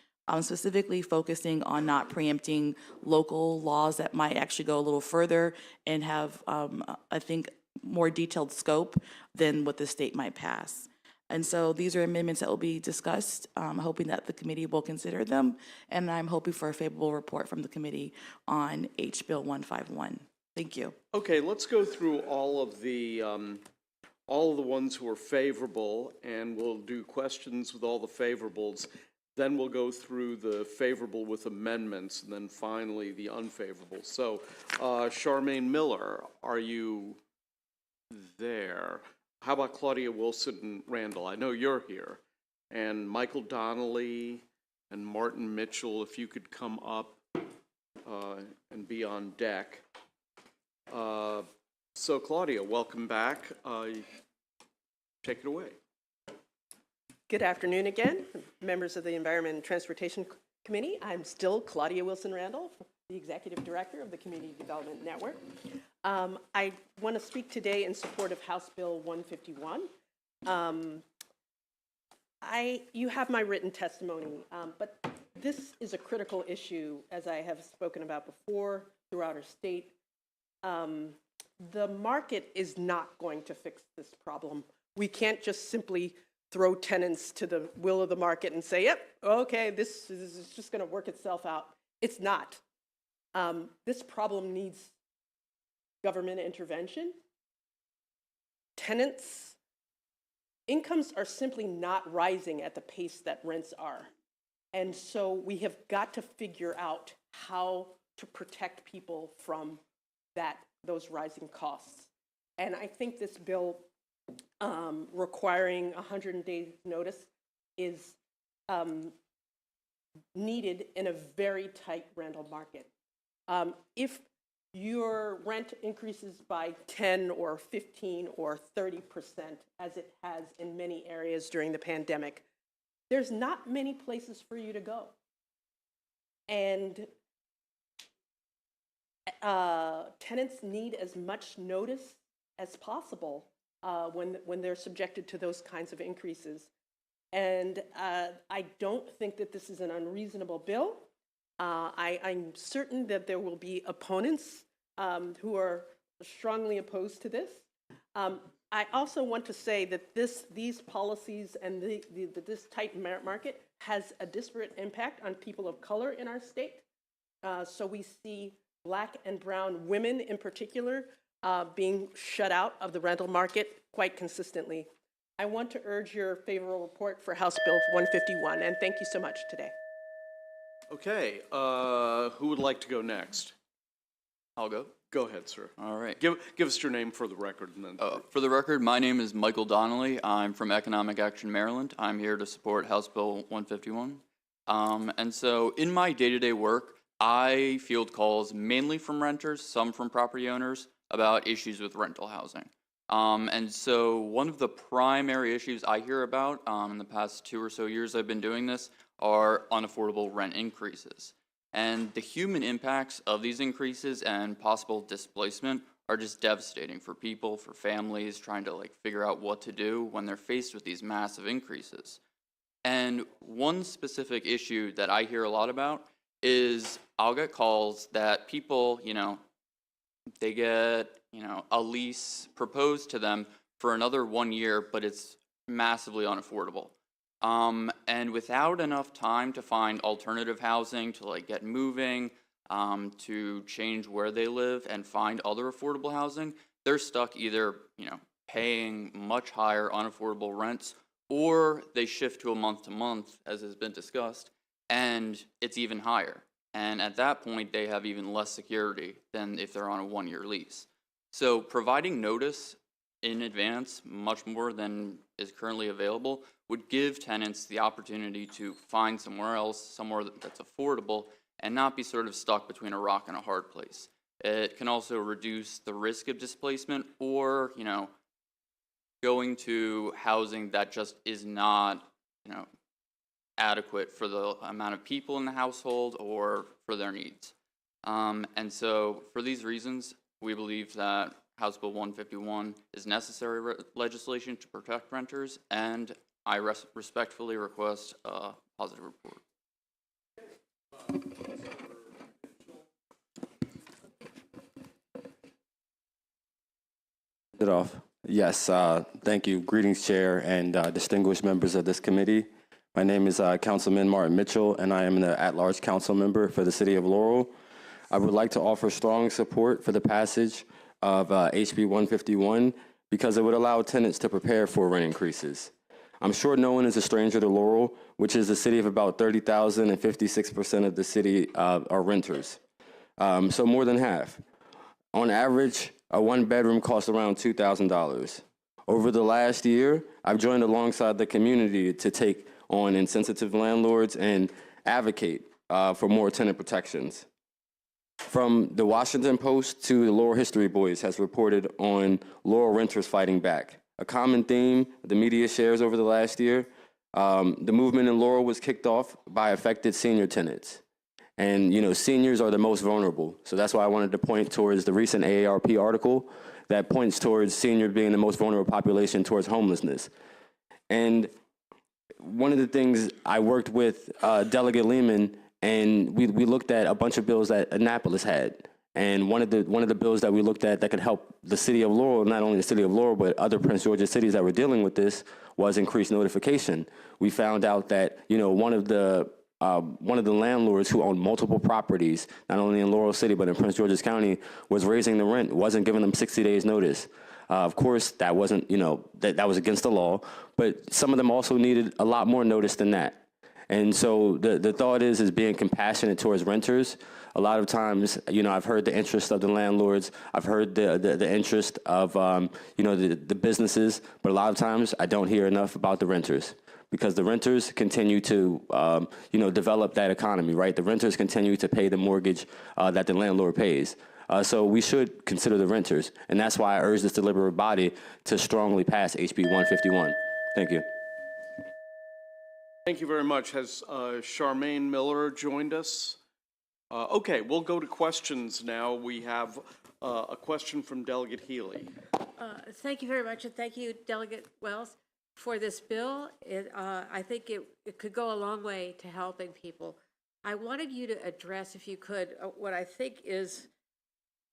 specifically focusing on not preempting local laws that might actually go a little further and have, I think, more detailed scope than what the state might pass. And so these are amendments that will be discussed. I'm hoping that the committee will consider them, and I'm hoping for a favorable report from the committee on H. Bill 151. Thank you. Okay, let's go through all of the ones who are favorable, and we'll do questions with all the favorables. Then we'll go through the favorable with amendments, and then finally the unfavorable. So, Charmaine Miller, are you there? How about Claudia Wilson Randall? I know you're here. And Michael Donnelly and Martin Mitchell, if you could come up and be on deck. So Claudia, welcome back. Take it away. Good afternoon again, members of the Environment and Transportation Committee. I'm still Claudia Wilson Randall, the Executive Director of the Community Development Network. I want to speak today in support of House Bill 151. You have my written testimony, but this is a critical issue, as I have spoken about before, throughout our state. The market is not going to fix this problem. We can't just simply throw tenants to the will of the market and say, yep, okay, this is just going to work itself out. It's not. This problem needs government intervention. Tenants' incomes are simply not rising at the pace that rents are. And so we have got to figure out how to protect people from those rising costs. And I think this bill requiring 100 days notice is needed in a very tight rental market. If your rent increases by 10 or 15 or 30%, as it has in many areas during the pandemic, there's not many places for you to go. And tenants need as much notice as possible when they're subjected to those kinds of increases. And I don't think that this is an unreasonable bill. I'm certain that there will be opponents who are strongly opposed to this. I also want to say that these policies and this tight market has a disparate impact on people of color in our state. So we see Black and brown women in particular being shut out of the rental market quite consistently. I want to urge your favorable report for House Bill 151, and thank you so much today. Okay, who would like to go next? I'll go. Go ahead, sir. All right. Give us your name for the record, and then. For the record, my name is Michael Donnelly. I'm from Economic Action Maryland. I'm here to support House Bill 151. And so in my day-to-day work, I field calls mainly from renters, some from property owners, about issues with rental housing. And so one of the primary issues I hear about in the past 2 or so years I've been doing this are unaffordable rent increases. And the human impacts of these increases and possible displacement are just devastating for people, for families, trying to figure out what to do when they're faced with these massive increases. And one specific issue that I hear a lot about is I'll get calls that people, they get, a lease proposed to them for another 1 year, but it's massively unaffordable. And without enough time to find alternative housing, to get moving, to change where they live and find other affordable housing, they're stuck either, paying much higher unaffordable rents, or they shift to a month-to-month, as has been discussed, and it's even higher. And at that point, they have even less security than if they're on a 1-year lease. So providing notice in advance, much more than is currently available, would give tenants the opportunity to find somewhere else, somewhere that's affordable, and not be sort of stuck between a rock and a hard place. It can also reduce the risk of displacement or, going to housing that just is not, adequate for the amount of people in the household or for their needs. And so for these reasons, We believe that House Bill 151 is necessary legislation to protect renters, and I respectfully request a positive report. It off. Yes, thank you. Greetings, Chair and distinguished members of this committee. My name is Councilman Martin Mitchell, and I am the at-large council member for the City of Laurel. I would like to offer strong support for the passage of HB 151 because it would allow tenants to prepare for rent increases. I'm sure no one is a stranger to Laurel, which is a city of about 30,000, and 56% of the city are renters. So more than half. On average, a one-bedroom costs around $2,000. Over the last year, I've joined alongside the community to take on insensitive landlords and advocate for more tenant protections. From the Washington Post to the Laurel History Boys has reported on Laurel renters fighting back. A common theme the media shares over the last year, the movement in Laurel was kicked off by affected senior tenants. And, you know, seniors are the most vulnerable. So that's why I wanted to point towards the recent AARP article that points towards seniors being the most vulnerable population towards homelessness. And one of the things I worked with Delegate Lehman, and we looked at a bunch of bills that Annapolis had. And one of the bills that we looked at that could help the city of Laurel, not only the city of Laurel, but other Prince George's cities that were dealing with this, was increased notification. We found out that, you know, one of the landlords who owned multiple properties, not only in Laurel City, but in Prince George's County, was raising the rent, wasn't giving them 60 days notice. Of course, that wasn't, you know, that was against the law, but some of them also needed a lot more notice than that. And so the thought is being compassionate towards renters. A lot of times, you know, I've heard the interest of the landlords. I've heard the interest of, you know, the businesses. But a lot of times I don't hear enough about the renters because the renters continue to, you know, develop that economy, right? The renters continue to pay the mortgage that the landlord pays. So we should consider the renters. And that's why I urge this deliberative body to strongly pass HB 151. Thank you. Thank you very much. Has Charmaine Miller joined us? Okay, we'll go to questions now. We have a question from Delegate Healy. Thank you very much, and thank you, Delegate Wells, for this bill. I think it could go a long way to helping people. I wanted you to address, if you could, what I think is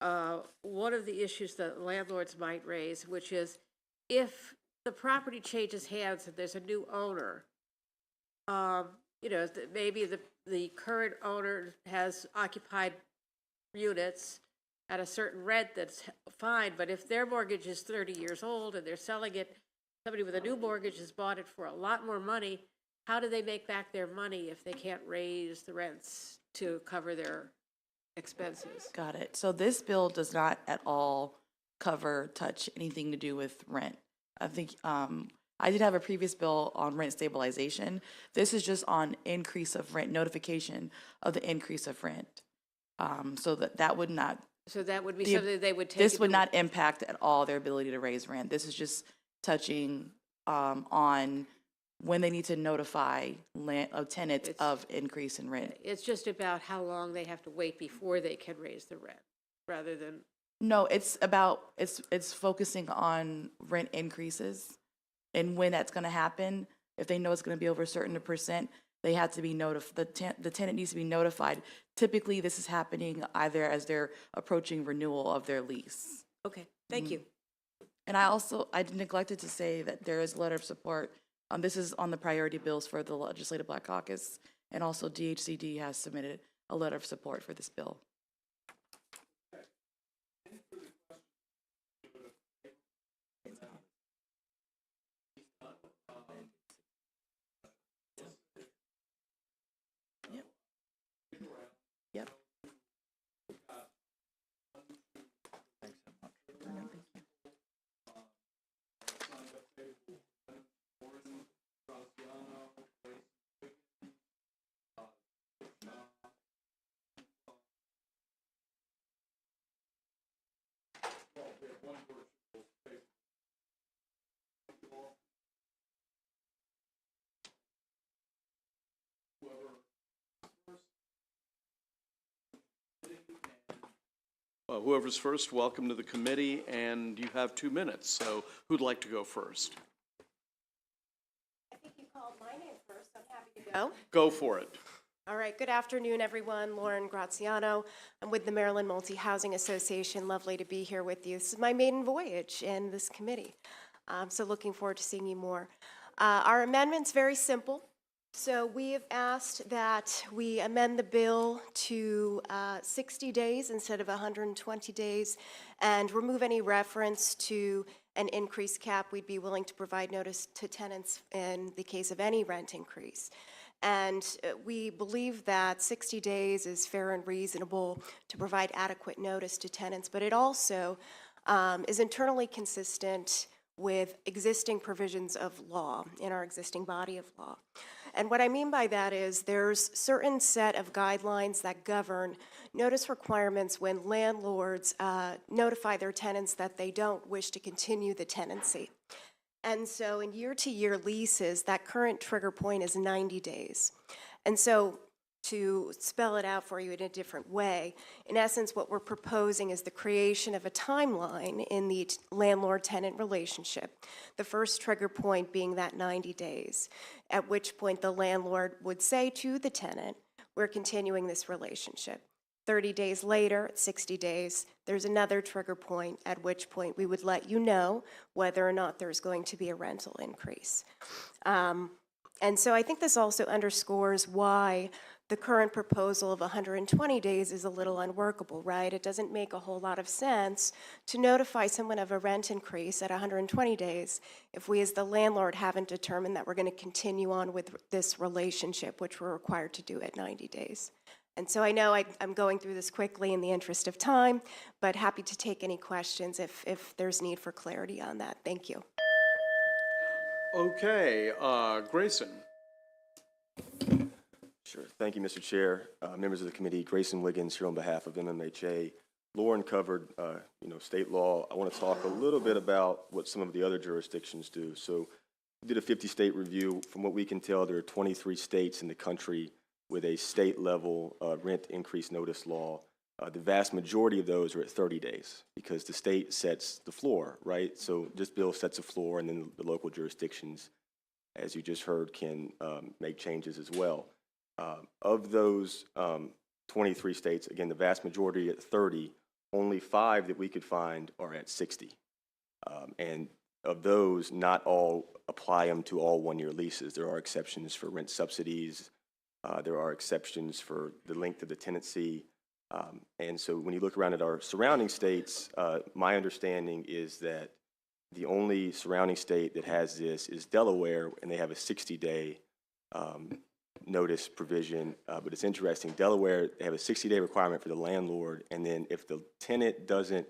one of the issues that landlords might raise, which is if the property changes hands and there's a new owner, you know, maybe the current owner has occupied units at a certain rent that's fine, but if their mortgage is 30 years old and they're selling it, somebody with a new mortgage has bought it for a lot more money, how do they make back their money if they can't raise the rents to cover their expenses? Got it. So this bill does not at all touch anything to do with rent. I think I did have a previous bill on rent stabilization. This is just on increase of rent, notification of the increase of rent. So that would not. So that would be something they would take. This would not impact at all their ability to raise rent. This is just touching on when they need to notify tenants of increase in rent. It's just about how long they have to wait before they can raise the rent, rather than. No, it's about, it's focusing on rent increases and when that's going to happen. If they know it's going to be over a certain percent, they have to be notified. The tenant needs to be notified. Typically, this is happening either as they're approaching renewal of their lease. Okay, thank you. And I neglected to say that there is a letter of support. This is on the priority bills for the Legislative Black Caucus, and also DHCD has submitted a letter of support for this bill. Whoever's first, welcome to the committee, and you have 2 minutes. So who'd like to go first? I think you called my name first. I'm happy to go. Go for it. All right. Good afternoon, everyone. Lauren Graziano. I'm with the Maryland Multi-Housing Association. Lovely to be here with you. This is my maiden voyage in this committee. So looking forward to seeing you more. Our amendment's very simple. So we have asked that we amend the bill to 60 days instead of 120 days and remove any reference to an increased cap. We'd be willing to provide notice to tenants in the case of any rent increase. And we believe that 60 days is fair and reasonable to provide adequate notice to tenants, but it also is internally consistent with existing provisions of law in our existing body of law. And what I mean by that is there's certain set of guidelines that govern notice requirements when landlords notify their tenants that they don't wish to continue the tenancy. And so in year-to-year leases, that current trigger point is 90 days. And so to spell it out for you in a different way, in essence, what we're proposing is the creation of a timeline in the landlord-tenant relationship, the first trigger point being that 90 days, at which point the landlord would say to the tenant, we're continuing this relationship. 30 days later, 60 days, there's another trigger point, at which point we would let you know whether or not there's going to be a rental increase. And so I think this also underscores why the current proposal of 120 days is a little unworkable, right? It doesn't make a whole lot of sense to notify someone of a rent increase at 120 days if we as the landlord haven't determined that we're going to continue on with this relationship, which we're required to do at 90 days. And so I know I'm going through this quickly in the interest of time, but happy to take any questions if there's need for clarity on that. Thank you. Okay, Grayson. Sure. Thank you, Mr. Chair. Members of the committee, Grayson Wiggins here on behalf of MMHA. Lauren covered, state law. I want to talk a little bit about what some of the other jurisdictions do. So we did a 50-state review. From what we can tell, there are 23 states in the country with a state-level rent increase notice law. The vast majority of those are at 30 days because the state sets the floor, right? So this bill sets a floor, and then the local jurisdictions, as you just heard, can make changes as well. Of those 23 states, again, the vast majority at 30, only 5 that we could find are at 60. And of those, not all apply them to all one-year leases. There are exceptions for rent subsidies. There are exceptions for the length of the tenancy. And so when you look around at our surrounding states, my understanding is that the only surrounding state that has this is Delaware, and they have a 60-day notice provision. But it's interesting, Delaware, they have a 60-day requirement for the landlord, and then if the tenant doesn't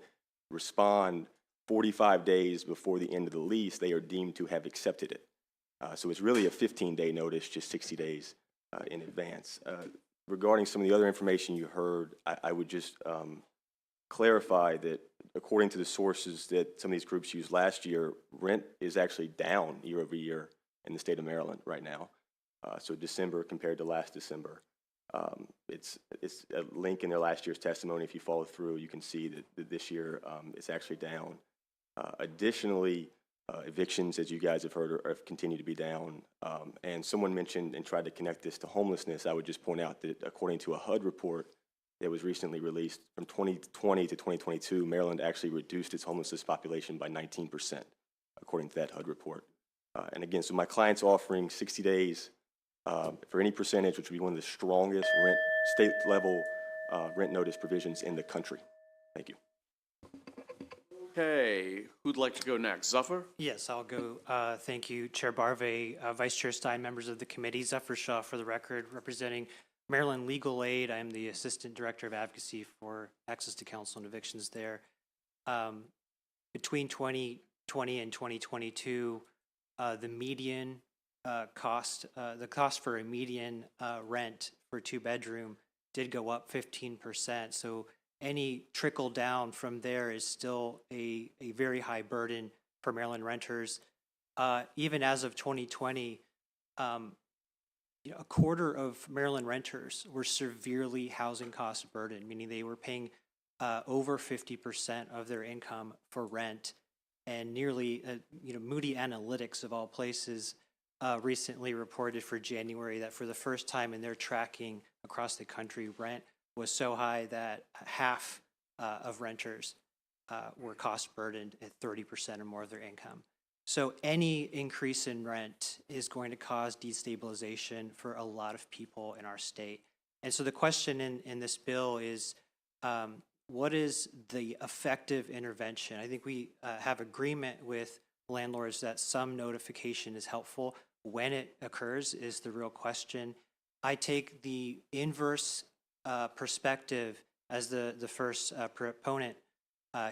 respond 45 days before the end of the lease, they are deemed to have accepted it. So it's really a 15-day notice, just 60 days in advance. Regarding some of the other information you heard, I would just clarify that according to the sources that some of these groups used last year, rent is actually down year over year in the state of Maryland right now. So December compared to last December. It's a link in their last year's testimony. If you follow through, you can see that this year it's actually down. Additionally, evictions, as you guys have heard, have continued to be down. And someone mentioned and tried to connect this to homelessness. I would just point out that according to a HUD report that was recently released, from 2020 to 2022, Maryland actually reduced its homelessness population by 19%, according to that HUD report. And again, so my client's offering 60 days for any percentage, which would be one of the strongest state-level rent notice provisions in the country. Thank you. Okay, who'd like to go next? Zuffer? Yes, I'll go. Thank you, Chair Barve, Vice Chair Stein, members of the committee. Zuffer Shaw, for the record, representing Maryland Legal Aid. I am the Assistant Director of Advocacy for Access to Counsel and Evictions there. Between 2020 and 2022, the median cost for a median rent for 2-bedroom did go up 15%. So any trickle down from there is still a very high burden for Maryland renters. Even as of 2020, a quarter of Maryland renters were severely housing cost burdened, meaning they were paying over 50% of their income for rent, and nearly, Moody Analytics of all places recently reported for January that for the first time in their tracking across the country, rent was so high that half of renters were cost burdened at 30% or more of their income. So any increase in rent is going to cause destabilization for a lot of people in our state. And so the question in this bill is, what is the effective intervention? I think we have agreement with landlords that some notification is helpful. When it occurs is the real question. I take the inverse perspective as the first proponent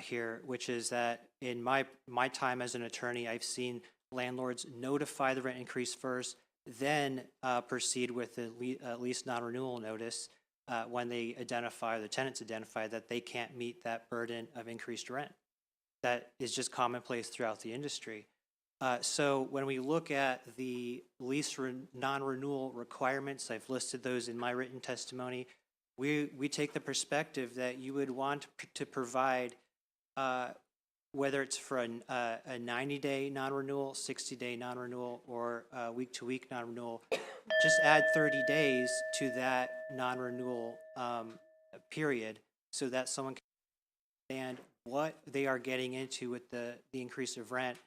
here, which is that in my time as an attorney, I've seen landlords notify the rent increase first, then proceed with the lease non-renewal notice when they identify, the tenants identify that they can't meet that burden of increased rent. That is just commonplace throughout the industry. So when we look at the lease non-renewal requirements, I've listed those in my written testimony, we take the perspective that you would want to provide, whether it's for a 90-day non-renewal, 60-day non-renewal, or week-to-week non-renewal, just add 30 days to that non-renewal period so that someone can understand what they are getting into with the increase of rent,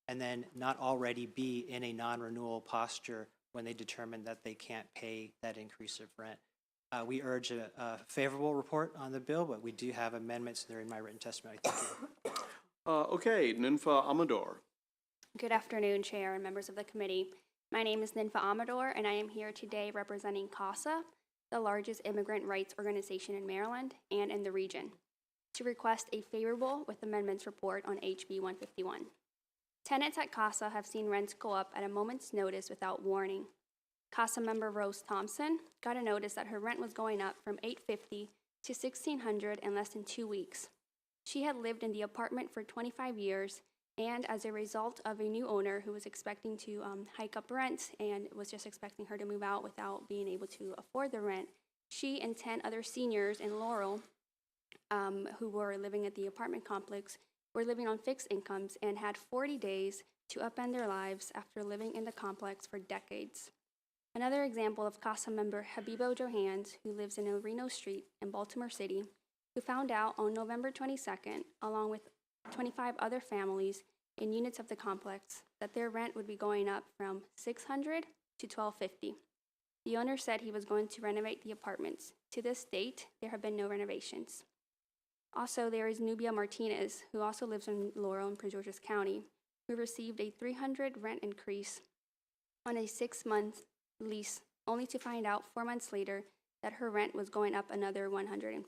and then not already be in a non-renewal posture when they determine that they can't pay that increase of rent. We urge a favorable report on the bill, but we do have amendments that are in my written testimony. Thank you. Okay, Ninfa Amador. Good afternoon, Chair and members of the committee. My name is Ninfa Amador, and I am here today representing CASA, the largest immigrant rights organization in Maryland and in the region, to request a favorable with amendments report on HB 151. Tenants at CASA have seen rents go up at a moment's notice without warning. CASA member Rose Thompson got a notice that her rent was going up from $850 to $1,600 in less than 2 weeks. She had lived in the apartment for 25 years, and as a result of a new owner who was expecting to hike up rent and was just expecting her to move out without being able to afford the rent, she and 10 other seniors in Laurel who were living at the apartment complex were living on fixed incomes and had 40 days to upend their lives after living in the complex for decades. Another example of CASA member Habibo Johans, who lives in El Reno Street in Baltimore City, who found out on November 22nd, along with 25 other families in units of the complex, that their rent would be going up from $600 to $1,250. The owner said he was going to renovate the apartments. To this date, there have been no renovations. Also, there is Nubia Martinez, who also lives in Laurel in Prince George's County, who received a $300 rent increase on a 6-month lease, only to find out 4 months later that her rent was going up another $150.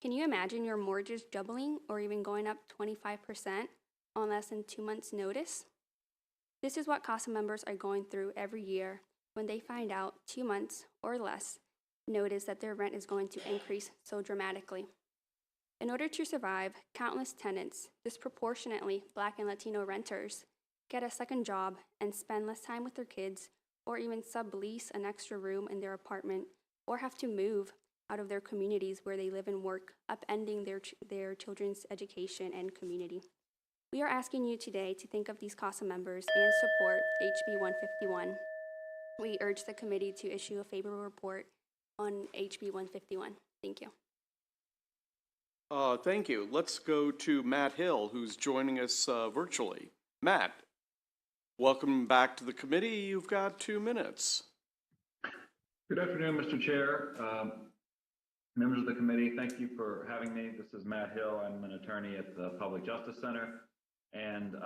Can you imagine your mortgage doubling or even going up 25% on less than 2 months' notice? This is what CASA members are going through every year when they find out 2 months or less notice that their rent is going to increase so dramatically. In order to survive, countless tenants, disproportionately Black and Latino renters, get a second job and spend less time with their kids, or even sublease an extra room in their apartment, or have to move out of their communities where they live and work, upending their children's education and community. We are asking you today to think of these CASA members and support HB 151. We urge the committee to issue a favorable report on HB 151. Thank you. Thank you. Let's go to Matt Hill, who's joining us virtually. Matt, welcome back to the committee. You've got 2 minutes. Good afternoon, Mr. Chair. Members of the committee, thank you for having me. This is Matt Hill. I'm an attorney at the Public Justice Center. And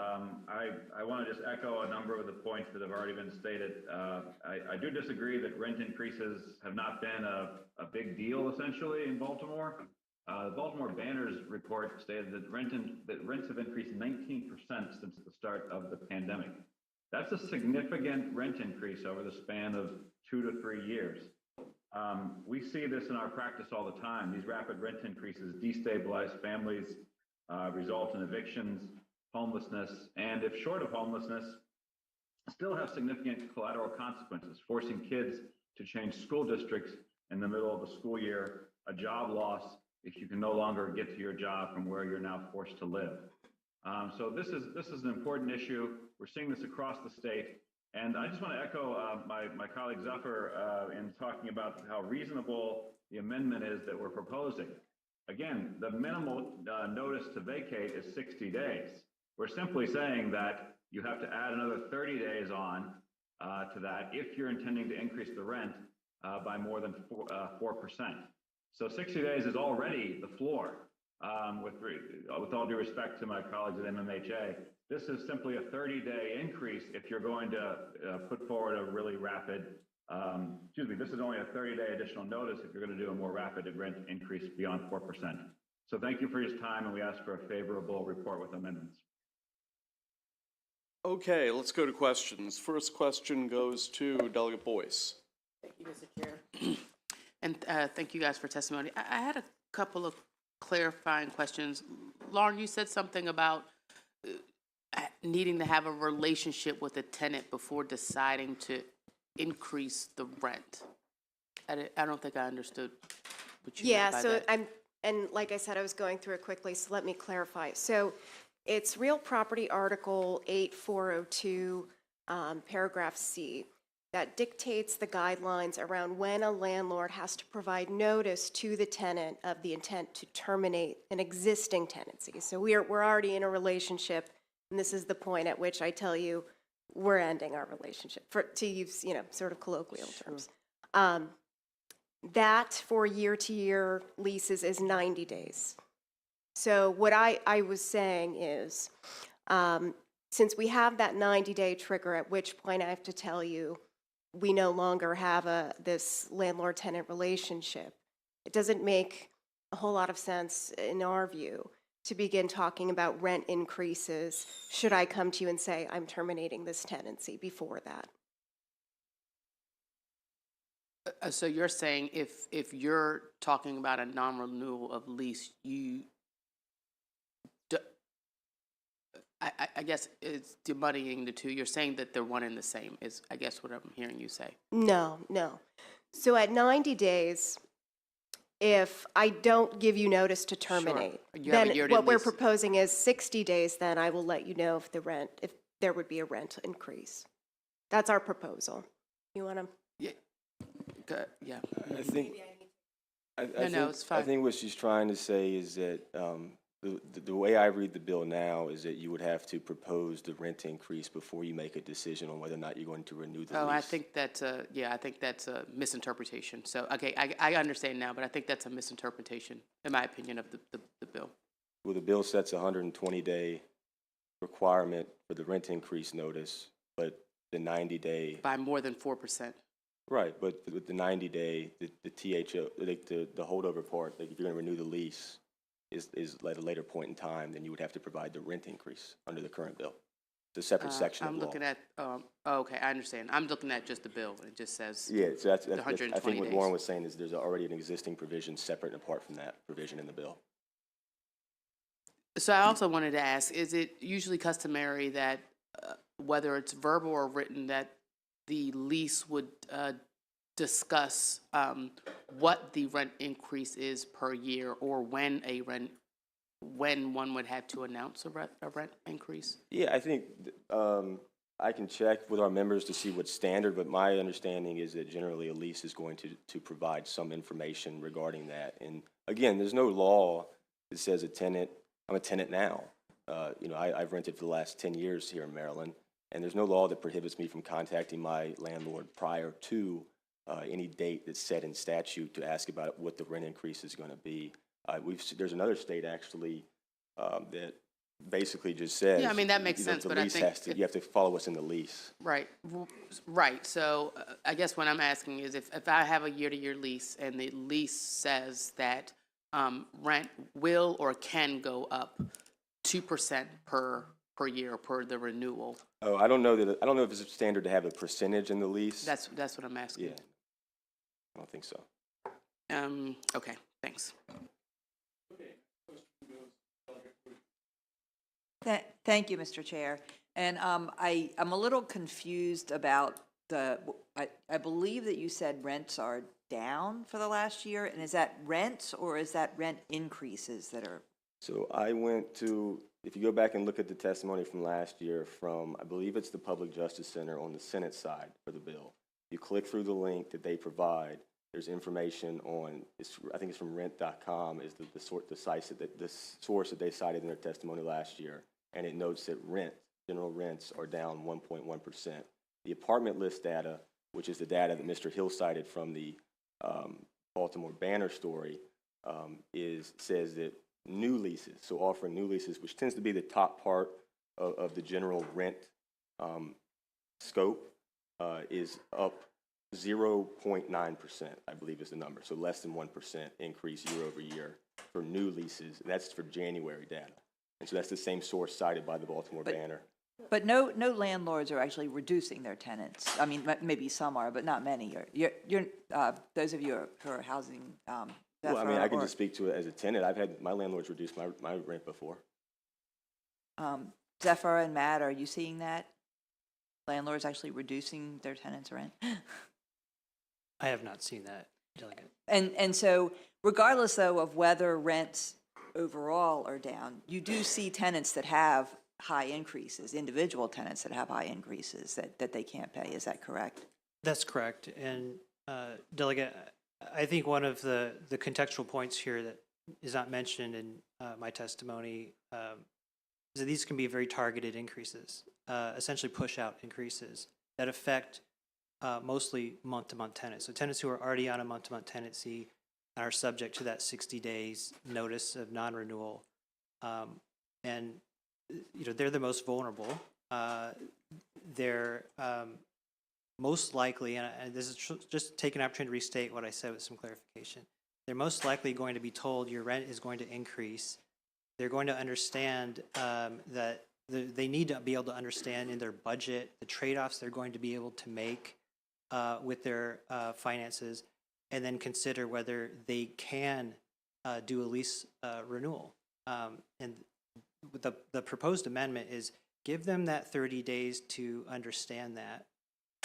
I want to just echo a number of the points that have already been stated. I do disagree that rent increases have not been a big deal, essentially, in Baltimore. The Baltimore Banner's report stated that rents have increased 19% since the start of the pandemic. That's a significant rent increase over the span of 2 to 3 years. We see this in our practice all the time. These rapid rent increases destabilize families, result in evictions, homelessness, and if short of homelessness, still have significant collateral consequences, forcing kids to change school districts in the middle of the school year, a job loss, if you can no longer get to your job from where you're now forced to live. So this is an important issue. We're seeing this across the state. And I just want to echo my colleague Zuffer in talking about how reasonable the amendment is that we're proposing. Again, the minimal notice to vacate is 60 days. We're simply saying that you have to add another 30 days on to that if you're intending to increase the rent by more than 4%. So 60 days is already the floor. With all due respect to my colleagues at MMHA, this is simply a 30-day increase if you're going to put forward a really rapid, this is only a 30-day additional notice if you're going to do a more rapid rent increase beyond 4%. So thank you for your time, and we ask for a favorable report with amendments. Okay, let's go to questions. First question goes to Delegate Boyce. Thank you, Mr. Chair. And thank you guys for testimony. I had a couple of clarifying questions. Lauren, you said something about needing to have a relationship with a tenant before deciding to increase the rent. I don't think I understood what you meant by that. And like I said, I was going through it quickly, so let me clarify. So it's Real Property Article 8402, paragraph C, that dictates the guidelines around when a landlord has to provide notice to the tenant of the intent to terminate an existing tenancy. So we're already in a relationship, and this is the point at which I tell you we're ending our relationship, to use sort of colloquial terms. That for year-to-year leases is 90 days. So what I was saying is, since we have that 90-day trigger, at which point I have to tell you we no longer have this landlord-tenant relationship, it doesn't make a whole lot of sense, in our view, to begin talking about rent increases should I come to you and say I'm terminating this tenancy before that. So you're saying if you're talking about a non-renewal of lease, I guess it's demuddying the two. You're saying that they're one and the same is, I guess, what I'm hearing you say. No. So at 90 days, if I don't give you notice to terminate, then what we're proposing is 60 days, then I will let you know if there would be a rent increase. That's our proposal. You want to? Yeah. I think it's fine. I think what she's trying to say is that the way I read the bill now is that you would have to propose the rent increase before you make a decision on whether or not you're going to renew the lease. I think that's a misinterpretation. So, okay, I understand now, but I think that's a misinterpretation, in my opinion, of the bill. Well, the bill sets a 120-day requirement for the rent increase notice, but the 90-day... By more than 4%. Right, but with the 90-day, the THO, the holdover part, like if you're going to renew the lease, is at a later point in time, then you would have to provide the rent increase under the current bill. It's a separate section of law. I'm looking at, okay, I understand. I'm looking at just the bill. It just says yeah, so that's 120 I think what days. Lauren was saying is there's already an existing provision separate and apart from that provision in the bill. So I also wanted to ask, is it usually customary that whether it's verbal or written, that the lease would discuss what the rent increase is per year, or when one would have to announce a rent increase? Yeah, I think I can check with our members to see what's standard, but my understanding is that generally a lease is going to provide some information regarding that. And again, there's no law that says I'm a tenant now. I've rented for the last 10 years here in Maryland, and there's no law that prohibits me from contacting my landlord prior to any date that's set in statute to ask about what the rent increase is going to be. There's another state actually that basically just says. Yeah, I mean, that makes sense, but I think you have to follow what's in the lease. Right. So I guess what I'm asking is if I have a year-to-year lease and the lease says that rent will or can go up 2% per year per the renewal. Oh, I don't know if it's standard to have a percentage in the lease. That's what I'm asking. Yeah, I don't think so. Okay, thanks. Thank you, Mr. Chair. And I'm a little confused about I believe that you said rents are down for the last year, and is that rents or is that rent increases that are? So I went to, if you go back and look at the testimony from last year from, I believe it's the Public Justice Center on the Senate side for the bill. You click through the link that they provide. There's information on, I think it's from rent.com is the source that they cited in their testimony last year. And it notes that general rents are down 1.1%. The apartment list data, which is the data that Mr. Hill cited from the Baltimore Banner story, says that new leases, so offering new leases, which tends to be the top part of the general rent scope, is up 0.9%, I believe is the number. So less than 1% increase year over year for new leases. That's for January data. And so that's the same source cited by the Baltimore Banner. But no landlords are actually reducing their tenants. I mean, maybe some are, but not many. You're those of you who are housing. Well, I mean, I can just speak to it as a tenant. I've had my landlords reduce my rent before. Zephyr and Matt, are you seeing that? Landlords actually reducing their tenants' rent? I have not seen that, Delegate. And so regardless, though, of whether rents overall are down, you do see tenants that have high increases, individual tenants that have high increases that they can't pay. Is that correct? That's correct. And Delegate, I think one of the contextual points here that is not mentioned in my testimony is that these can be very targeted increases, essentially push-out increases that affect mostly month-to-month tenants. So tenants who are already on a month-to-month tenancy are subject to that 60 days notice of non-renewal. And they're the most vulnerable. They're most likely, and this is just take an opportunity to restate what I said with some clarification. They're most likely going to be told your rent is going to increase. They're going to understand that they need to be able to understand in their budget the trade-offs they're going to be able to make with their finances, and then consider whether they can do a lease renewal. And the proposed amendment is give them that 30 days to understand that.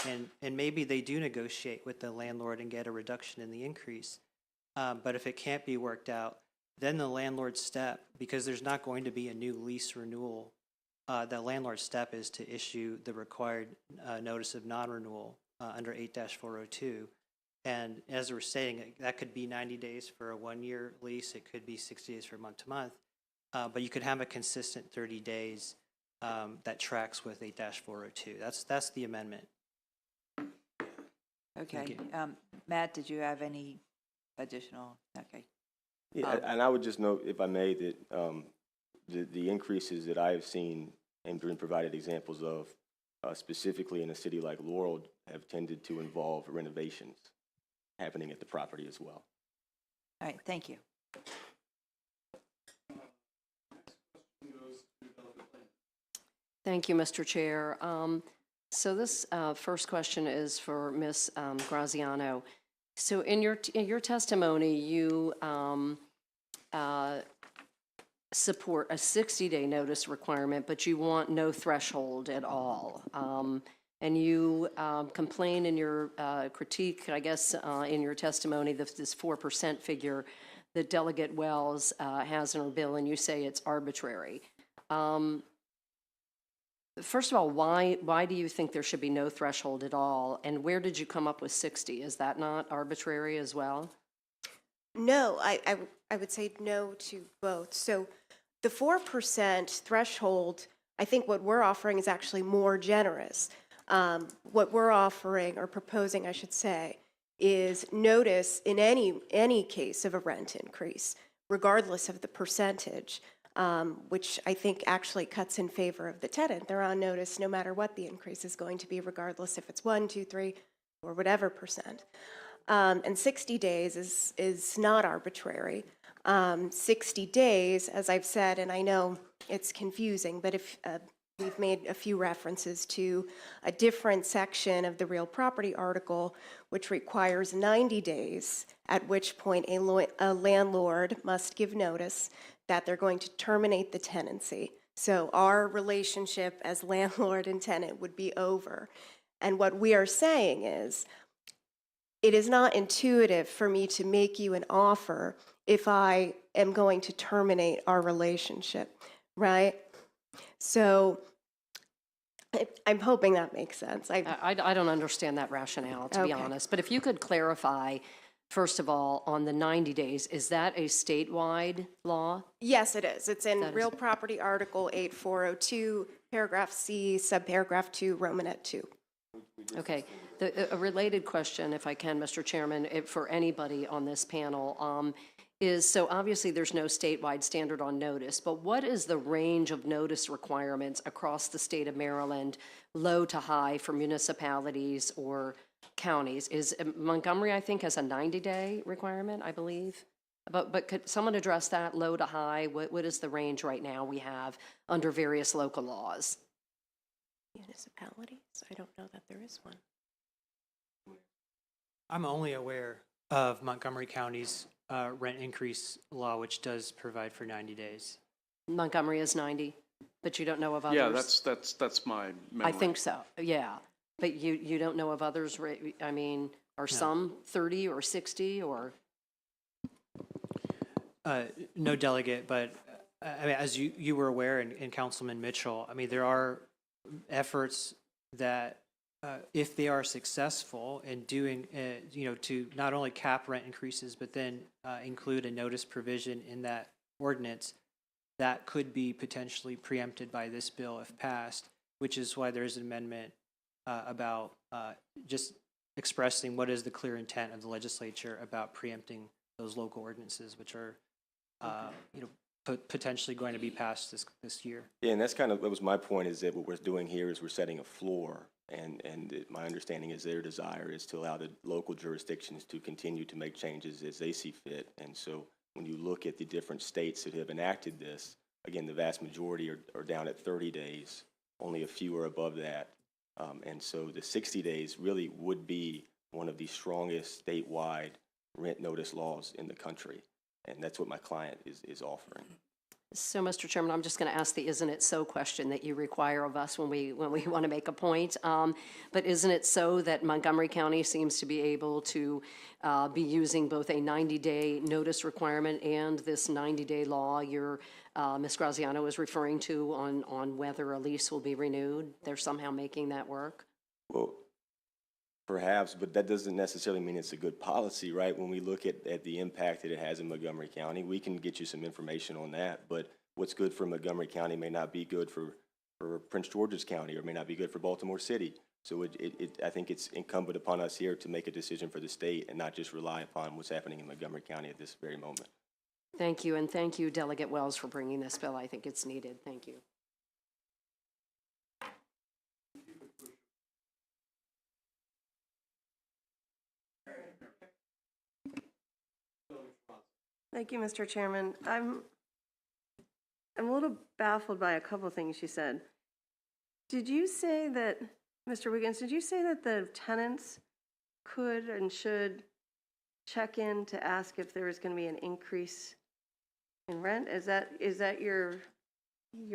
And maybe they do negotiate with the landlord and get a reduction in the increase. But if it can't be worked out, then the landlord's step, because there's not going to be a new lease renewal, the landlord's step is to issue the required notice of non-renewal under 8-402. And as we're saying, that could be 90 days for a one-year lease. It could be 60 days for month-to-month. But you could have a consistent 30 days that tracks with 8-402. That's the amendment. Okay. Matt, did you have any additional? Okay. Yeah, and I would just note, if I may, that the increases that I have seen and been provided examples of, specifically in a city like Laurel, have tended to involve renovations happening at the property as well. All right, thank you. Thank you, Mr. Chair. So this first question is for Ms. Graziano. So in your testimony, you support a 60-day notice requirement, but you want no threshold at all. And you complain in your critique, I guess, in your testimony, this 4% figure that Delegate Wells has in her bill, and you say it's arbitrary. First of all, why do you think there should be no threshold at all? And where did you come up with 60? Is that not arbitrary as well? No, I would say no to both. So the 4% threshold, I think what we're offering is actually more generous. What we're offering, or proposing, I should say, is notice in any case of a rent increase, regardless of the percentage. Which I think actually cuts in favor of the tenant. They're on notice no matter what the increase is going to be, regardless if it's 1, 2, 3, or whatever percent. And 60 days is not arbitrary. 60 days, as I've said, and I know it's confusing, but if we've made a few references to a different section of the real property article, which requires 90 days, at which point a landlord must give notice that they're going to terminate the tenancy. So our relationship as landlord and tenant would be over. And what we are saying is, it is not intuitive for me to make you an offer if I am going to terminate our relationship, right? So I'm hoping that makes sense. I don't understand that rationale, to be Okay. honest. But if you could clarify, first of all, on the 90 days, is that a statewide law? Yes, it is. It's in That is- Real Property Article 8402, paragraph C, subparagraph 2, Romanet 2. Okay. A related question, if I can, Mr. Chairman, for anybody on this panel, is, so obviously there's no statewide standard on notice, but what is the range of notice requirements across the state of Maryland, low to high for municipalities or counties? Is Montgomery, I think, has a 90-day requirement, I believe? But could someone address that, low to high? What is the range right now we have under various local laws? Municipalities? I don't know that there is one. I'm only aware of Montgomery County's rent increase law, which does provide for 90 days. Montgomery is 90, but you don't know of others? Yeah, that's my memory. I think so, yeah. But you don't know of others, I mean, are some 30 or 60 or? No, Delegate, but I mean, as you were aware, and Councilman Mitchell, I mean, there are efforts that if they are successful in doing, to not only cap rent increases, but then include a notice provision in that ordinance, that could be potentially preempted by this bill if passed, which is why there's an amendment about just expressing what is the clear intent of the legislature about preempting those local ordinances, which are, potentially going to be passed this year. Yeah, and that was my point, is that what we're doing here is we're setting a floor, and my understanding is their desire is to allow the local jurisdictions to continue to make changes as they see fit. And so when you look at the different states that have enacted this, again, the vast majority are down at 30 days, only a few are above that. And so the 60 days really would be one of the strongest statewide rent notice laws in the country. And that's what my client is offering. So, Mr. Chairman, I'm just going to ask the "isn't it so" question that you require of us when we want to make a point. But isn't it so that Montgomery County seems to be able to be using both a 90-day notice requirement and this 90-day law Ms. Graziano is referring to on whether a lease will be renewed? They're somehow making that work? Well, perhaps, but that doesn't necessarily mean it's a good policy, right? When we look at the impact that it has in Montgomery County, we can get you some information on that, but what's good for Montgomery County may not be good for Prince George's County, or may not be good for Baltimore City. So I think it's incumbent upon us here to make a decision for the state and not just rely upon what's happening in Montgomery County at this very moment. Thank you, and thank you, Delegate Wells, for bringing this bill. I think it's needed. Thank you. Thank you, Mr. Chairman. I'm a little baffled by a couple of things you said. Did you say that, Mr. Wiggins, did you say that the tenants could and should check in to ask if there is going to be an increase in rent? Is that your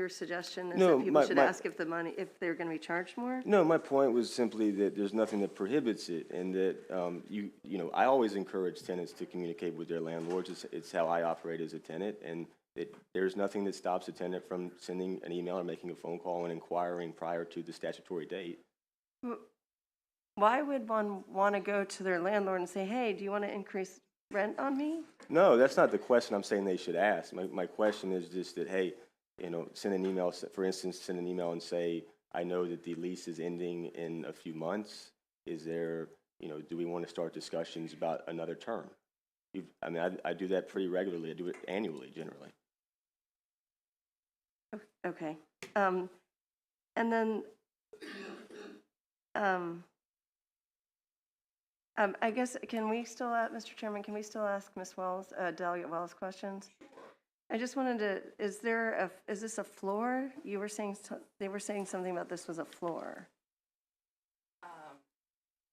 suggestion? Is No, that people should ask if they're going to be charged more? No, my point was simply that there's nothing that prohibits it, and that I always encourage tenants to communicate with their landlords. It's how I operate as a tenant, and there's nothing that stops a tenant from sending an email or making a phone call and inquiring prior to the statutory date. Why would one want to go to their landlord and say, hey, do you want to increase rent on me? No, that's not the question I'm saying they should ask. My question is just that, hey, send an email, for instance, send an email and say, I know that the lease is ending in a few months. Is there, do we want to start discussions about another term? I do that pretty regularly. I do it annually, generally. Okay. And then, I guess, Mr. Chairman, can we still ask Ms. Wells, Delegate Wells, questions? I just wanted to, is this a floor? They were saying something about this was a floor.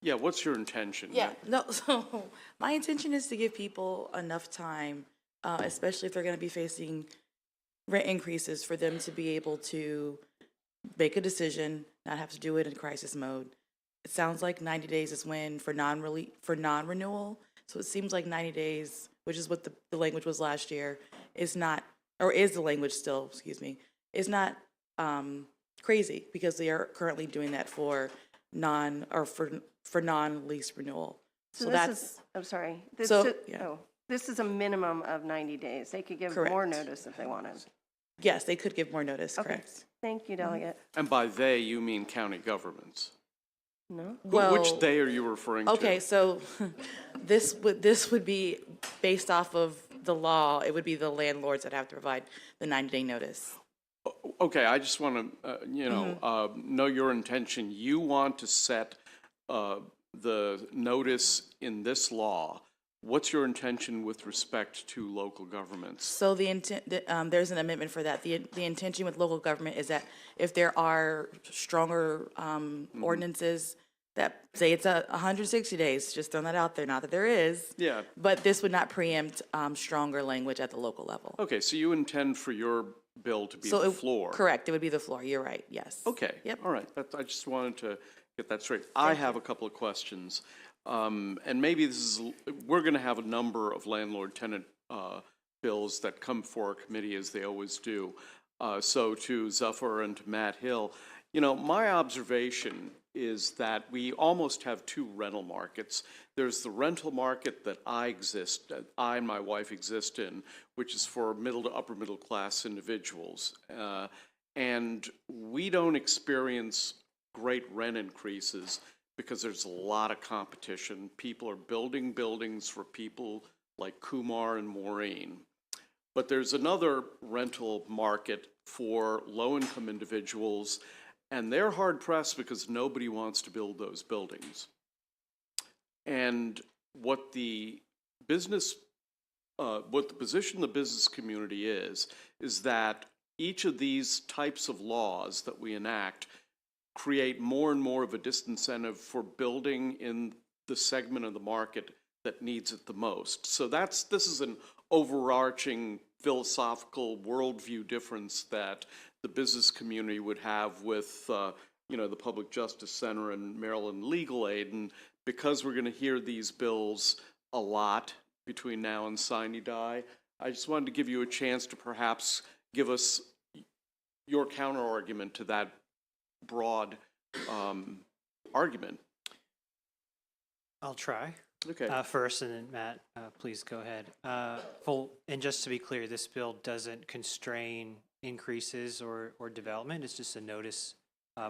Yeah, what's your intention? Yeah, no, so my intention is to give people enough time, especially if they're going to be facing rent increases, for them to be able to make a decision, not have to do it in crisis mode, it sounds like 90 days is when for non-renewal. So it seems like 90 days, which is what the language was last year, is not, or is the language still, excuse me, is not crazy because they are currently doing that for non-lease renewal. So this is, I'm sorry. This this is a minimum of 90 days. They could give more Correct. notice if they wanted. Yes, they could give more notice, Okay. correct. Thank you, Delegate. And by they, you mean county governments. No? Which they are you referring to? Okay, so this would be based off of the law. It would be the landlords that have to provide the 90-day notice. Okay, I just want to, know your intention. You want to set the notice in this law. What's your intention with respect to local governments? So the intent, there's an amendment for that. The intention with local government is that if there are stronger ordinances that say it's 160 days, just throwing that out there, not that there is. Yeah. But this would not preempt stronger language at the local level. Okay, so you intend for your bill to be So the floor. Correct, it would be the floor. You're right, yes. Okay. Yep. All right. I just wanted to get that straight. I have a couple of questions. And maybe we're going to have a number of landlord-tenant bills that come before our committee, as they always do. So to Zuffer and to Matt Hill, my observation is that we almost have two rental markets. There's the rental market that I and my wife exist in, which is for middle to upper middle class individuals. And we don't experience great rent increases because there's a lot of competition. People are building buildings for people like Kumar and Maureen. But there's another rental market for low-income individuals, and they're hard-pressed because nobody wants to build those buildings. And what the position of the business community is that each of these types of laws that we enact create more and more of a disincentive for building in the segment of the market that needs it the most. So this is an overarching philosophical worldview difference that the business community would have with the Public Justice Center and Maryland Legal Aid. And because we're going to hear these bills a lot between now and sine die, I just wanted to give you a chance to perhaps give us your counter argument to that broad argument. I'll try. Okay. First, and then Matt, please go ahead. And just to be clear, this bill doesn't constrain increases or development. It's just a notice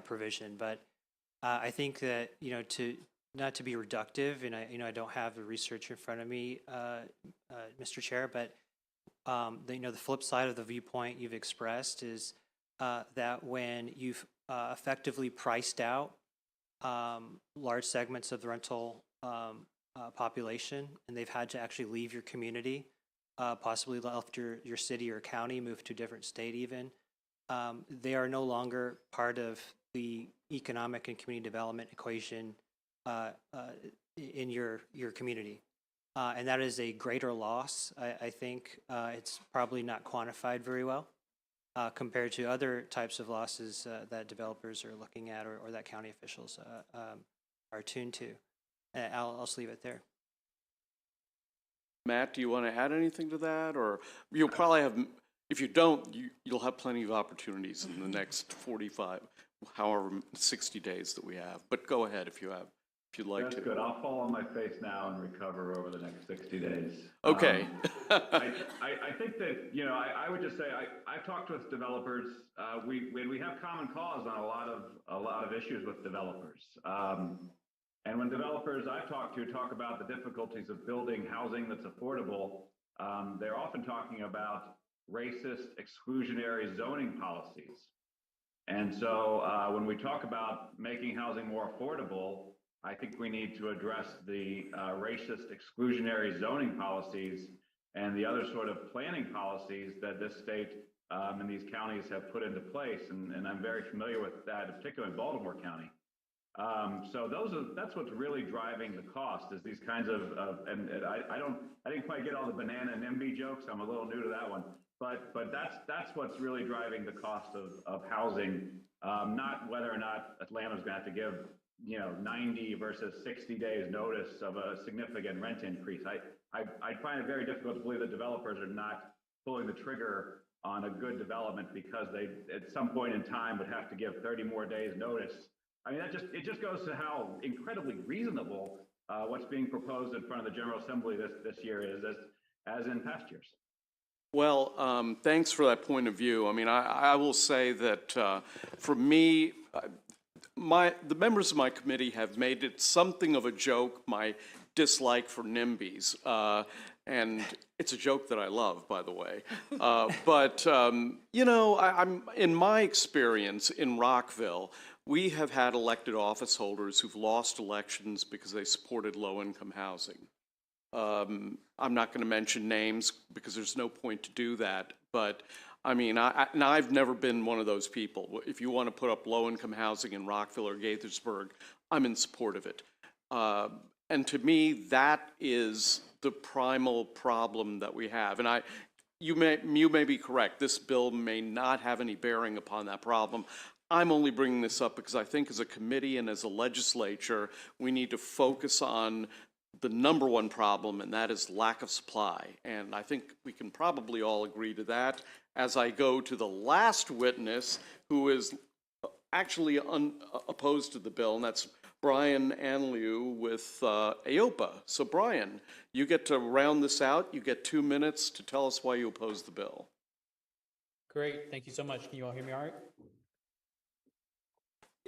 provision. But I think that not to be reductive, and I don't have the research in front of me, Mr. Chair, but the flip side of the viewpoint you've expressed is that when you've effectively priced out large segments of the rental population, and they've had to actually leave your community, possibly left your city or county, moved to a different state even, they are no longer part of the economic and community development equation in your community. And that is a greater loss. I think it's probably not quantified very well compared to other types of losses that developers are looking at or that county officials are tuned to. I'll just leave it there. Matt, do you want to add anything to that? Or you'll probably have, if you don't, you'll have plenty of opportunities in the next 60 days that we have. But go ahead if you'd like to. That's good. I'll fall on my face now and recover over the next 60 days. Okay. I think that, I would just say, I've talked with developers. We have common cause on a lot of issues with developers. And when developers I've talked to talk about the difficulties of building housing that's affordable, they're often talking about racist, exclusionary zoning policies. And so when we talk about making housing more affordable, I think we need to address the racist, exclusionary zoning policies and the other sort of planning policies that this state and these counties have put into place. And I'm very familiar with that, particularly in Baltimore County. So that's what's really driving the cost is these kinds of and I didn't quite get all the banana and NIMBY jokes. I'm a little new to that one, but that's what's really driving the cost of housing, not whether or not Atlanta's going to have to give 90 versus 60 days notice of a significant rent increase. I find it very difficult to believe that developers are not pulling the trigger on a good development because they, at some point in time, would have to give 30 more days notice. I mean, it just goes to how incredibly reasonable what's being proposed in front of the General Assembly this year is, as in past years. Well, thanks for that point of view. I mean, I will say that for me, the members of my committee have made it something of a joke, my dislike for NIMBYs. And it's a joke that I love, by the way. But, I'm in my experience in Rockville, we have had elected office holders who've lost elections because they supported low-income housing. I'm not going to mention names because there's no point to do that. But, I mean, I've never been one of those people. If you want to put up low-income housing in Rockville or Gaithersburg, I'm in support of it. And to me, that is the primal problem that we have. And you may be correct. This bill may not have any bearing upon that problem. I'm only bringing this up because I think as a committee and as a legislature, we need to focus on the number one problem, and that is lack of supply. And I think we can probably all agree to that. As I go to the last witness, who is actually opposed to the bill, and that's Brian Anliu with AOPA. So Brian, you get to round this out. You get 2 minutes to tell us why you oppose the bill. Great, thank you so much. Can you all hear me all right?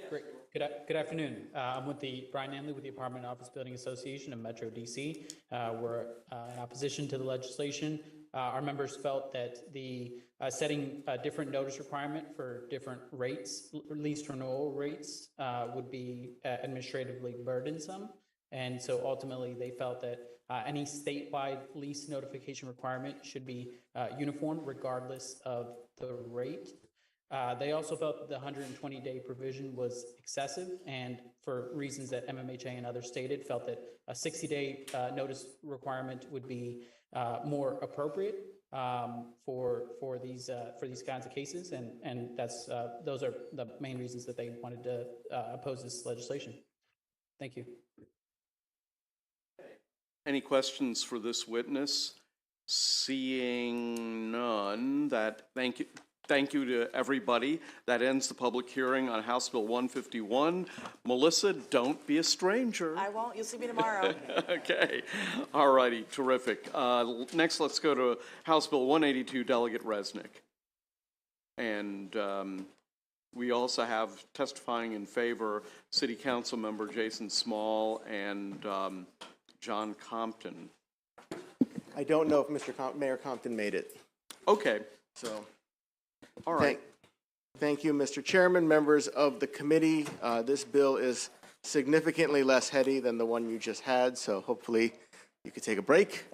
Great. Good afternoon. I'm with Brian Anliu with the Apartment and Office Building Association of Metro DC. We're in opposition to the legislation. Our members felt that the setting a different notice requirement for different rates, lease renewal rates, would be administratively burdensome. And so ultimately they felt that any statewide lease notification requirement should be uniform regardless of the rate. They also felt that the 120-day provision was excessive, and for reasons that MMHA and others stated, felt that a 60-day notice requirement would be more appropriate for these kinds of cases, and that's those are the main reasons that they wanted to oppose this legislation. Thank you. Any questions for this witness? Seeing none, thank you. Thank you to everybody. That ends the public hearing on House Bill 151. Melissa, don't be a stranger. I won't. You'll see me tomorrow. Okay. All righty. Terrific. Next, let's go to House Bill 182, Delegate Resnick. And we also have testifying in favor City Council Member Jason Small and John Compton. I don't know if Mayor Compton made it. Okay. So. All right. Thank you, Mr. Chairman, members of the committee. This bill is significantly less heady than the one you just had, so hopefully you could take a break.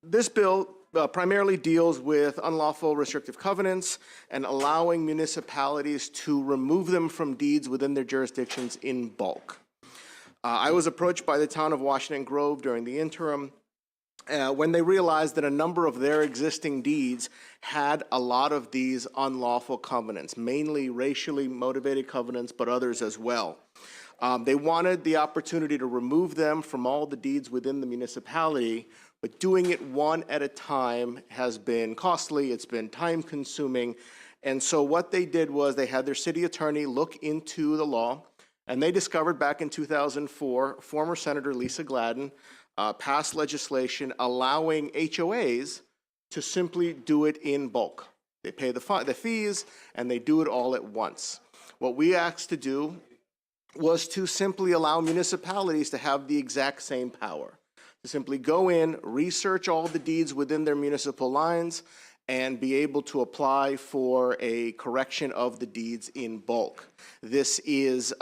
This bill primarily deals with unlawful restrictive covenants and allowing municipalities to remove them from deeds within their jurisdictions in bulk. I was approached by the town of Washington Grove during the interim when they realized that a number of their existing deeds had a lot of these unlawful covenants, mainly racially motivated covenants, but others as well. They wanted the opportunity to remove them from all the deeds within the municipality, but doing it one at a time has been costly, it's been time consuming, and so what they did was they had their city attorney look into the law, and they discovered back in 2004, former Senator Lisa Gladden passed legislation allowing HOAs to simply do it in bulk. They pay the fees and they do it all at once. What we asked to do was to simply allow municipalities to have the exact same power. To simply go in, research all the deeds within their municipal lines, and be able to apply for a correction of the deeds in bulk. This is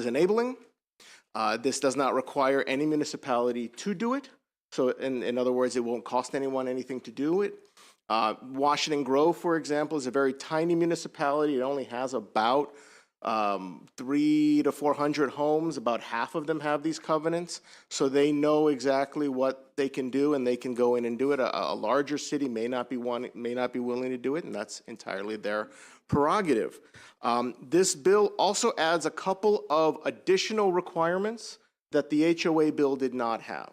enabling. This does not require any municipality to do it. So in other words, it won't cost anyone anything to do it. Washington Grove, for example, is a very tiny municipality. It only has about 300 to 400 homes, about half of them have these covenants, so they know exactly what they can do, and they can go in and do it. A larger city may not be willing to do it, and that's entirely their prerogative. This bill also adds a couple of additional requirements that the HOA bill did not have.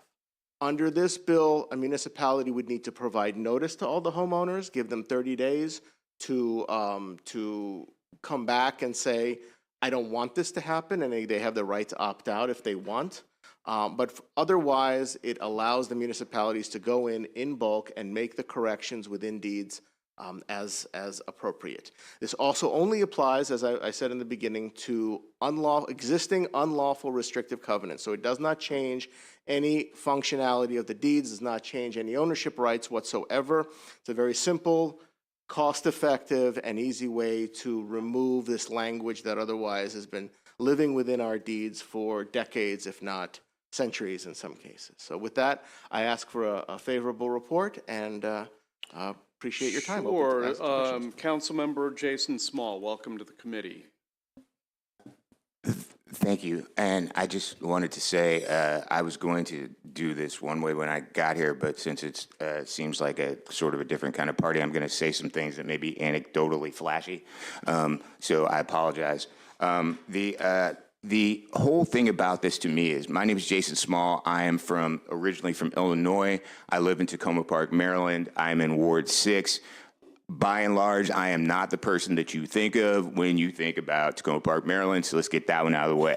Under this bill, a municipality would need to provide notice to all the homeowners, give them 30 days to come back and say, I don't want this to happen, and they have the right to opt out if they want. But otherwise, it allows the municipalities to go in bulk and make the corrections within deeds as appropriate. This also only applies, as I said in the beginning, to existing unlawful restrictive covenants. So it does not change any functionality of the deeds, does not change any ownership rights whatsoever. It's a very simple, cost-effective, and easy way to remove this language that otherwise has been living within our deeds for decades, if not centuries in some cases. So with that, I ask for a favorable report, and appreciate your time. Sure. Councilmember Jason Small, welcome to the committee. Thank you. And I just wanted to say I was going to do this one way when I got here, but since it seems like a sort of a different kind of party, I'm going to say some things that may be anecdotally flashy. So I apologize. The whole thing about this to me is, my name is Jason Small. I am originally from Illinois. I live in Tacoma Park, Maryland. I'm in Ward 6. By and large, I am not the person that you think of when you think about Tacoma Park, Maryland, so let's get that one out of the way.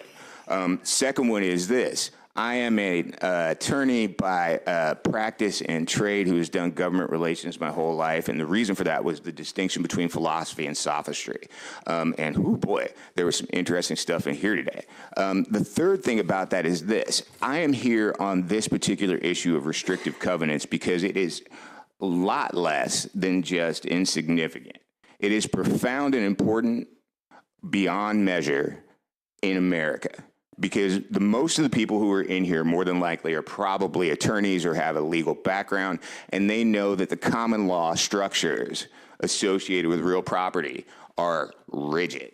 Second one is this. I am an attorney by practice and trade who has done government relations my whole life, and the reason for that was the distinction between philosophy and sophistry. And oh boy, there was some interesting stuff in here today. The third thing about that is this. I am here on this particular issue of restrictive covenants because it is a lot less than just insignificant. It is profound and important beyond measure in America, because most of the people who are in here more than likely are probably attorneys or have a legal background, and they know that the common law structures associated with real property are rigid.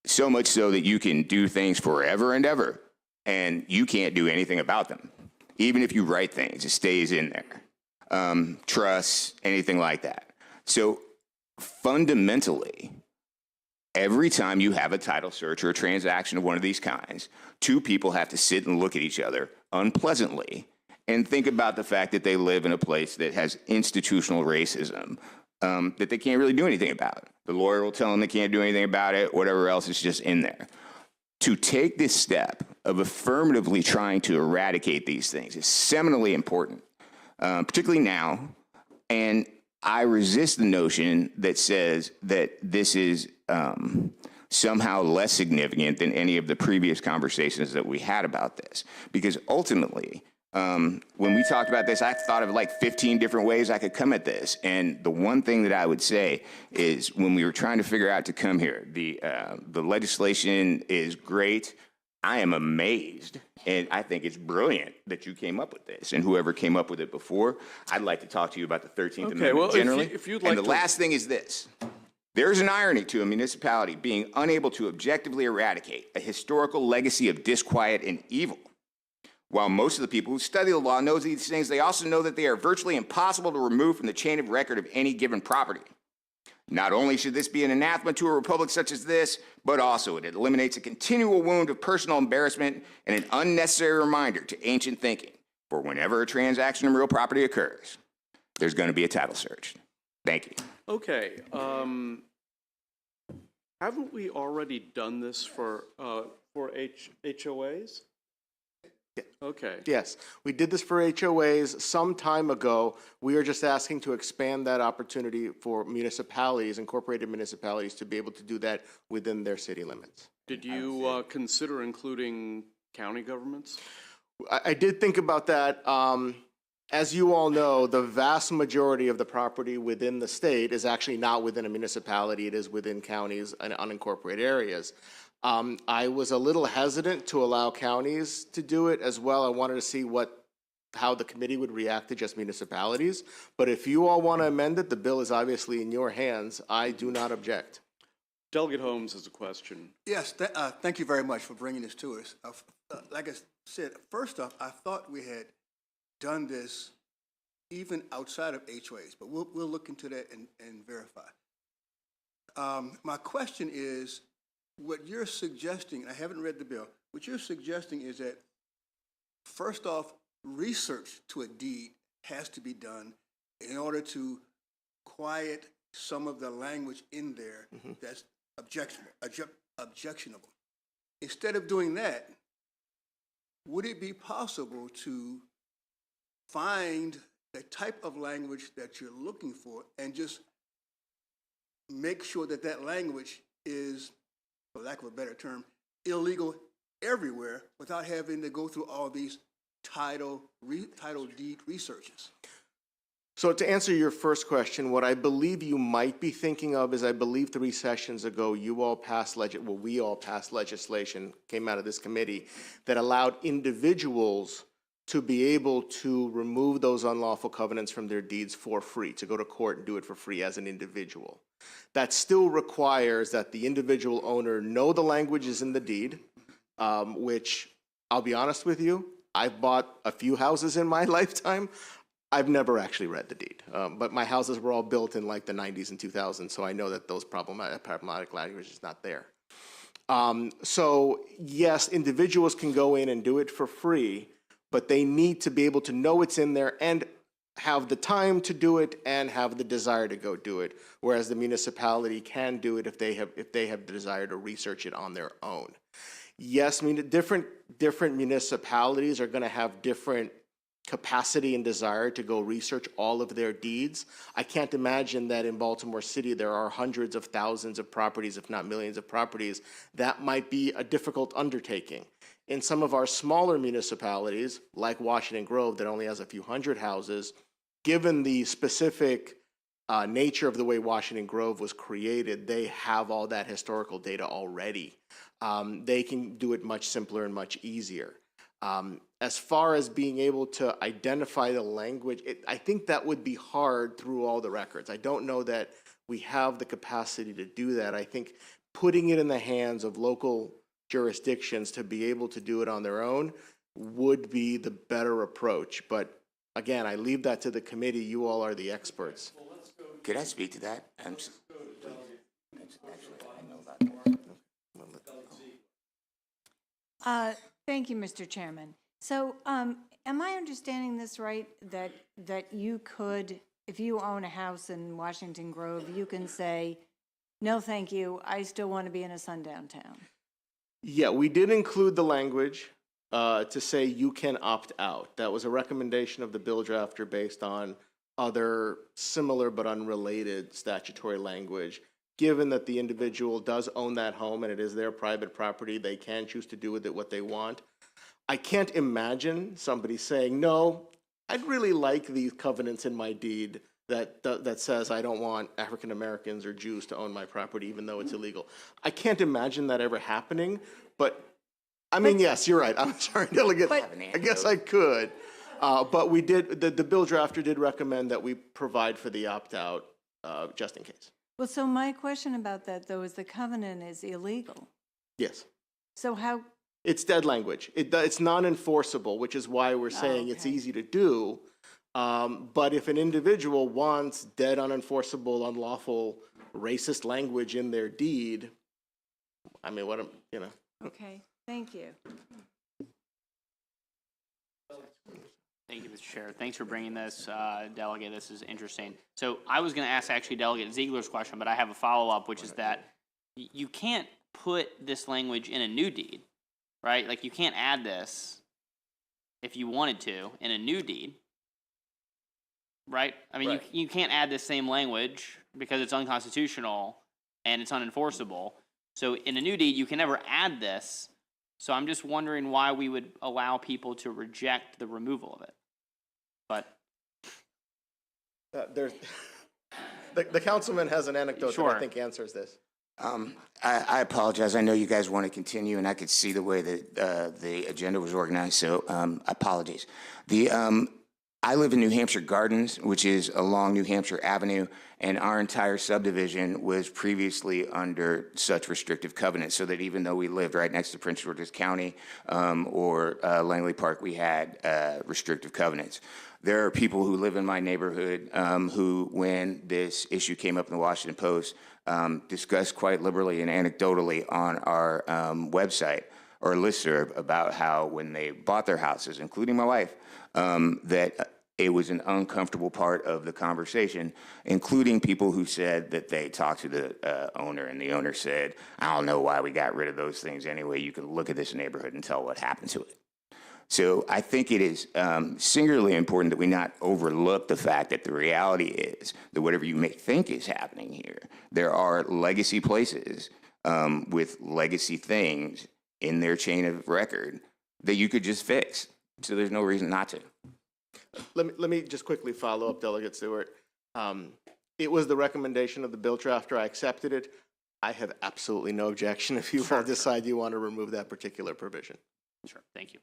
So much so that you can do things forever and ever, and you can't do anything about them. Even if you write things, it stays in there. Trusts, anything like that. So fundamentally, every time you have a title search or a transaction of one of these kinds, two people have to sit and look at each other unpleasantly and think about the fact that they live in a place that has institutional racism that they can't really do anything about. The lawyer will tell them they can't do anything about it, whatever else is just in there. To take this step of affirmatively trying to eradicate these things is seminally important. Particularly now, and I resist the notion that says that this is somehow less significant than any of the previous conversations that we had about this. Because ultimately, when we talked about this, I thought of like 15 different ways I could come at this. And the one thing that I would say is when we were trying to figure out to come here, the legislation is great. I am amazed, and I think it's brilliant that you came up with this. And whoever came up with it before, I'd like to talk to you about the 13th Amendment generally. If you'd like and the last thing is this. There's an irony to a municipality being unable to objectively eradicate a historical legacy of disquiet and evil. While most of the people who study the law know these things, they also know that they are virtually impossible to remove from the chain of record of any given property. Not only should this be an anathema to a republic such as this, but also it eliminates a continual wound of personal embarrassment and an unnecessary reminder to ancient thinking. For whenever a transaction of real property occurs, there's going to be a title search. Thank you. Okay. Haven't we already done this for HOAs? Okay. Yes, we did this for HOAs some time ago. We are just asking to expand that opportunity for municipalities, incorporated municipalities, to be able to do that within their city limits. Did you consider including county governments? I did think about that. As you all know, the vast majority of the property within the state is actually not within a municipality. It is within counties and unincorporated areas. I was a little hesitant to allow counties to do it as well. I wanted to see how the committee would react to just municipalities. But if you all want to amend it, the bill is obviously in your hands. I do not object. Delegate Holmes has a question. Yes, thank you very much for bringing this to us. Like I said, first off, I thought we had done this even outside of HOAs, but we'll look into that and verify. My question is, what you're suggesting, I haven't read the bill, what you're suggesting is that, first off, research to a deed has to be done in order to quiet some of the language in there that's objectionable. Instead of doing that, would it be possible to find the type of language that you're looking for and just make sure that that language is, for lack of a better term, illegal everywhere without having to go through all these title deed researches? So to answer your first question, what I believe you might be thinking of is, I believe 3 sessions ago, we all passed legislation, came out of this committee, that allowed individuals to be able to remove those unlawful covenants from their deeds for free, to go to court and do it for free as an individual. That still requires that the individual owner know the language is in the deed, which, I'll be honest with you, I've bought a few houses in my lifetime. I've never actually read the deed, but my houses were all built in like the 90s and 2000s, so I know that those problematic language is not there. So yes, individuals can go in and do it for free, but they need to be able to know it's in there and have the time to do it and have the desire to go do it, whereas the municipality can do it if they have the desire to research it on their own. Yes, I mean, different municipalities are going to have different capacity and desire to go research all of their deeds. I can't imagine that in Baltimore City there are hundreds of thousands of properties, if not millions of properties. That might be a difficult undertaking. In some of our smaller municipalities, like Washington Grove, that only has a few hundred houses, given the specific nature of the way Washington Grove was created, they have all that historical data already. They can do it much simpler and much easier. As far as being able to identify the language, I think that would be hard through all the records. I don't know that we have the capacity to do that. I think putting it in the hands of local jurisdictions to be able to do it on their own would be the better approach. But again, I leave that to the committee. You all are the experts. Could I speak to that? Actually, I know about that. Thank you, Mr. Chairman. So, am I understanding this right, that you could, if you own a house in Washington Grove, you can say, no, thank you, I still want to be in a sundown town? Yeah, we did include the language to say you can opt out. That was a recommendation of the bill drafter based on other similar but unrelated statutory language. Given that the individual does own that home and it is their private property, they can choose to do with it what they want. I can't imagine somebody saying, no, I'd really like these covenants in my deed that says I don't want African Americans or Jews to own my property, even though it's illegal. I can't imagine that ever happening, but I mean, yes, you're right. I'm sorry, Delegate. I guess I could. But we did, the bill drafter did recommend that we provide for the opt-out just in case. Well, so my question about that, though, is the covenant is illegal. Yes. So how? It's dead language. It's non-enforceable, which is why we're saying it's easy to do. But if an individual wants dead, unenforceable, unlawful, racist language in their deed, I mean, Okay, thank you. Thank you, Mr. Chair. Thanks for bringing this, Delegate. This is interesting. So I was going to ask actually Delegate Ziegler's question, but I have a follow-up, which is that you can't put this language in a new deed, right? Like you can't add this if you wanted to in a new deed, right? I mean, Right. you can't add this same language because it's unconstitutional and it's unenforceable. So in a new deed, you can never add this. So I'm just wondering why we would allow people to reject the removal of it. But there's the councilman has an anecdote that I think answers this. I apologize. I know you guys want to continue, and I could see the way that the agenda was organized, so apologies. I live in New Hampshire Gardens, which is along New Hampshire Avenue, and our entire subdivision was previously under such restrictive covenants, so that even though we lived right next to Prince George's County or Langley Park, we had restrictive covenants. There are people who live in my neighborhood who, when this issue came up in the Washington Post, discussed quite liberally and anecdotally on our website or listserv about how when they bought their houses, including my wife, that it was an uncomfortable part of the conversation, including people who said that they talked to the owner, and the owner said, I don't know why we got rid of those things anyway. You can look at this neighborhood and tell what happened to it. So I think it is singularly important that we not overlook the fact that the reality is that whatever you may think is happening here, there are legacy places with legacy things in their chain of record that you could just fix. So there's no reason not to. Let me just quickly follow up, Delegate Stewart. It was the recommendation of the bill drafter. I accepted it. I have absolutely no objection if you all decide you want to remove that particular provision. Sure, thank you.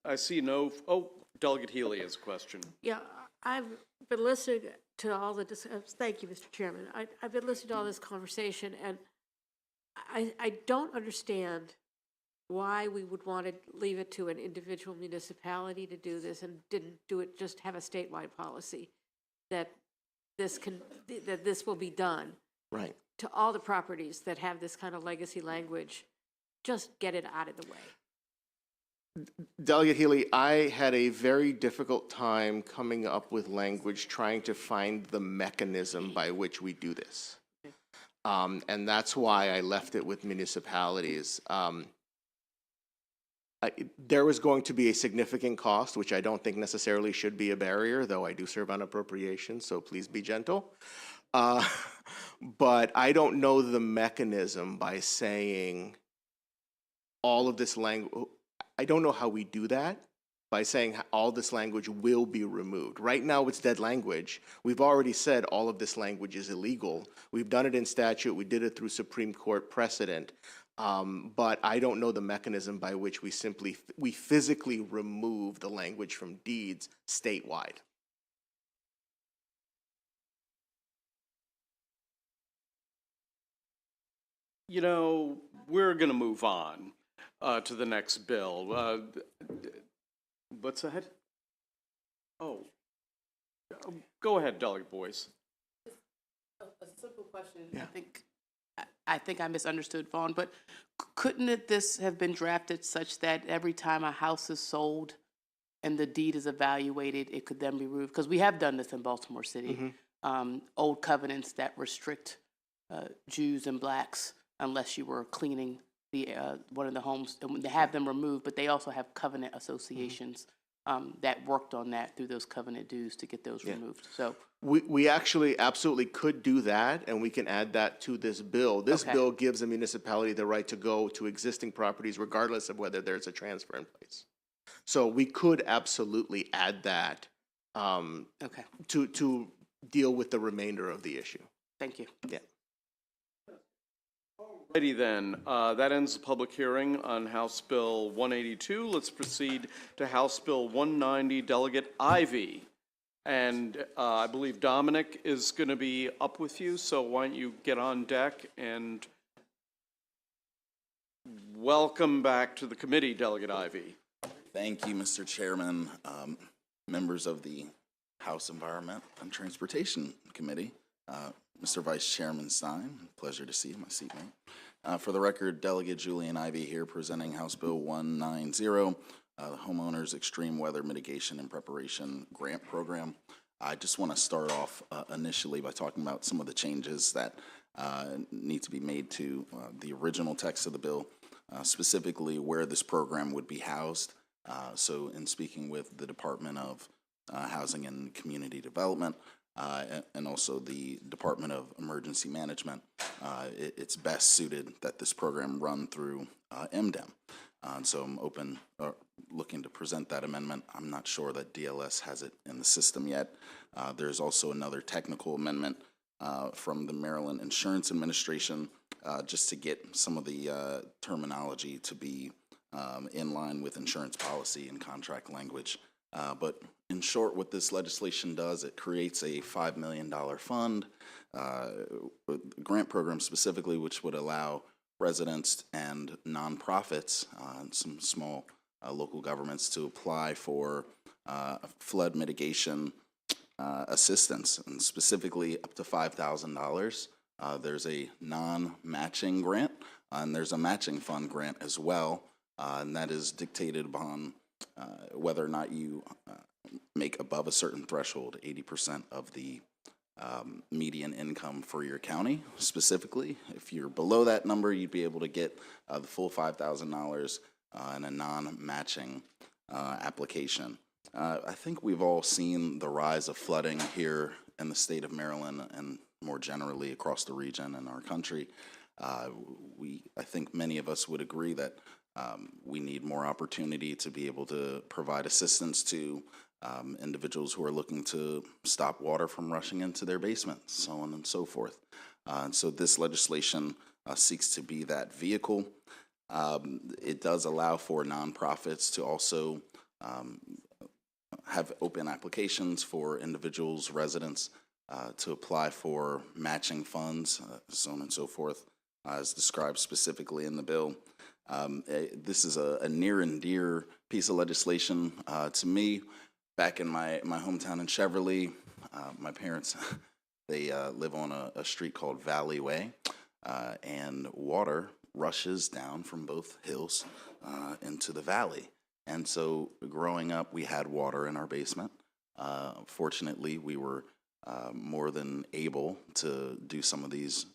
I see no, oh, Delegate Healy has a question. Yeah, I've been listening to all the, thank you, Mr. Chairman. I've been listening to all this conversation, and I don't understand why we would want to leave it to an individual municipality to do this and didn't do it, just have a statewide policy that this will be done. Right. To all the properties that have this kind of legacy language, just get it out of the way. Delegate Healy, I had a very difficult time coming up with language trying to find the mechanism by which we do this. And that's why I left it with municipalities. There was going to be a significant cost, which I don't think necessarily should be a barrier, though I do serve on appropriations, so please be gentle. But I don't know the mechanism by saying all of this language. I don't know how we do that by saying all this language will be removed. Right now it's dead language. We've already said all of this language is illegal. We've done it in statute. We did it through Supreme Court precedent. But I don't know the mechanism by which we physically remove the language from deeds statewide. You know, we're going to move on to the next bill. What's ahead? Oh, go ahead, Delegate Boyce. A simple question. Yeah. I think I misunderstood Vaughn, but couldn't this have been drafted such that every time a house is sold and the deed is evaluated, it could then be removed? Because we have done this in Baltimore City. Mm-hmm. Old covenants that restrict Jews and blacks unless you were cleaning the one of the homes, and they have them removed, but they also have covenant associations that worked on that through those covenant dues to get those removed. So we actually absolutely could do that, and we can add that to this bill. This bill gives a municipality the right to go to existing properties regardless of whether there's a transfer in place. So we could absolutely add that to deal with the remainder of the issue. Thank you. Yeah. Alrighty then, that ends the public hearing on House Bill 182. Let's proceed to House Bill 190, Delegate Ivey. And I believe Dominic is going to be up with you, so why don't you get on deck and welcome back to the committee, Delegate Ivey. Thank you, Mr. Chairman, members of the House Environment and Transportation Committee, Mr. Vice Chairman Stein, pleasure to see you, my seatmate. For the record, Delegate Julian Ivey here presenting House Bill 190, the Homeowners Extreme Weather Mitigation and Preparation Grant Program. I just want to start off initially by talking about some of the changes that need to be made to the original text of the bill, specifically where this program would be housed. So in speaking with the Department of Housing and Community Development, and also the Department of Emergency Management, it's best suited that this program run through MDEM. And so I'm looking to present that amendment. I'm not sure that DLS has it in the system yet. There's also another technical amendment from the Maryland Insurance Administration, just to get some of the terminology to be in line with insurance policy and contract language. But in short, what this legislation does, it creates a $5 million fund, grant program specifically, which would allow residents and nonprofits and some small local governments to apply for flood mitigation assistance, and specifically up to $5,000. There's a non-matching grant, and there's a matching fund grant as well, and that is dictated upon whether or not you make above a certain threshold, 80% of the median income for your county specifically. If you're below that number, you'd be able to get the full $5,000 in a non-matching application. I think we've all seen the rise of flooding here in the state of Maryland and more generally across the region and our country. I think many of us would agree that we need more opportunity to be able to provide assistance to individuals who are looking to stop water from rushing into their basements, so on and so forth. And so this legislation seeks to be that vehicle. It does allow for nonprofits to also have open applications for individuals, residents, to apply for matching funds, so on and so forth, as described specifically in the bill. This is a near and dear piece of legislation to me. Back in my hometown in Cheverly, my parents, they live on a street called Valley Way, and water rushes down from both hills into the valley. And so growing up, we had water in our basement. Fortunately, we were more than able to do some of these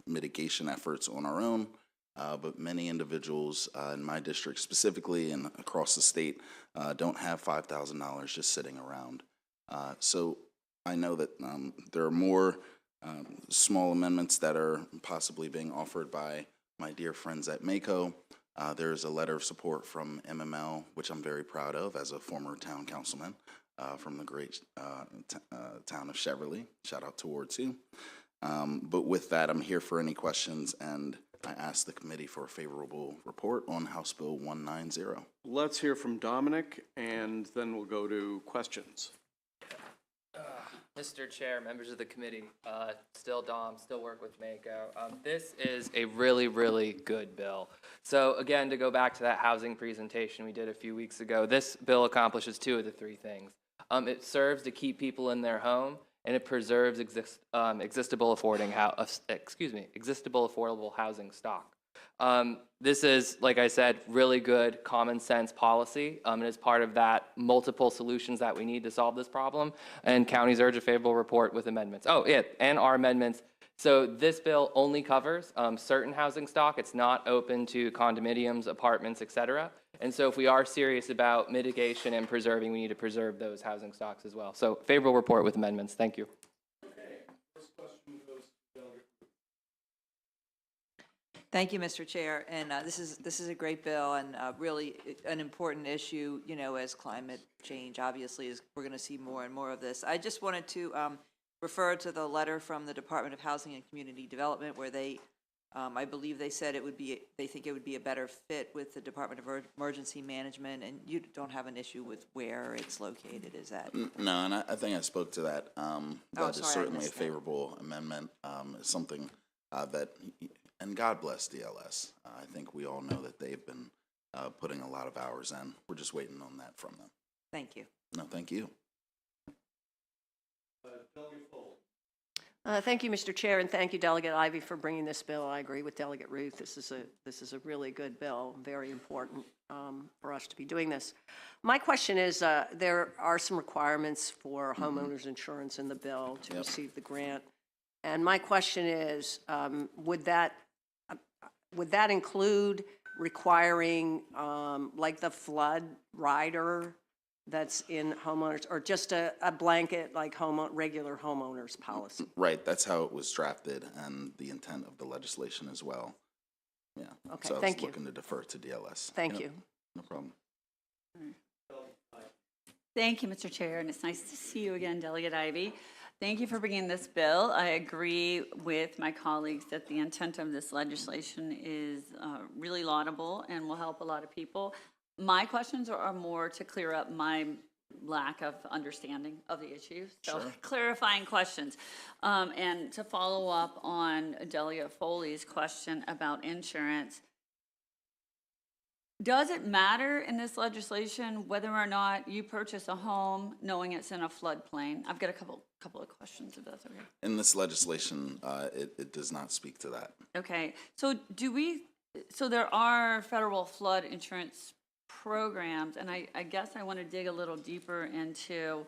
mitigation efforts on our own. But many individuals in my district specifically and across the state don't have $5,000 just sitting around. So I know that there are more small amendments that are possibly being offered by my dear friends at MACO. There's a letter of support from MML, which I'm very proud of as a former town councilman from the great town of Cheverly. Shout out to Ward 2. But with that, I'm here for any questions, and I ask the committee for a favorable report on House Bill 190. Let's hear from Dominic, and then we'll go to questions. Mr. Chair, members of the committee, still Dom, still work with Mako. This is a really, really good bill. So again, to go back to that housing presentation we did a few weeks ago, this bill accomplishes two of the three things. It serves to keep people in their home, and it preserves existable affordable housing stock. This is, like I said, really good common sense policy, and as part of that, multiple solutions that we need to solve this problem, and counties urge a favorable report with amendments. Oh, yeah, and our amendments. So this bill only covers certain housing stock. It's not open to condominiums, apartments, et cetera. And so if we are serious about mitigation and preserving, we need to preserve those housing stocks as well. So favorable report with amendments. Thank you. Thank you, Mr. Chair. And this is a great bill and really an important issue, you know, as climate change obviously is, we're going to see more and more of this. I just wanted to refer to the letter from the Department of Housing and Community Development where they, I believe they said they think it would be a better fit with the Department of Emergency Management, and you don't have an issue with where it's located, is that? No, and I think I spoke to that. That is certainly a favorable amendment. It's something that, and God bless DLS. I think we all know that they've been putting a lot of hours in. We're just waiting on that from them. Thank you. No, thank you. Thank you, Mr. Chair, and thank you, Delegate Ivy, for bringing this bill. I agree with Delegate Ruth. This is a really good bill, very important for us to be doing this. My question is, there are some requirements for homeowners insurance in the bill to receive the grant, and my question is, would that include requiring like the flood rider that's in homeowners, or just a blanket like regular homeowners policy? Right, that's how it was drafted and the intent of the legislation as well. Yeah. Okay, so I thank was you. looking to defer to DLS. Thank you. No problem. Thank you, Mr. Chair, and it's nice to see you again, Delegate Ivy. Thank you for bringing this bill. I agree with my colleagues that the intent of this legislation is really laudable and will help a lot of people. my questions are more to clear up my lack of understanding of the issue. So clarifying questions. And to follow up on Delegate Foley's question about insurance, does it matter in this legislation whether or not you purchase a home knowing it's in a floodplain? I've got a couple of questions, if that's okay. In this legislation, it does not speak to that. Okay, so so there are federal flood insurance programs, and I guess I want to dig a little deeper into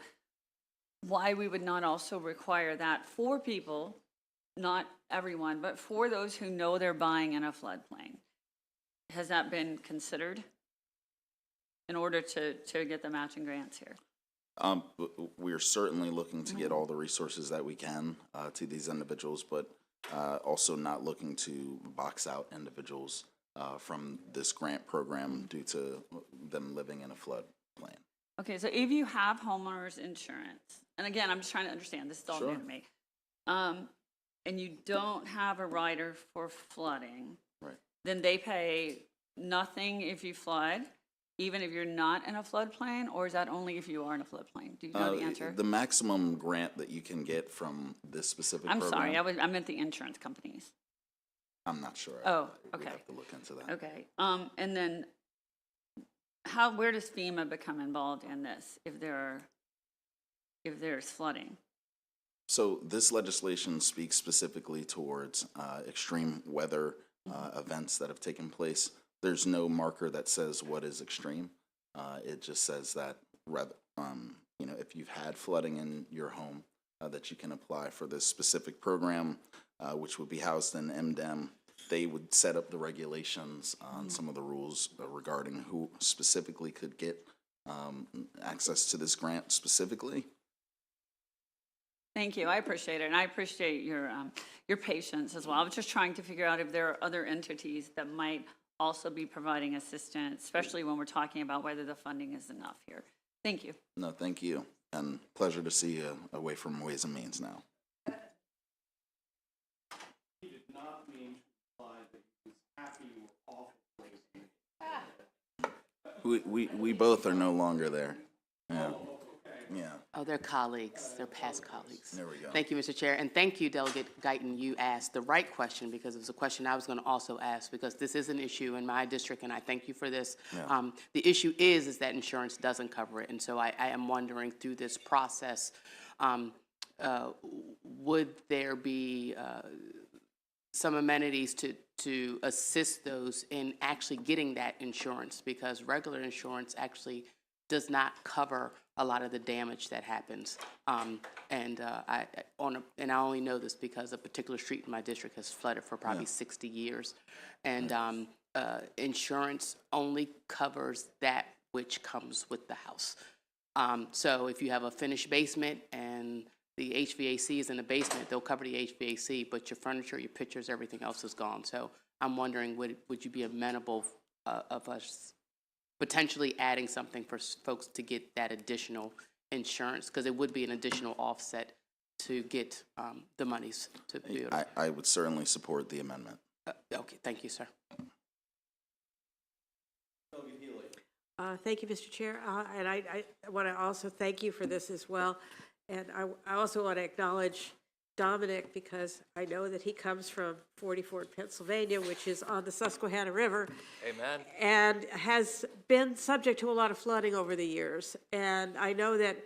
why we would not also require that for people, not everyone, but for those who know they're buying in a floodplain. Has that been considered in order to get the matching grants here? We're certainly looking to get all the resources that we can to these individuals, but also not looking to box out individuals from this grant program due to them living in a floodplain. Okay, so if you have homeowners insurance, and again, I'm just trying to understand, this is all new to me, and you don't have a rider for flooding, right, then they pay nothing if you flood, even if you're not in a floodplain, or is that only if you are in a floodplain? Do you know the answer? The maximum grant that you can get from this specific I'm program. sorry, I meant the insurance companies. I'm not sure. Oh, We'd okay. have to look into that. Okay, and then where does FEMA become involved in this if there's flooding? So this legislation speaks specifically towards extreme weather events that have taken place. There's no marker that says what is extreme. It just says that if you've had flooding in your home, that you can apply for this specific program, which would be housed in MDEM. They would set up the regulations on some of the rules regarding who specifically could get access to this grant specifically. Thank you. I appreciate it, and I appreciate your patience as well. I was just trying to figure out if there are other entities that might also be providing assistance, especially when we're talking about whether the funding is enough here. Thank you. No, thank you, and pleasure to see you away from Ways and Means now. He did not mean to imply that he was happy you were off of Ways and Means. We both are no longer there. Yeah. Yeah. Oh, they're colleagues. They're past colleagues. There we go. Thank you, Mr. Chair. And thank you, Delegate Guyton. You asked the right question because it was a question I was going to also ask because this is an issue in my district, and I thank you for this. Yeah. The issue is that insurance doesn't cover it. And so I am wondering through this process, would there be some amenities to assist those in actually getting that insurance? Because regular insurance actually does not cover a lot of the damage that happens. And I only know this because a particular street in my district has flooded for probably 60 years. And insurance only covers that which comes with the house. So if you have a finished basement and the HVAC is in the basement, they'll cover the HVAC, but your furniture, your pictures, everything else is gone. So I'm wondering, would you be amenable of us potentially adding something for folks to get that additional insurance? Because it would be an additional offset to get the monies to do it. I would certainly support the amendment. Okay, thank you, sir. Thank you, Mr. Chair. And I want to also thank you for this as well. And I also want to acknowledge Dominic because I know that he comes from 44, Pennsylvania, which is on the Susquehanna River. Amen. And has been subject to a lot of flooding over the years. And I know that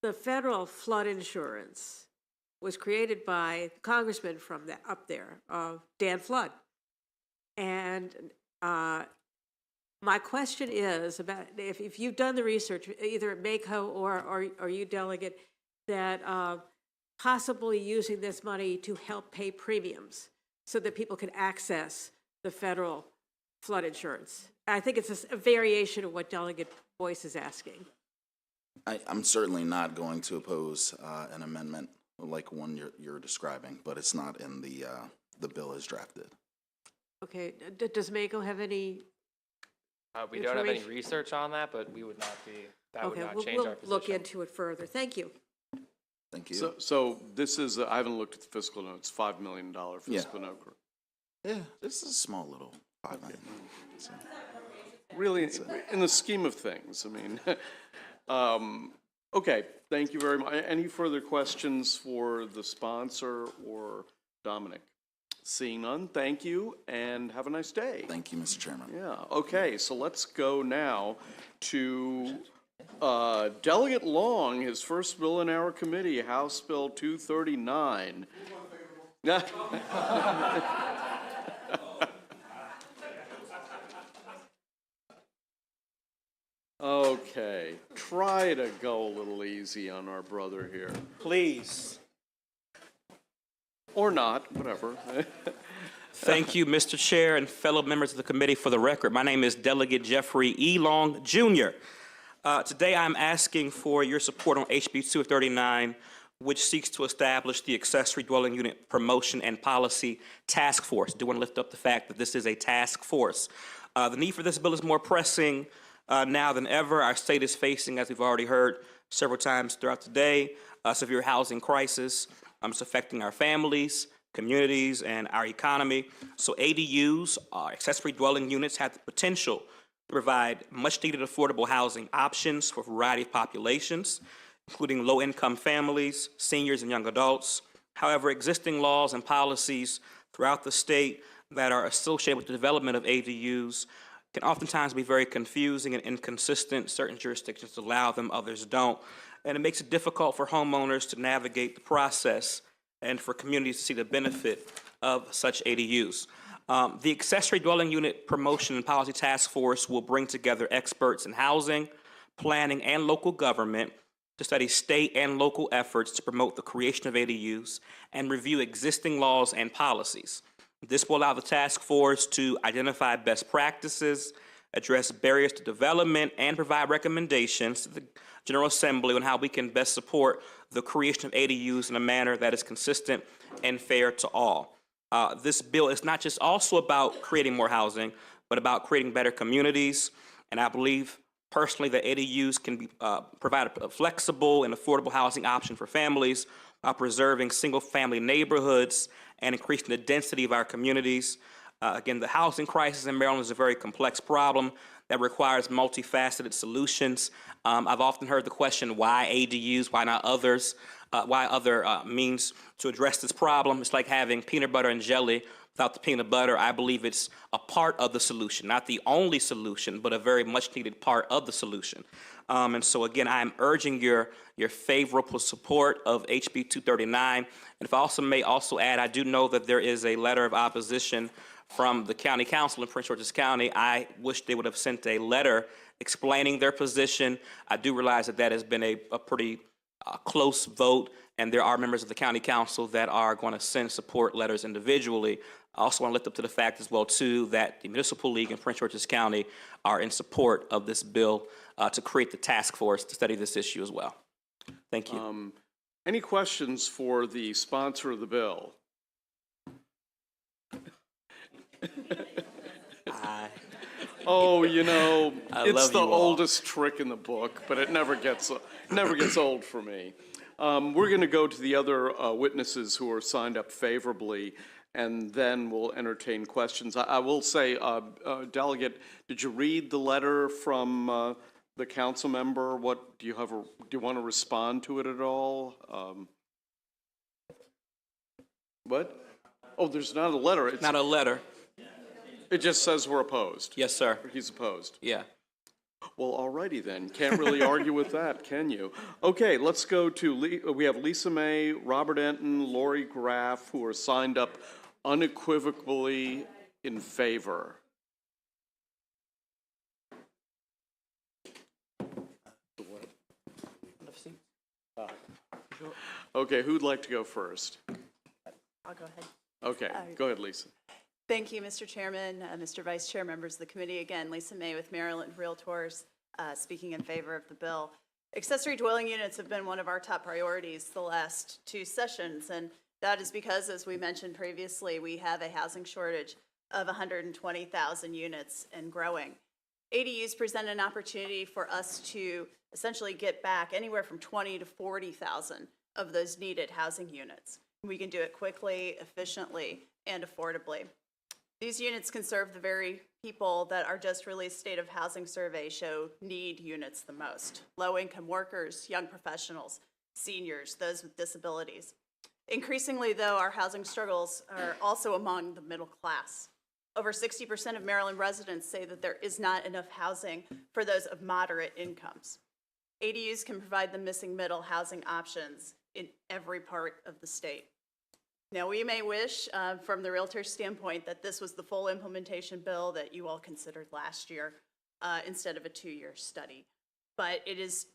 the federal flood insurance was created by Congressman from up there, Dan Flood. And my question is about if you've done the research, either at MACO or you, Delegate, that possibly using this money to help pay premiums so that people can access the federal flood insurance. I think it's a variation of what Delegate Boyce is asking. I'm certainly not going to oppose an amendment like one you're describing, but it's not in the bill as drafted. Okay, does MACO have any? We don't have any research on that, but we would not be. That would not change our position. We'll look into it further. Thank you. Thank you. So this is, I haven't looked at the fiscal notes, $5 million fiscal note. Yeah, this is a small little $5 million. So. really, in the scheme of things, I mean, okay, thank you very much. Any further questions for the sponsor or Dominic? Seeing none, thank you, and have a nice day. Thank you, Mr. Chairman. Yeah, okay, so let's go now to Delegate Long, his first bill in our committee, House Bill 239. Okay, try to go a little easy on our brother here. Please. Or not, whatever. Thank you, Mr. Chair and fellow members of the committee. For the record, my name is Delegate Jeffrey E. Long, Jr. Today I'm asking for your support on HB 239, which seeks to establish the Accessory Dwelling Unit Promotion and Policy Task Force. I do want to lift up the fact that this is a task force. The need for this bill is more pressing now than ever. Our state is facing, as we've already heard several times throughout the day, a severe housing crisis. It's affecting our families, communities, and our economy. So ADUs, accessory dwelling units, have the potential to provide much-needed affordable housing options for a variety of populations, including low-income families, seniors, and young adults. However, existing laws and policies throughout the state that are associated with the development of ADUs can oftentimes be very confusing and inconsistent. Certain jurisdictions allow them, others don't. And it makes it difficult for homeowners to navigate the process and for communities to see the benefit of such ADUs. The Accessory Dwelling Unit Promotion and Policy Task Force will bring together experts in housing, planning, and local government to study state and local efforts to promote the creation of ADUs and review existing laws and policies. This will allow the task force to identify best practices, address barriers to development, and provide recommendations to the General Assembly on how we can best support the creation of ADUs in a manner that is consistent and fair to all. This bill is not just also about creating more housing, but about creating better communities. And I believe personally that ADUs can be, provide a flexible and affordable housing option for families while preserving single-family neighborhoods and increasing the density of our communities. Again, the housing crisis in Maryland is a very complex problem that requires multifaceted solutions. I've often heard the question, why ADUs, why not others, why other means to address this problem? It's like having peanut butter and jelly without the peanut butter. I believe it's a part of the solution, not the only solution, but a very much needed part of the solution. And so again, I'm urging your favorable support of HB 239. And if I also may also add, I do know that there is a letter of opposition from the county council in Prince George's County. I wish they would have sent a letter explaining their position. I do realize that that has been a pretty close vote, and there are members of the county council that are going to send support letters individually. I also want to lift up to the fact as well, too, that the Municipal League in Prince George's County are in support of this bill to create the task force to study this issue as well. Thank you. Any questions for the sponsor of the bill? Oh, you know, it's the oldest trick in the book, but it never gets old for me. We're going to go to the other witnesses who are signed up favorably, and then we'll entertain questions. I will say, Delegate, did you read the letter from the council member? What do you have? Do you want to respond to it at all? What? Oh, there's not a letter. It's not a letter. It just says we're opposed. Yes, sir. He's opposed. Yeah. Well, alrighty then. Can't really argue with that, can you? Okay, let's go to, we have Lisa May, Robert Enton, Lori Graff, who are signed up unequivocally in favor. Okay, who'd like to go first? I'll go ahead. Okay, go ahead, Lisa. Thank you, Mr. Chairman, Mr. Vice Chair, members of the committee. Again, Lisa May with Maryland Realtors, speaking in favor of the bill. Accessory dwelling units have been one of our top priorities the last 2 sessions, and that is because, as we mentioned previously, we have a housing shortage of 120,000 units and growing. ADUs present an opportunity for us to essentially get back anywhere from 20 to 40,000 of those needed housing units. We can do it quickly, efficiently, and affordably. These units can serve the very people that our just released State of Housing Survey show need units the most. Low-income workers, young professionals, seniors, those with disabilities. Increasingly, though, our housing struggles are also among the middle class. Over 60% of Maryland residents say that there is not enough housing for those of moderate incomes. ADUs can provide the missing middle housing options in every part of the state. Now, we may wish, from the Realtor's standpoint, that this was the full implementation bill that you all considered last year instead of a 2-year study. But it's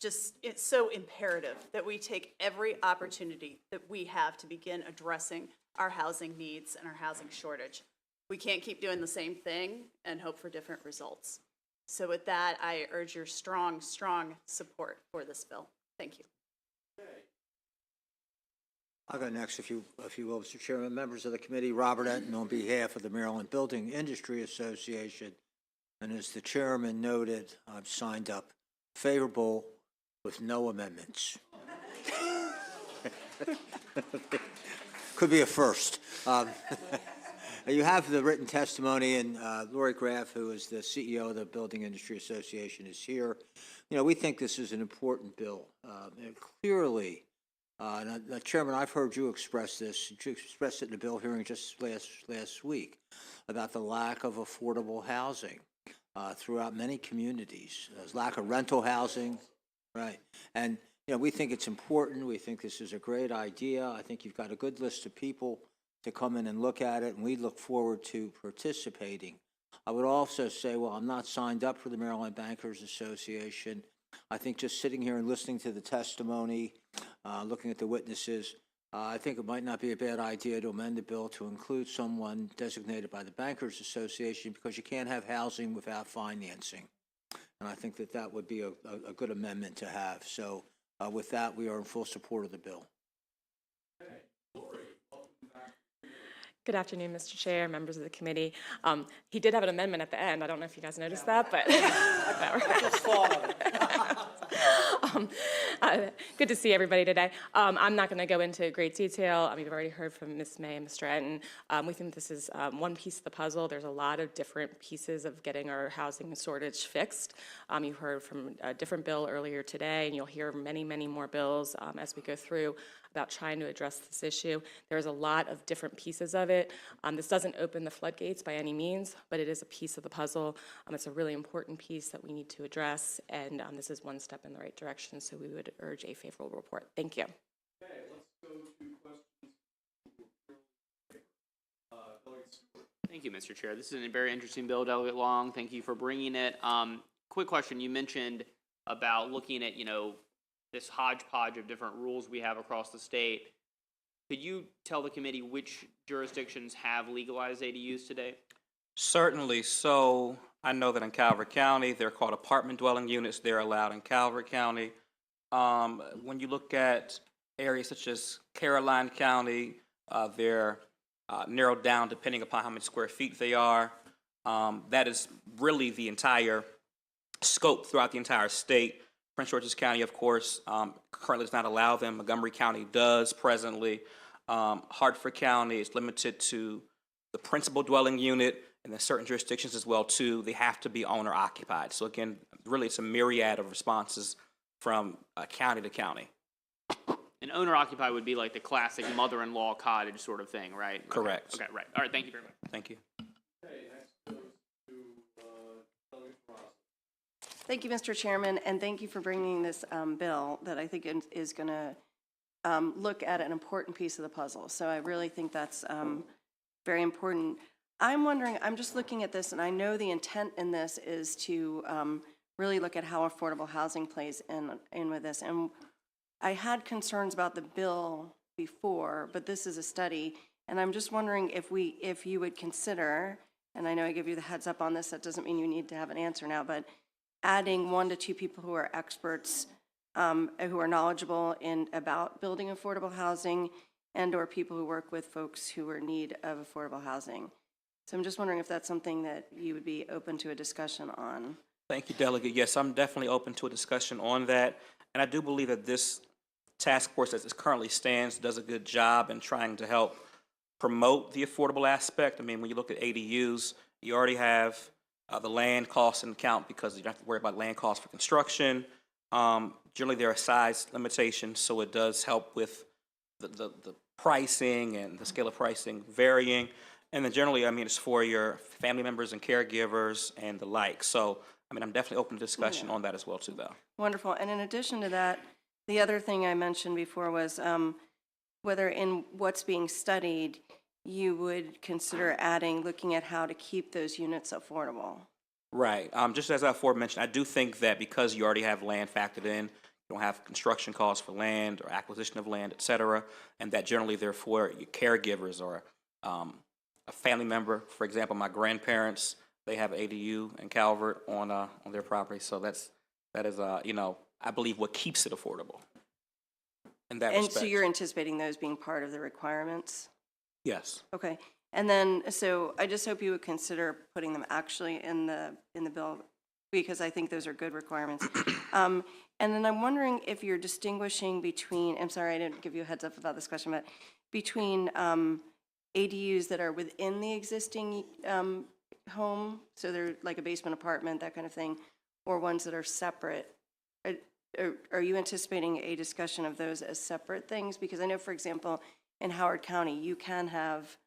so imperative that we take every opportunity that we have to begin addressing our housing needs and our housing shortage. We can't keep doing the same thing and hope for different results. So with that, I urge your strong, strong support for this bill. Thank you. I'll go next, if you will, Mr. Chairman. Members of the committee, Robert Etten on behalf of the Maryland Building Industry Association. And as the chairman noted, I've signed up favorable with no amendments. Could be a first. You have the written testimony, and Lori Graff, who is the CEO of the Building Industry Association, is here. You know, we think this is an important bill. And clearly, Chairman, I've heard you express this. You expressed it in the bill hearing just last week about the lack of affordable housing throughout many communities. There's lack of rental housing, right? And you know, we think it's important. We think this is a great idea. I think you've got a good list of people to come in and look at it, and we look forward to participating. I would also say, well, I'm not signed up for the Maryland Bankers Association. I think just sitting here and listening to the testimony, looking at the witnesses, I think it might not be a bad idea to amend the bill to include someone designated by the Bankers Association, because you can't have housing without financing. And I think that that would be a good amendment to have. So with that, we are in full support of the bill. Good afternoon, Mr. Chair, members of the committee. He did have an amendment at the end. I don't know if you guys noticed that, but good to see everybody today. I'm not going to go into great detail. We've already heard from Ms. May and Mr. Etten. We think this is one piece of the puzzle. There's a lot of different pieces of getting our housing shortage fixed. You heard from a different bill earlier today, and you'll hear many, many more bills as we go through about trying to address this issue. There's a lot of different pieces of it. This doesn't open the floodgates by any means, but it is a piece of the puzzle. It's a really important piece that we need to address, and this is one step in the right direction, so we would urge a favorable report. Thank you. Okay, let's go to questions. Thank you, Mr. Chair. This is a very interesting bill, Delegate Long. Thank you for bringing it. Quick question. You mentioned about looking at, this hodgepodge of different rules we have across the state. Could you tell the committee which jurisdictions have legalized ADUs today? Certainly. So I know that in Calvert County, they're called apartment dwelling units. They're allowed in Calvert County. When you look at areas such as Caroline County, they're narrowed down depending upon how many square feet they are. That is really the entire scope throughout the entire state. Prince George's County, of course, currently does not allow them. Montgomery County does presently. Hartford County is limited to the principal dwelling unit, and then certain jurisdictions as well, too. They have to be owner occupied. So again, really it's a myriad of responses from county to county. An owner occupied would be like the classic mother-in-law cottage sort of thing, right? Correct. Okay, right. All right, thank you very much. Thank you. Okay, next goes to Delegate Ross. Thank you, Mr. Chairman, and thank you for bringing this bill that I think is going to look at an important piece of the puzzle. So I really think that's very important. I'm wondering, I'm just looking at this, and I know the intent in this is to really look at how affordable housing plays in with this. And I had concerns about the bill before, but this is a study, and I'm just wondering if you would consider, and I know I give you the heads up on this, that doesn't mean you need to have an answer now, but adding 1 to 2 people who are experts, who are knowledgeable about building affordable housing, and or people who work with folks who are in need of affordable housing. So I'm just wondering if that's something that you would be open to a discussion on. Thank you, Delegate. Yes, I'm definitely open to a discussion on that. And I do believe that this task force as it currently stands does a good job in trying to help promote the affordable aspect. I mean, when you look at ADUs, you already have the land costs in account because you don't have to worry about land costs for construction. Generally, there are size limitations, so it does help with the pricing and the scale of pricing varying. And then generally, I mean, it's for your family members and caregivers and the like. So, I mean, I'm definitely open to discussion on that as well, too, though. Wonderful. And in addition to that, the other thing I mentioned before was whether in what's being studied, you would consider looking at how to keep those units affordable. Right. Just as I aforementioned, I do think that because you already have land factored in, you don't have construction costs for land or acquisition of land, et cetera, and that generally, therefore, your caregivers or a family member, for example, my grandparents, they have ADU in Calvert on their property, so that is you know, I believe what keeps it affordable in that respect. And so you're anticipating those being part of the requirements? Yes. Okay. And then, so I just hope you would consider putting them actually in the bill, because I think those are good requirements. And then I'm wondering if you're distinguishing between, I'm sorry, I didn't give you a heads up about this question, but between ADUs that are within the existing home, so they're like a basement apartment, that kind of thing, or ones that are separate. Are you anticipating a discussion of those as separate things? Because I know, for example, in Howard County, you can have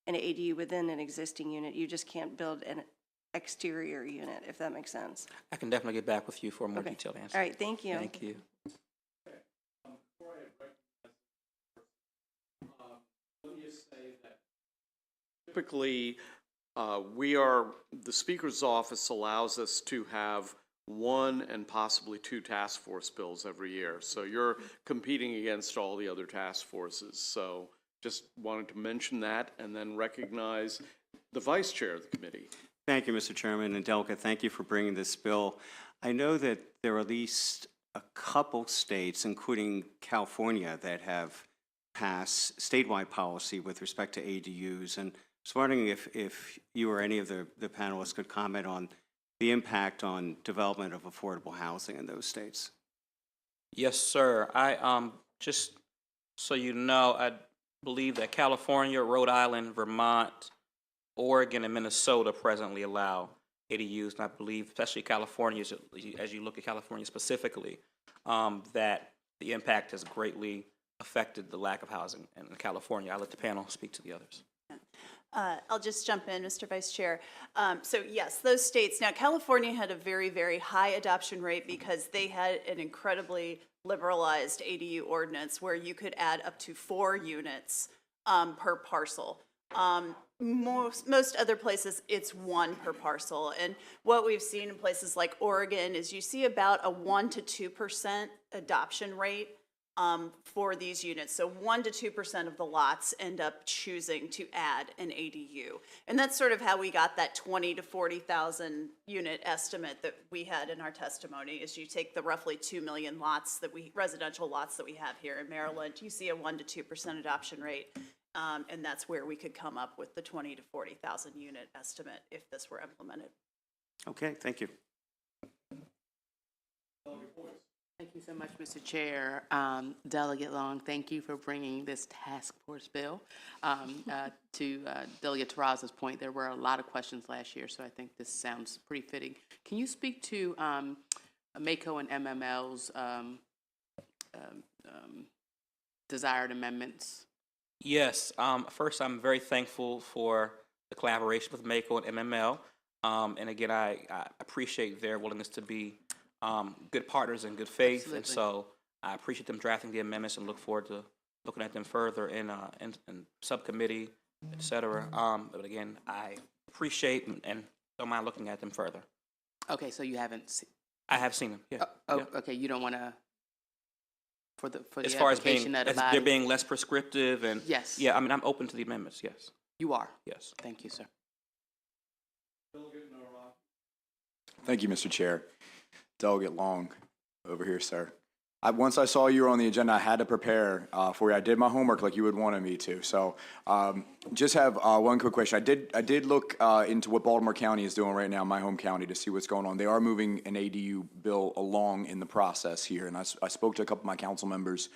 an ADU within an existing unit. You just can't build an exterior unit, if that makes sense. I can definitely get back with you for a more detailed answer. All right, thank you. Thank you. Let me just say that typically, the Speaker's office allows us to have one and possibly two task force bills every year. So you're competing against all the other task forces. So just wanted to mention that and then recognize the Vice Chair of the committee. Thank you, Mr. Chairman, and Delegate, thank you for bringing this bill. I know that there are at least a couple states, including California, that have passed statewide policy with respect to ADUs, and I was wondering if you or any of the panelists could comment on the impact on development of affordable housing in those states. Yes, sir. I just so you know, I believe that California, Rhode Island, Vermont, Oregon, and Minnesota presently allow ADUs, and I believe, especially California, as you look at California specifically, that the impact has greatly affected the lack of housing in California. I'll let the panel speak to the others. I'll just jump in, Mr. Vice Chair. So yes, those states, now California had a very, very high adoption rate because they had an incredibly liberalized ADU ordinance where you could add up to 4 units per parcel. Most other places, it's 1 per parcel. And what we've seen in places like Oregon is you see about a 1 to 2% adoption rate for these units. So 1 to 2% of the lots end up choosing to add an ADU. And that's sort of how we got that 20 to 40,000 unit estimate that we had in our testimony. Is you take the roughly 2 million lots residential lots that we have here in Maryland, you see a 1 to 2% adoption rate. And that's where we could come up with the 20 to 40,000 unit estimate if this were implemented. Okay, thank you. Thank you so much, Mr. Chair. Delegate Long, thank you for bringing this task force bill. To Delegate Terrazas's point, there were a lot of questions last year, so I think this sounds pretty fitting. Can you speak to MACO and MML's desired amendments? Yes. First, I'm very thankful for the collaboration with MACO and MML. And again, I appreciate their willingness to be good partners in good faith. Absolutely. And so I appreciate them drafting the amendments and look forward to looking at them further in subcommittee, et cetera. But again, I appreciate and don't mind looking at them further. Okay, so you haven't seen? I have seen them, yeah. Yeah. Okay, you don't want to, for the as far as application being, of the as body? they're being less prescriptive and. Yes. Yeah, I mean, I'm open to the amendments, yes. You are? Yes. Thank you, sir. Thank you, Mr. Chair. Delegate Long, over here, sir. Once I saw you were on the agenda, I had to prepare for you. I did my homework like you would wanted me to. So just have one quick question. I did look into what Baltimore County is doing right now, my home county, to see what's going on. They are moving an ADU bill along in the process here, and I spoke to a couple of my council members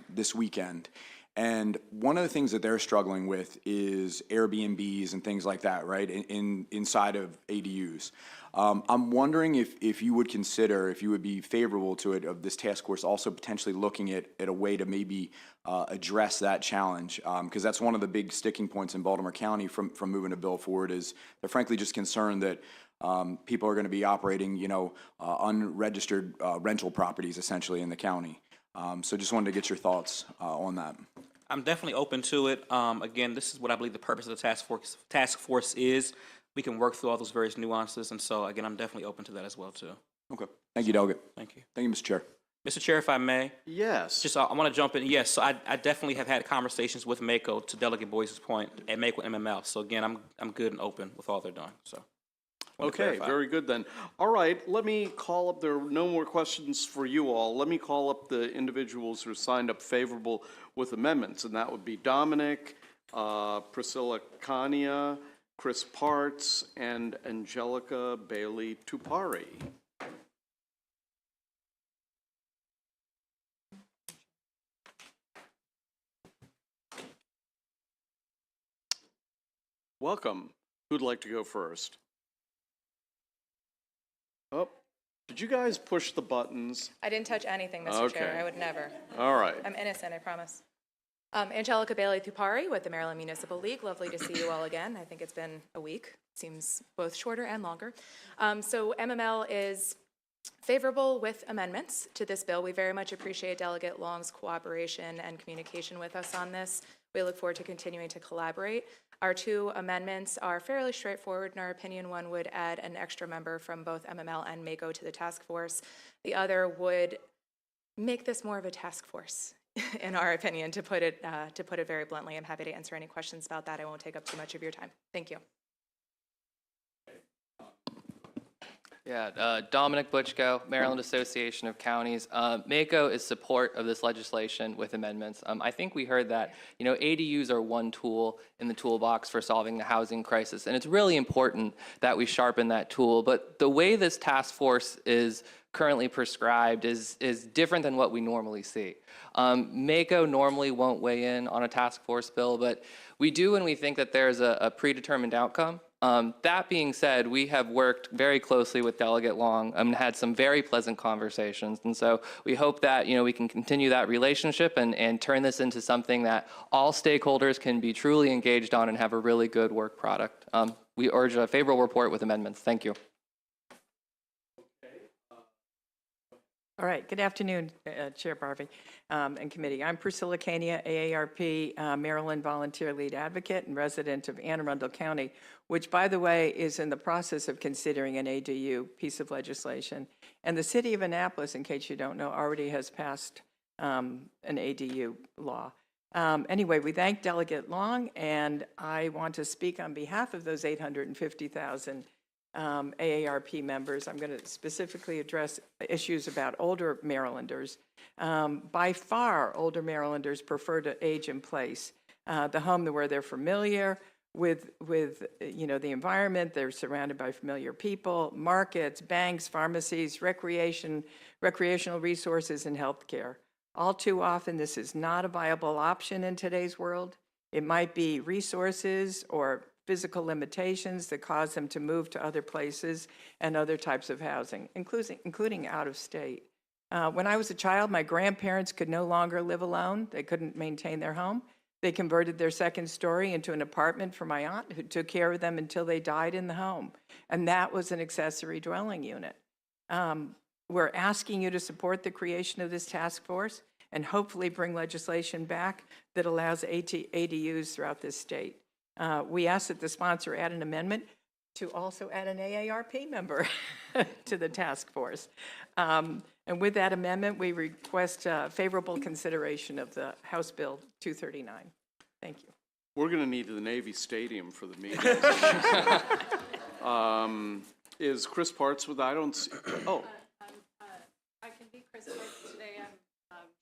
this weekend. And one of the things that they're struggling with is Airbnbs and things like that, right, inside of ADUs. I'm wondering if you would consider, if you would be favorable to it, of this task force also potentially looking at a way to maybe address that challenge, because that's one of the big sticking points in Baltimore County from moving a bill forward, is they're frankly just concerned that people are going to be operating, unregistered rental properties essentially in the county. So just wanted to get your thoughts on that. I'm definitely open to it. Again, this is what I believe the purpose of the task force is. We can work through all those various nuances, and so again, I'm definitely open to that as well too. Okay. Thank you, Delegate. Thank you. Thank you, Mr. Chair. Mr. Chair, if I may. Yes. Just I want to jump in. Yes, so I definitely have had conversations with MACO, to Delegate Boyce's point, and MACO MML. So again, I'm good and open with all they're doing. So. Okay, very good then. All right, let me call up, there are no more questions for you all. Let me call up the individuals who signed up favorable with amendments, and that would be Dominic, Priscilla Kania, Chris Parts, and Angelica Bailey Tupari. Welcome. Who'd like to go first? Oh, did you guys push the buttons? I didn't touch anything, Mr. Chair. Okay. I would never. All right. I'm innocent, I promise. Angelica Bailey Tupari with the Maryland Municipal League. Lovely to see you all again. I think it's been a week. Seems both shorter and longer. So MML is favorable with amendments to this bill. We very much appreciate Delegate Long's cooperation and communication with us on this. We look forward to continuing to collaborate. Our two amendments are fairly straightforward in our opinion. One would add an extra member from both MML and MACO to the task force. The other would make this more of a task force, in our opinion, to put it very bluntly. I'm happy to answer any questions about that. I won't take up too much of your time. Thank you. Yeah, Dominic Butchko, Maryland Association of Counties. MACO is support of this legislation with amendments. I think we heard that, ADUs are one tool in the toolbox for solving the housing crisis, and it's really important that we sharpen that tool. But the way this task force is currently prescribed is different than what we normally see. MACO normally won't weigh in on a task force bill, but we do when we think that there's a predetermined outcome. That being said, we have worked very closely with Delegate Long and had some very pleasant conversations. And so we hope that, we can continue that relationship and turn this into something that all stakeholders can be truly engaged on and have a really good work product. We urge a favorable report with amendments. Thank you. All right, good afternoon, Chair Barbie and committee. I'm Priscilla Kania, AARP Maryland Volunteer Lead Advocate and resident of Anne Arundel County, which, by the way, is in the process of considering an ADU piece of legislation. And the city of Annapolis, in case you don't know, already has passed an ADU law. Anyway, we thank Delegate Long, and I want to speak on behalf of those 850,000 AARP members. I'm going to specifically address issues about older Marylanders. By far, older Marylanders prefer to age in place, the home where they're familiar with the environment. They're surrounded by familiar people, markets, banks, pharmacies, recreational resources, and healthcare. All too often, this is not a viable option in today's world. It might be resources or physical limitations that cause them to move to other places and other types of housing, including out of state. When I was a child, my grandparents could no longer live alone. They couldn't maintain their home. They converted their second story into an apartment for my aunt, who took care of them until they died in the home. And that was an accessory dwelling unit. We're asking you to support the creation of this task force and hopefully bring legislation back that allows ADUs throughout this state. We ask that the sponsor add an amendment to also add an AARP member to the task force. And with that amendment, we request favorable consideration of the House Bill 239. Thank you. We're going to need the Navy Stadium for the meeting. Is Chris Parts with, I don't see, oh. I can be Chris Parts today.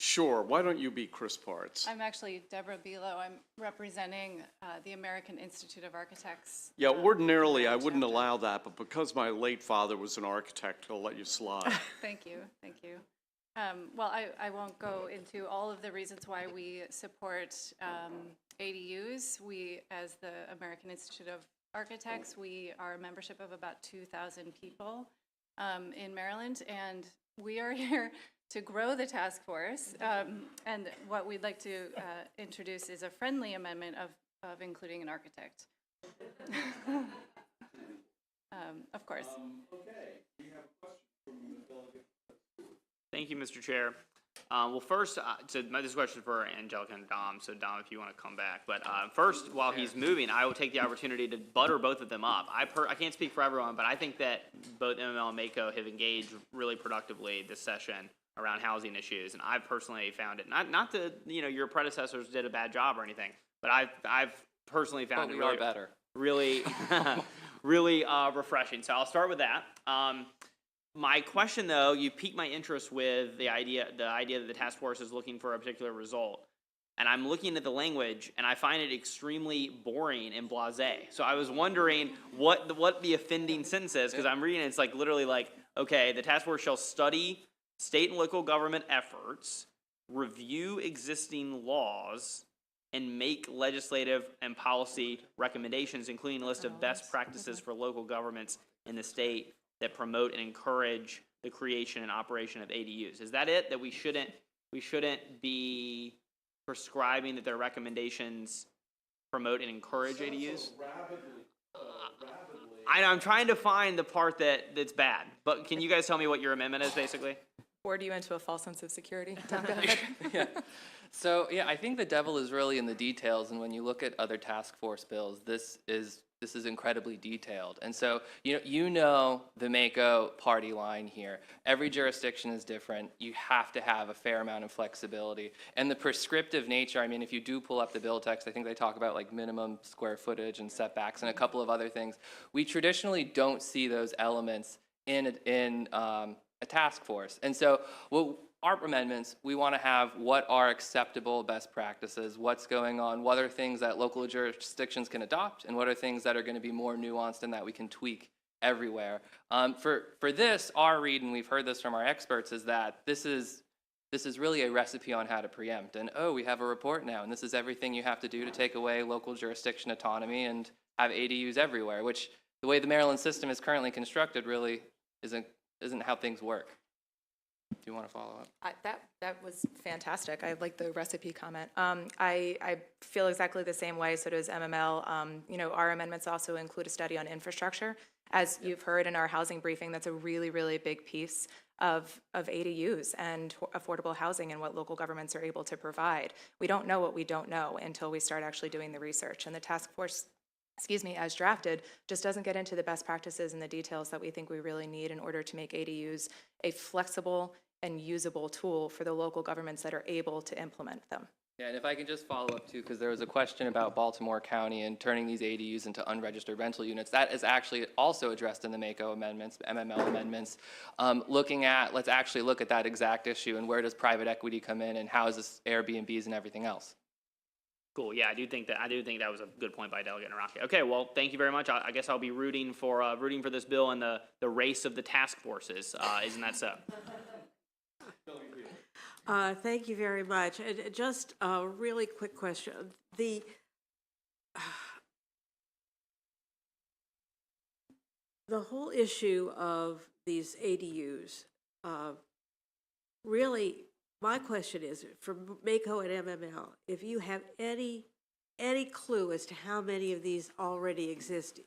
Sure, why don't you be Chris Parts? I'm actually Deborah Bilo. I'm representing the American Institute of Architects. Yeah, ordinarily I wouldn't allow that, but because my late father was an architect, I'll let you slide. Thank you, thank you. Well, I won't go into all of the reasons why we support ADUs. We, as the American Institute of Architects, we are a membership of about 2,000 people in Maryland, and we are here to grow the task force. And what we'd like to introduce is a friendly amendment of including an architect. Of course. Thank you, Mr. Chair. Well, first, this question is for Angelica and Dom, so Dom, if you want to come back. But first, while he's moving, I will take the opportunity to butter both of them up. I can't speak for everyone, but I think that both MML and MACO have engaged really productively this session around housing issues, and I've personally found it, not that, your predecessors did a bad job or anything, but I've personally found But it we are better. really, really refreshing. So I'll start with that. My question, though, you piqued my interest with the idea that the task force is looking for a particular result. And I'm looking at the language, and I find it extremely boring and blasé. So I was wondering what the offending sentence is, because I'm reading it, it's like literally like, okay, the task force shall study state and local government efforts, review existing laws, and make legislative and policy recommendations, including a list of best practices for local governments in the state that promote and encourage the creation and operation of ADUs. Is that it? That we shouldn't be prescribing that their recommendations promote and encourage ADUs? I'm trying to find the part that's bad, but can you guys tell me what your amendment is, basically? Board you into a false sense of security. Tom, go ahead. Yeah. So, yeah, I think the devil is really in the details, and when you look at other task force bills, this is incredibly detailed. And so, you know the MACO party line here. Every jurisdiction is different. You have to have a fair amount of flexibility. And the prescriptive nature, I mean, if you do pull up the bill text, I think they talk about like minimum square footage and setbacks and a couple of other things. We traditionally don't see those elements in a task force. And so, our amendments, we want to have what are acceptable best practices, what's going on, what are things that local jurisdictions can adopt, and what are things that are going to be more nuanced and that we can tweak everywhere. For this, our read, and we've heard this from our experts, is that this is really a recipe on how to preempt. And we have a report now, and this is everything you have to do to take away local jurisdiction autonomy and have ADUs everywhere, which the way the Maryland system is currently constructed really isn't how things work. Do you want to follow up? That was fantastic. I like the recipe comment. I feel exactly the same way, so does MML. Our amendments also include a study on infrastructure. As you've heard in our housing briefing, that's a really, really big piece of ADUs and affordable housing and what local governments are able to provide. We don't know what we don't know until we start actually doing the research. And the task force, as drafted, just doesn't get into the best practices and the details that we think we really need in order to make ADUs a flexible and usable tool for the local governments that are able to implement them. Yeah, and if I can just follow up too, because there was a question about Baltimore County and turning these ADUs into unregistered rental units. That is actually also addressed in the MACO amendments, MML amendments. Let's actually look at that exact issue and where does private equity come in and how is this Airbnbs and everything else. Cool. Yeah, I do think that was a good point by Delegate Naraki. Okay, well, thank you very much. I guess I'll be rooting for this bill in the race of the task forces. Isn't that so? Thank you very much. And just a really quick question. The whole issue of these ADUs, really, my question is, for MACO and MML, if you have any clue as to how many of these already exist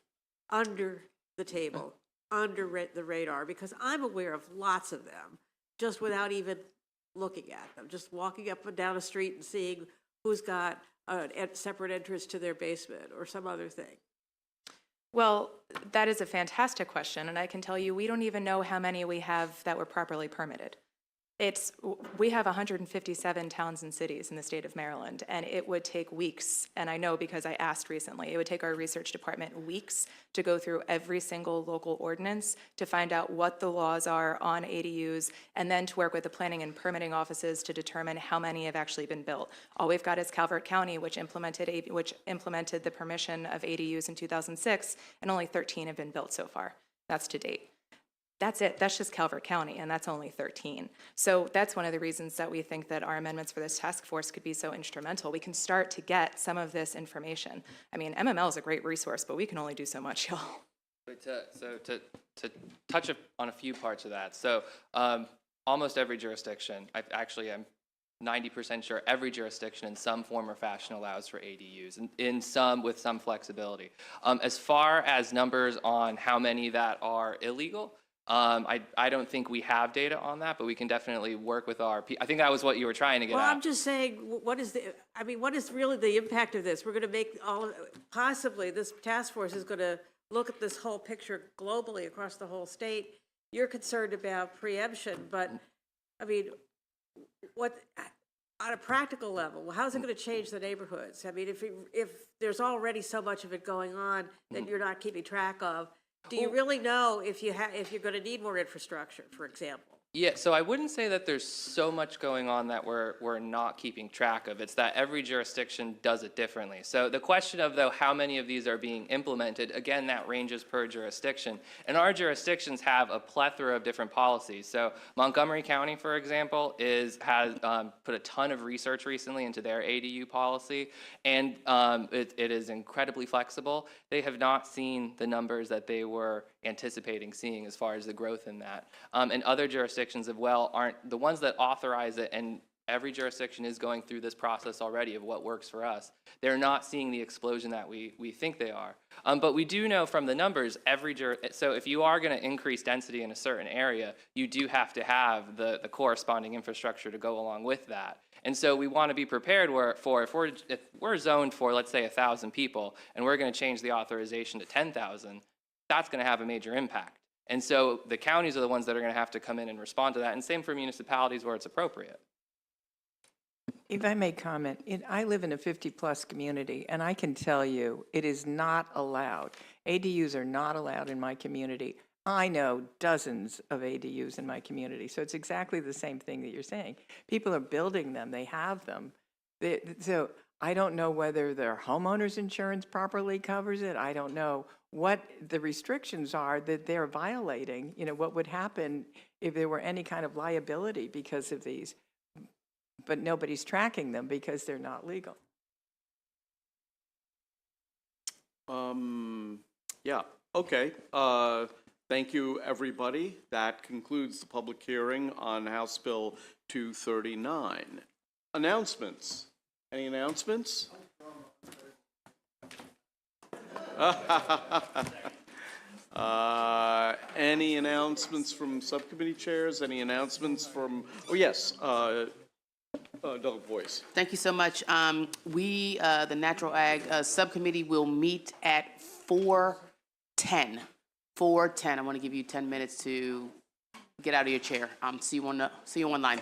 under the table, under the radar, because I'm aware of lots of them, just without even looking at them, just walking up and down a street and seeing who's got a separate entrance to their basement or some other thing. Well, that is a fantastic question, and I can tell you we don't even know how many we have that were properly permitted. We have 157 towns and cities in the state of Maryland, and it would take weeks, and I know because I asked recently, it would take our research department weeks to go through every single local ordinance to find out what the laws are on ADUs, and then to work with the planning and permitting offices to determine how many have actually been built. All we've got is Calvert County, which implemented the permission of ADUs in 2006, and only 13 have been built so far. That's to date. that's it. That's just Calvert County, and that's only 13. So that's one of the reasons that we think that our amendments for this task force could be so instrumental. We can start to get some of this information. I mean, MML is a great resource, but we can only do so much, y'all. To touch on a few parts of that, so almost every jurisdiction, I'm 90% sure every jurisdiction in some form or fashion allows for ADUs, and with some flexibility. As far as numbers on how many that are illegal, I don't think we have data on that, but we can definitely work with I think that was what you were trying to get Well, at. I'm just saying, what is really the impact of this? We're going to make possibly this task force is going to look at this whole picture globally across the whole state. You're concerned about preemption, but I mean, on a practical level, how's it going to change the neighborhoods? I mean, if there's already so much of it going on that you're not keeping track of, do you really know if you're going to need more infrastructure, for example? Yeah, so I wouldn't say that there's so much going on that we're not keeping track of. It's that every jurisdiction does it differently. So the question of, though, how many of these are being implemented, again, that ranges per jurisdiction. And our jurisdictions have a plethora of different policies. So Montgomery County, for example, has put a ton of research recently into their ADU policy, and it is incredibly flexible. They have not seen the numbers that they were anticipating seeing as far as the growth in that. And other jurisdictions as well aren't the ones that authorize it, and every jurisdiction is going through this process already of what works for us. They're not seeing the explosion that we think they are. But we do know from the numbers, so if you are going to increase density in a certain area, you do have to have the corresponding infrastructure to go along with that. And so we want to be prepared if we're zoned for, let's say, 1,000 people, and we're going to change the authorization to 10,000, that's going to have a major impact. And so the counties are the ones that are going to have to come in and respond to that, and same for municipalities where it's appropriate. If I may comment, I live in a 50-plus community, and I can tell you it is not allowed. ADUs are not allowed in my community. I know dozens of ADUs in my community, so it's exactly the same thing that you're saying. People are building them. They have them. So I don't know whether their homeowner's insurance properly covers it. I don't know what the restrictions are that they're violating. You know, what would happen if there were any kind of liability because of these, but nobody's tracking them because they're not legal. Yeah, okay. Thank you, everybody. That concludes the public hearing on House Bill 239. Announcements. Any announcements? Any announcements from subcommittee chairs? Any announcements from, oh yes, Doug Boyce. Thank you so much. The Natural Ag Subcommittee will meet at 4:10. 4:10. I want to give you 10 minutes to get out of your chair. See you online.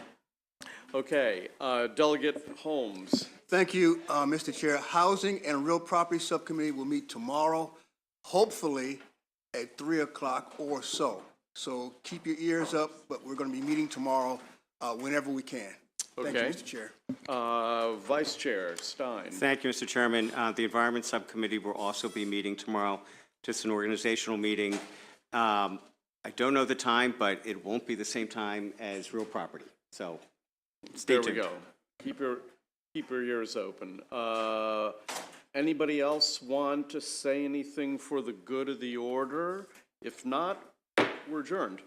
Okay, Delegate Holmes. Thank you, Mr. Chair. Housing and Real Property Subcommittee will meet tomorrow, hopefully at 3 o'clock or so. So keep your ears up, but we're going to be meeting tomorrow whenever we can. Thank you, Mr. Chair. Vice Chair Stein. Thank you, Mr. Chairman. The Environment Subcommittee will also be meeting tomorrow. Just an organizational meeting. I don't know the time, but it won't be the same time as Real Property. So stay tuned. There we go. Keep your ears open. Anybody else want to say anything for the good of the order? If not, we're adjourned.